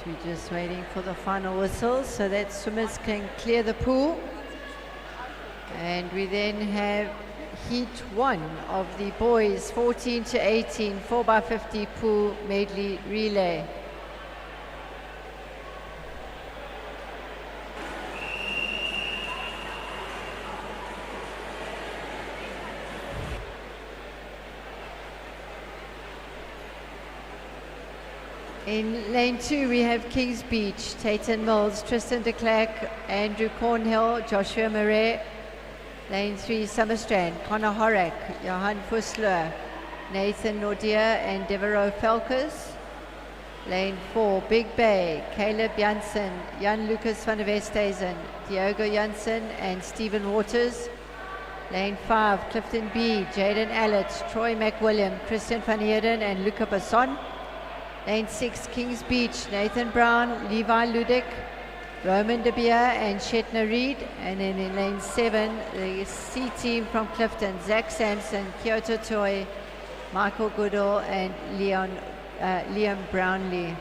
We're just waiting for the final whistle so that swimmers can clear the pool. And we then have heat 1 of the boys 14 to 18 4x50 pool medley relay. In lane 2, we have Kings Beach, Tayton Mills, Tristan de Klerk, Andrew Cornhill, Joshua Murray. Lane 3, Summerstrand, Connor Horak, Johan Fussler, Nathan Nordia, and Devereaux Felkers. Lane 4, Big Bay, Caleb Janssen, Jan Lucas van der Westhuizen, Diogo Janssen, and Stephen Waters. Lane 5, Clifton B, Jaden Allett, Troy McWilliam, Christian van Heerden, and Luca Basson. Lane 6, Kings Beach, Nathan Brown, Levi Ludick, Roman De Beer, and Shetna Reed. And then in lane 7, the C team from Clifton, Zach Sampson, Kyoto Toy, Michael Goodall, and Liam Brownlee.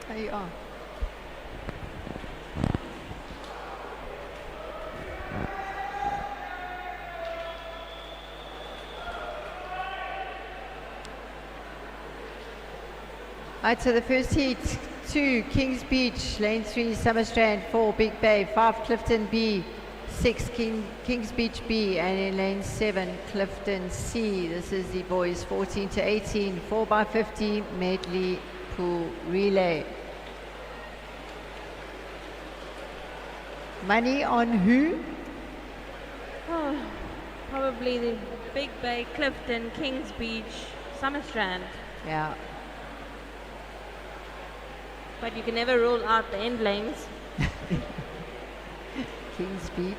There you are. Right, so the first heat, 2, Kings Beach, lane 3, Summerstrand, 4, Big Bay, 5, Clifton B, 6, Kings Beach B, and in lane 7, Clifton C. This is the boys 14 to 18, 4x50 medley pool relay. Money on who? Oh, probably the Big Bay, Clifton, Kings Beach, Summerstrand. Yeah. But you can never rule out the end lanes. Kings Beach.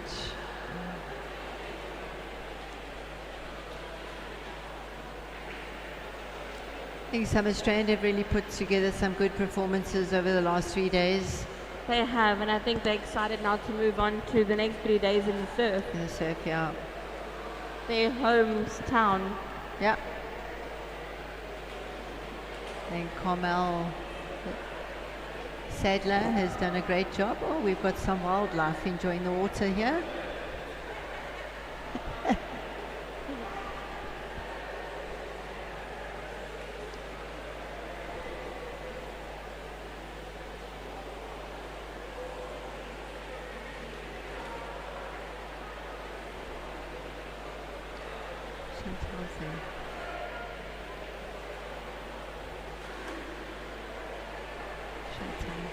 I think Summerstrand have really put together some good performances over the last 3 days. They have, and I think they're excited now to move on to the next 3 days in the surf. In the surf, yeah. Their hometown. Yeah. And Carmel Sadler has done a great job. Oh, we've got some wildlife enjoying the water here. time.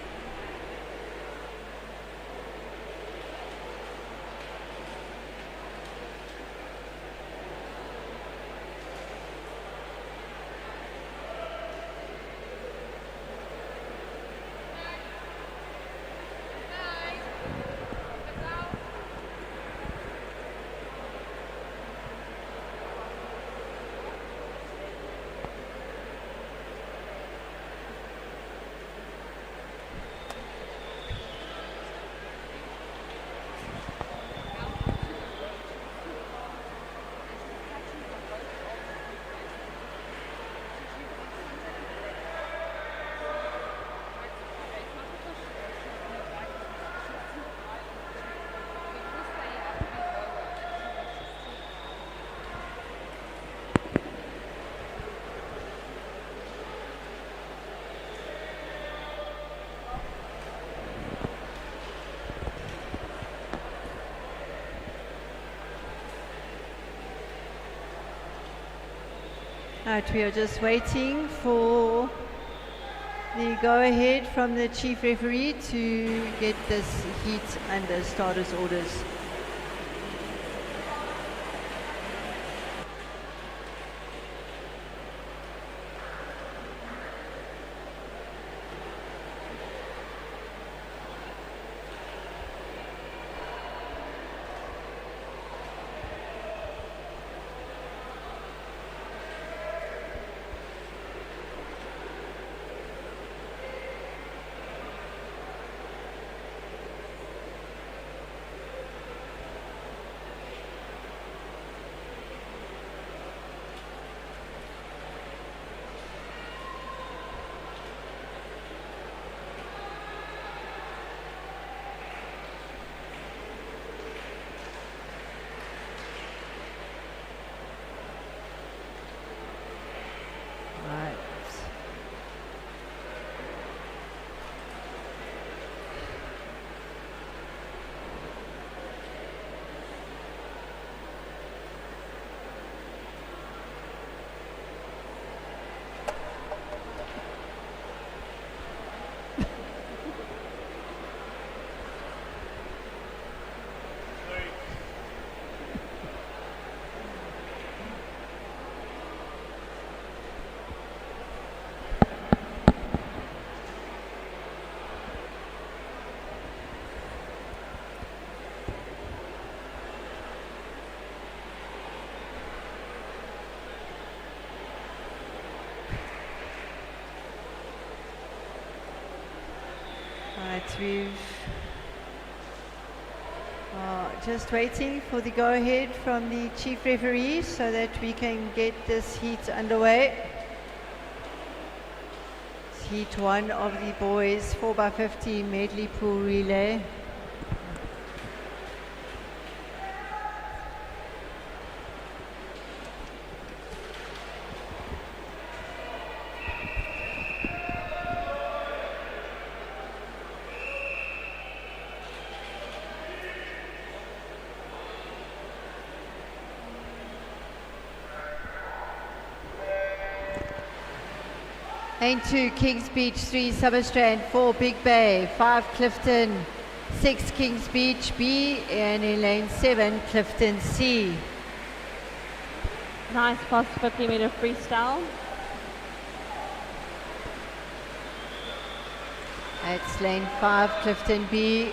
Right, we are just waiting for the go-ahead from the chief referee to get this heat under starters orders. We've just waiting for the go-ahead from the chief referee so that we can get this heat underway. It's heat one of the boys 4x50 medley pool relay. Lane 2, Kings Beach, 3, Summerstrand, 4, Big Bay, 5, Clifton, 6, Kings Beach B, and in lane 7, Clifton C. Nice fast 50-meter freestyle. That's lane 5, Clifton B.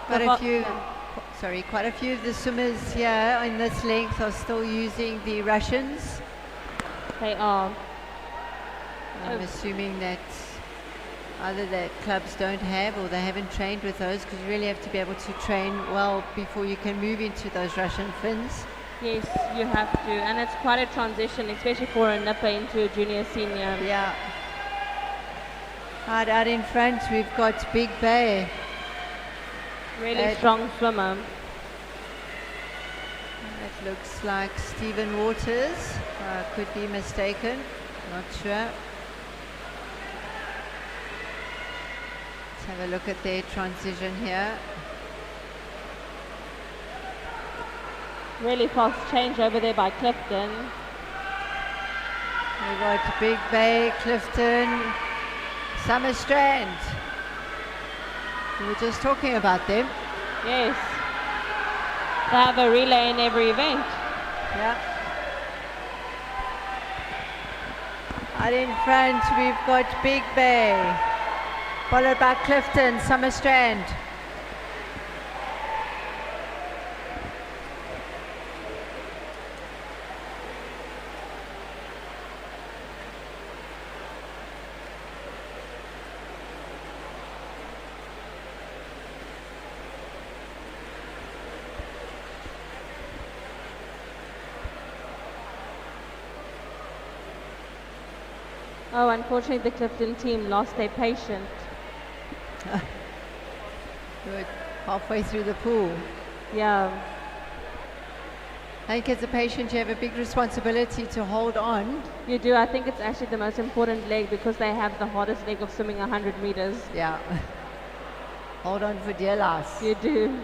Quite a few of the swimmers here in this length are still using the Russians. They are. I'm assuming that either the clubs don't have or they haven't trained with those, because you really have to be able to train well before you can move into those Russian fins. Yes, you have to, and it's quite a transition, especially for a nipper into a junior senior. Yeah. Right out in front, we've got Big Bay. Really strong swimmer. That looks like Stephen Waters. Could be mistaken, not sure. Let's have a look at their transition here. Really fast change over there by Clifton. We got Big Bay, Clifton, Summer Strand. We were just talking about them. Yes. They have a relay in every event. Yeah. Out in front, we've got Big Bay, followed by Clifton, Summer Strand. Oh, unfortunately, the Clifton team lost their patient. Good. Halfway through the pool. Yeah. I think as a patient, you have a big responsibility to hold on. You do. I think it's actually the most important leg because they have the hardest leg of swimming 100 meters. Yeah. Hold on for dear life. You do.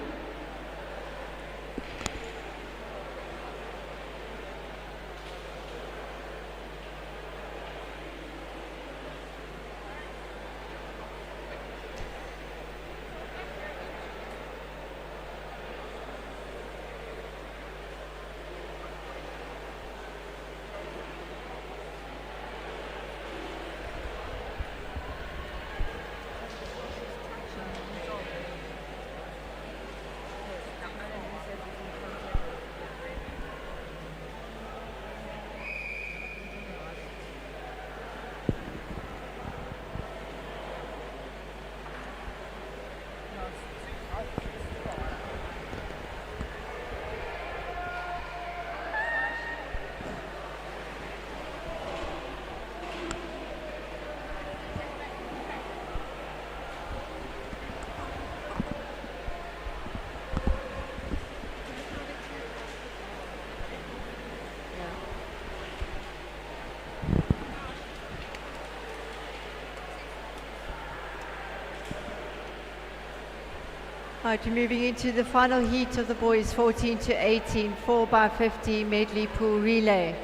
Right, we're moving into the final heat of the boys, 14 to 18, 4x50 medley pool relay.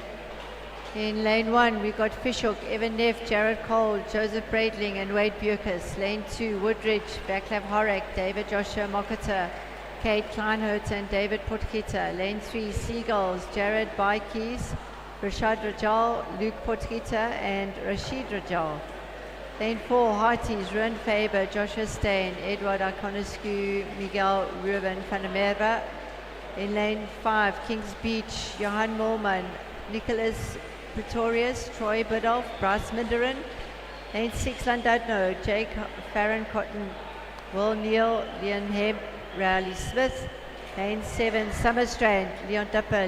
In lane 1, we've got Fishhook, Evan Neff, Jared Cole, Joseph Breitling and Wade Bucas. Lane 2, Woodridge, Vaclav Horek, David Joshua Mokata, Kate Kleinhurt and David Potkita. Lane 3, Seagulls, Jared Bykes, Rashad Rajal, Luke Potkita and Rashid Rajal. Lane 4, Hearties, Ruan Faber, Joshua Stain, Edward Iconescu, Miguel Ruben van der Merwe. In lane 5, Kings Beach, Johan Moorman, Nicholas Pretorius, Troy Biddulph, Bryce Minderin. Lane 6, Llandudno, Jake Farron Cotton, Will Neal, Leon Hemp, Rowley Smith. Lane 7, Summer Strand, Leon Dupper,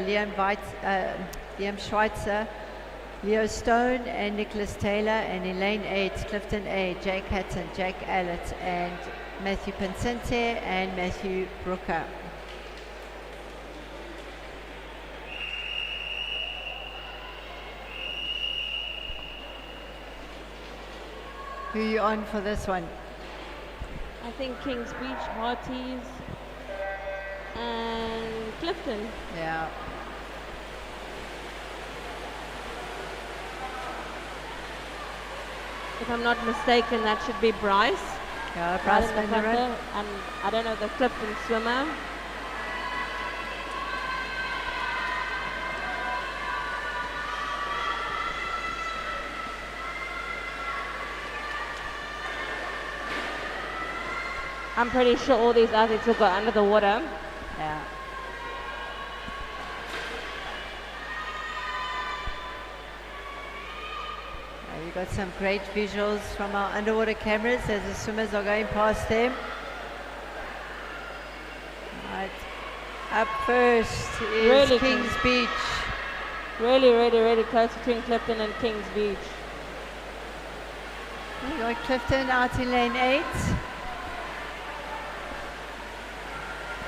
Liam Schweitzer, Leo Stone and Nicholas Taylor. And in lane 8, Clifton A, Jake Hatton, Jack Allett and Matthew Pincente and Matthew Brooker. Who are you on for this one? I think Kings Beach, Hearties and Clifton. Yeah. If I'm not mistaken, that should be Bryce. Yeah, Bryce Right in the Van der front Rijn. there. And I don't know the Clifton swimmer. I'm pretty sure all these athletes will go under the water. Yeah. We've got some great visuals from our underwater cameras as the swimmers are going past them. Right. Up first is Really Kings Beach. Really, really, really close between Clifton and Kings Beach. We got Clifton out in lane 8.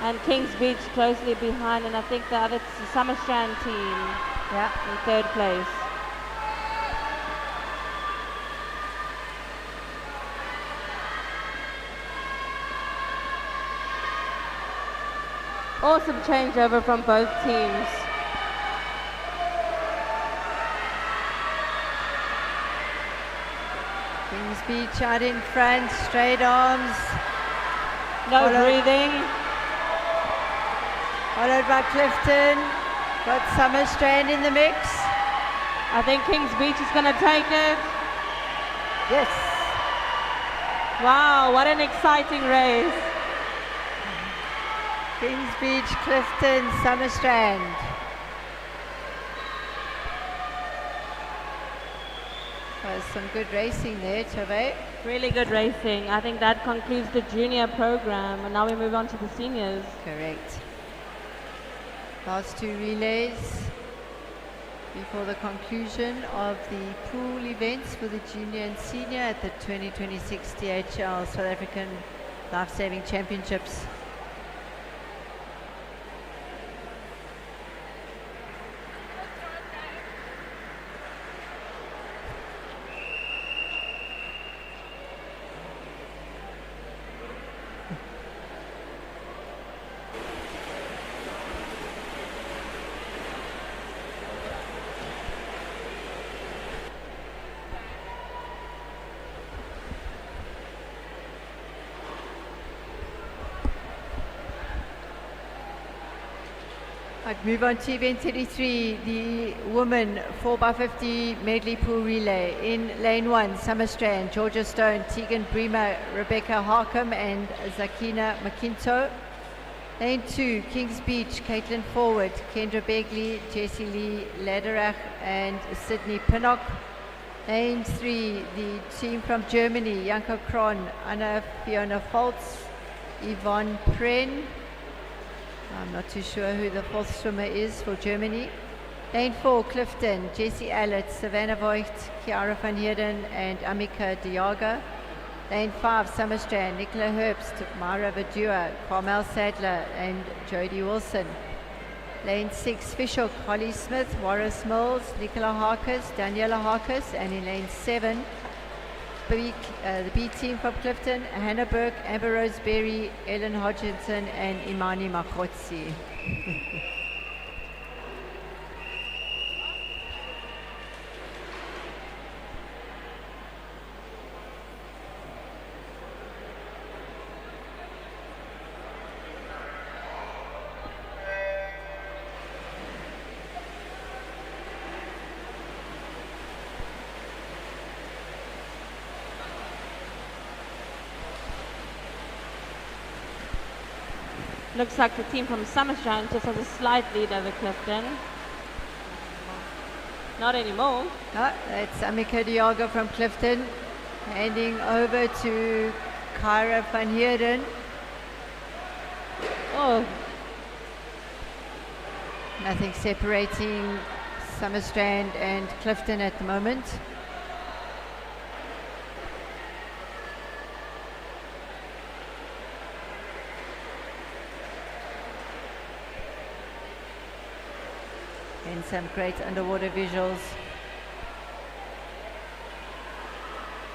And Kings Beach closely behind, and I think the other Summer Strand team Yeah. in third place. Awesome changeover from both teams. Kings Beach out in front, straight arms. No Follow- breathing. Followed by Clifton. Got Summer Strand in the mix. I think Kings Beach is going to take it. Yes. Wow, what an exciting race. Kings Beach, Clifton, Summer Strand. Was some good racing there, Tove. Really good racing. I think that concludes the junior program, and now we move on to the seniors. Correct. Last two relays before the conclusion of the pool events for the junior and senior at the 2026 DHL South African Lifesaving Championships. I'd move on to event 33, the women 4x50 medley pool relay. In lane 1, Summer Strand, Georgia Stone, Tegan Bremer, Rebecca Harkham and Zakina McIntoe. Lane 2, Kings Beach, Caitlin Forward, Kendra Begley, Jessie Lee Lederach and Sydney Pinnock. Lane 3, the team from Germany, Janko Kron, Anna Fiona Foltz, Yvonne Pren. I'm not too sure who the fourth swimmer is for Germany. Lane 4, Clifton, Jessie Allett, Savannah Voigt, Chiara van Heerden and Amika Diaga. Lane 5, Summer Strand, Nicola Herbst, Mara Vadua, Carmel Sadler and Jodie Wilson. Lane 6, Fishhook, Holly Smith, Warris Mills, Nicola Harkes, Daniela Harkes, and in lane 7, the B team from Clifton, Hannah Burke, Amber Rose Berry, Ellen Hodgkinson and Imani Makhotsi. Looks like the team from Summerstrand just has a slight lead over Clifton. Not anymore. No, that's Amika Diaga from Clifton, handing over to Kyra van Heerden. Oh, Nothing separating Summerstrand and Clifton at the moment. And some great underwater visuals.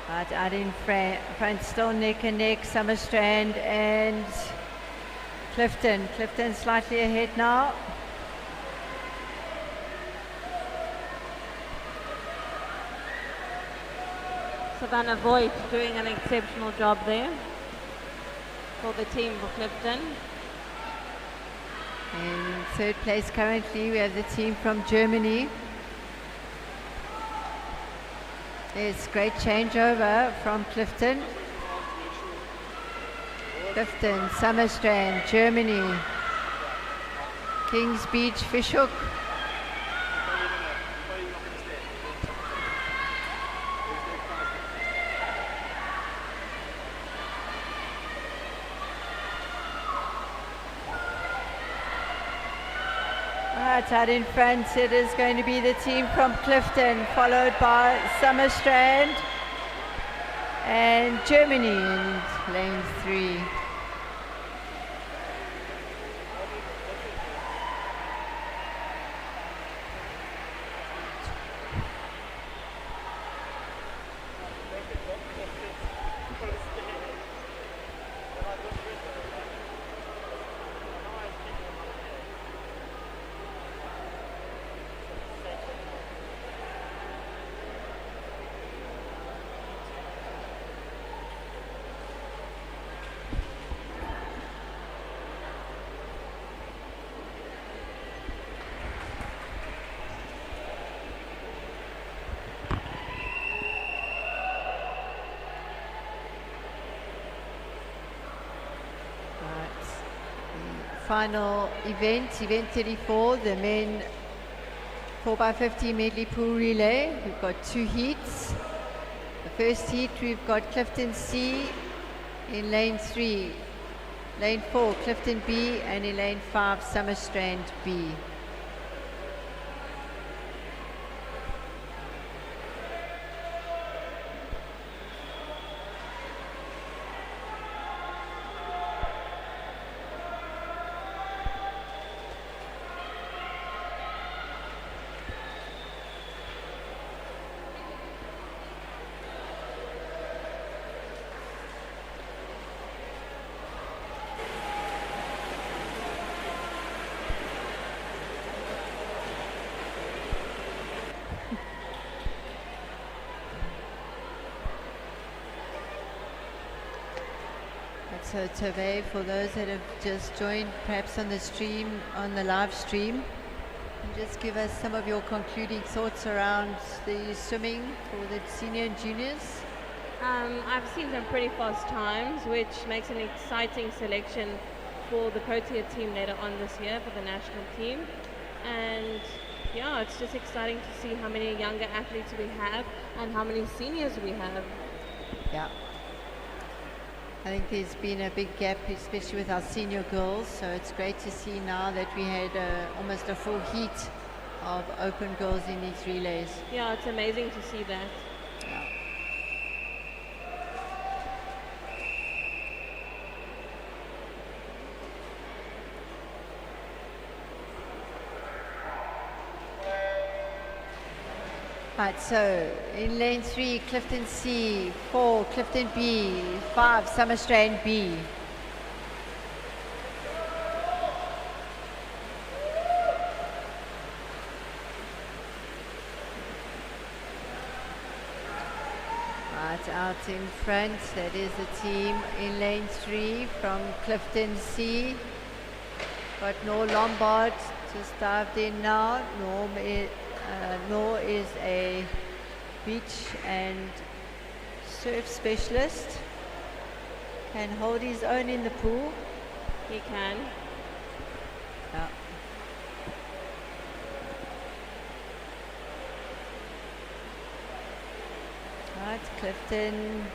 But out in front, still neck and neck, Summerstrand and Clifton. Clifton slightly ahead now. Savannah Voigt doing an exceptional job there for the team for Clifton. In third place currently we have the team from Germany. There's great changeover from Clifton. Clifton, Summerstrand, Germany. Kings Beach, Fishhook. Right out in front, it is going to be the team from Clifton, followed by Summerstrand and Germany in lane 3. final event, event 34, the men 4x50 medley pool relay. We've got 2 heats. The first heat we've got Clifton C in lane 3, lane 4 Clifton B, and in lane 5 Summerstrand B. So Tove, for those that have just joined perhaps on the stream, on the live stream, can you just give us some of your concluding thoughts around the swimming for the senior and juniors? I've seen some pretty fast times, which makes an exciting selection for the Protea team later on this year for the national team. And yeah, it's just exciting to see how many younger athletes we have and how many seniors we have. Yeah. I think there's been a big gap, especially with our senior girls, so it's great to see now that we had almost a full heat of open girls in these relays. Yeah, it's amazing to see that. Right, so in lane 3, Clifton C, 4, Clifton B, 5, Summerstrand B. Right, out in front, that is the team in lane 3 from Clifton C. Got Nor Lombard, just dived in now. Nor is a beach and surf specialist. Can hold his own in the pool. He can. Yeah. Right, Clifton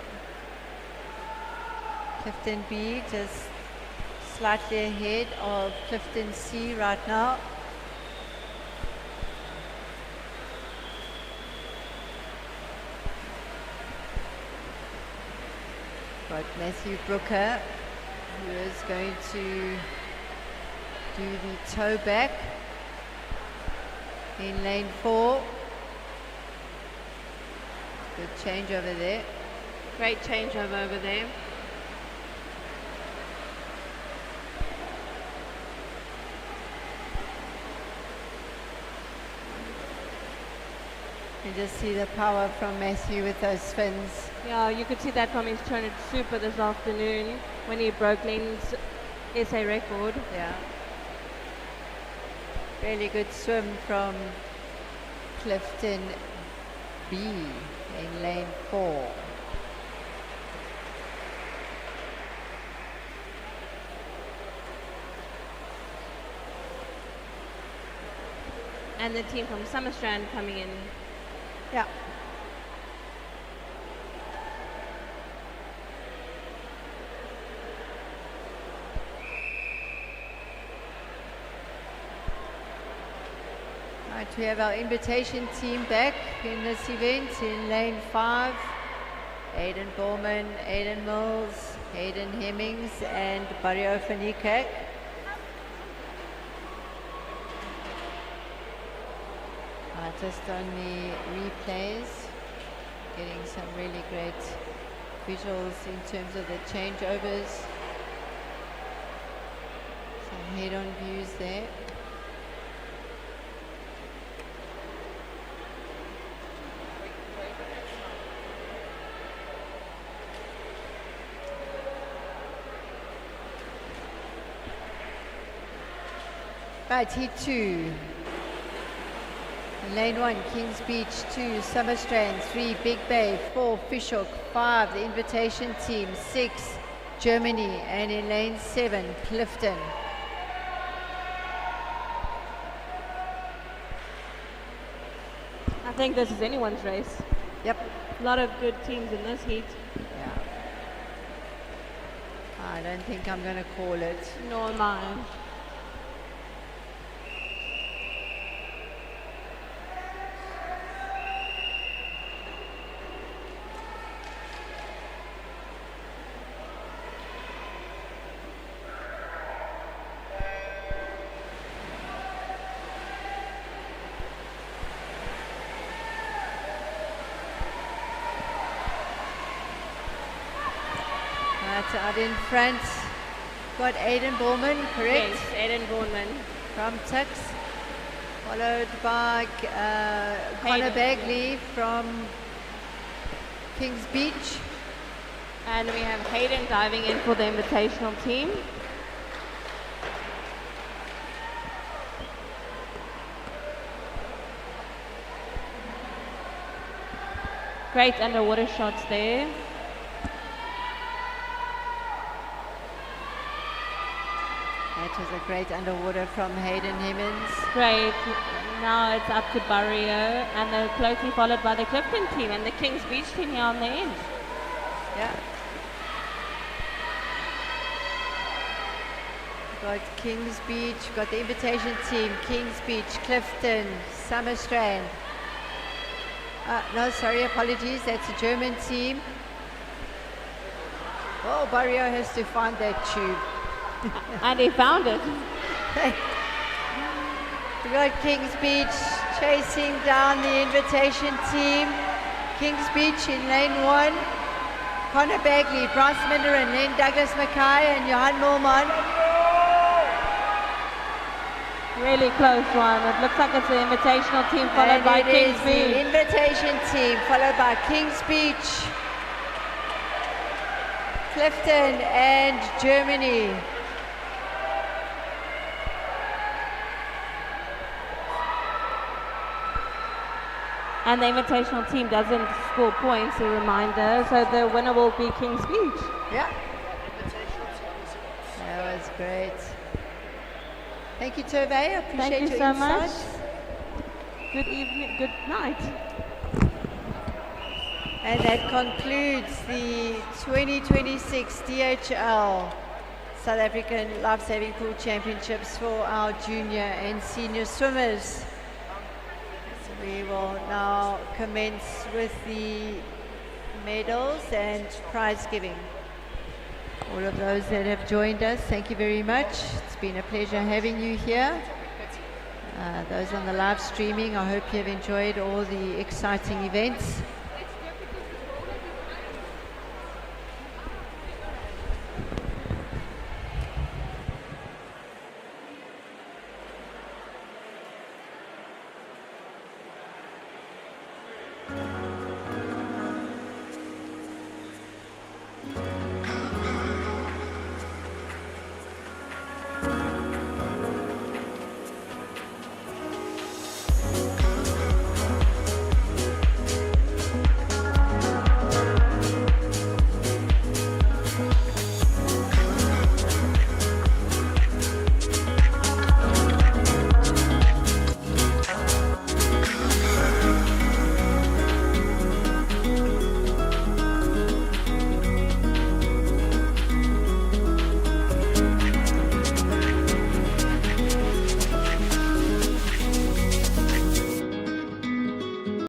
B just slightly ahead of Clifton C right now. Got Matthew Brooker, who is going to do the toe back in lane 4. Good change over there. Great changeover over there. You just see the power from Matthew with those spins. Yeah, you could see that from his turn at Super this afternoon when he broke Lane's SA record. Yeah. Really good swim from Clifton B in lane 4. And the team from Summerstrand coming in. Yeah. Right, we have our invitation team back in this event in lane 5. Aidan Bowman, Aidan Mills, Hayden Hemmings, and Barrio Fanikak. Just on the replays, getting some really great visuals in terms of the changeovers. Some head-on views there. Right, heat 2. Lane 1, Kings Beach, 2, Summerstrand, 3, Big Bay, 4, Fishhook, 5, the invitation team, 6, Germany, and in lane 7, Clifton. I think this is anyone's race. Yep. A lot of good teams in this heat. Yeah. I don't think I'm going to call it. Nor am I. That's out in front. Got Aidan Bowman, correct? Yes, Aiden Bourneman. From Tux. Followed by Connor Hayden. Bagley from Kings Beach. And we have Hayden diving in for the invitational team. Great underwater shots there. That was a great underwater from Hayden Hemmings. Great. Now it's up to Barrio, and they're closely followed by the Clifton team and the Kings Beach team here on the end. Yeah. Got Kings Beach, got the invitation team, Kings Beach, Clifton, Summerstrand. No, sorry, apologies, that's a German team. Oh, Barrio has to find that tube. And he found it. We got Kings Beach chasing down the invitation team. Kings Beach in lane 1. Connor Bagley, Bryce Minderin, then Douglas Mackay and Johan Milman. Really close one. It looks like it's the invitational team followed And by it Kings is Beach. the invitation team followed by Kings Beach, Clifton and Germany. And the invitational team doesn't score points, a reminder, so the winner will be Kings Beach. Yeah. That was great. Thank you, Tove. I appreciate Thank you your so much. insights. Good evening, good night. And that concludes the 2026 DHL South African Lifesaving Pool Championships for our junior and senior swimmers. So we will now commence with the medals and prize giving. All of those that have joined us, thank you very much. It's been a pleasure having you here. Those on the live streaming, I hope you have enjoyed all the exciting events.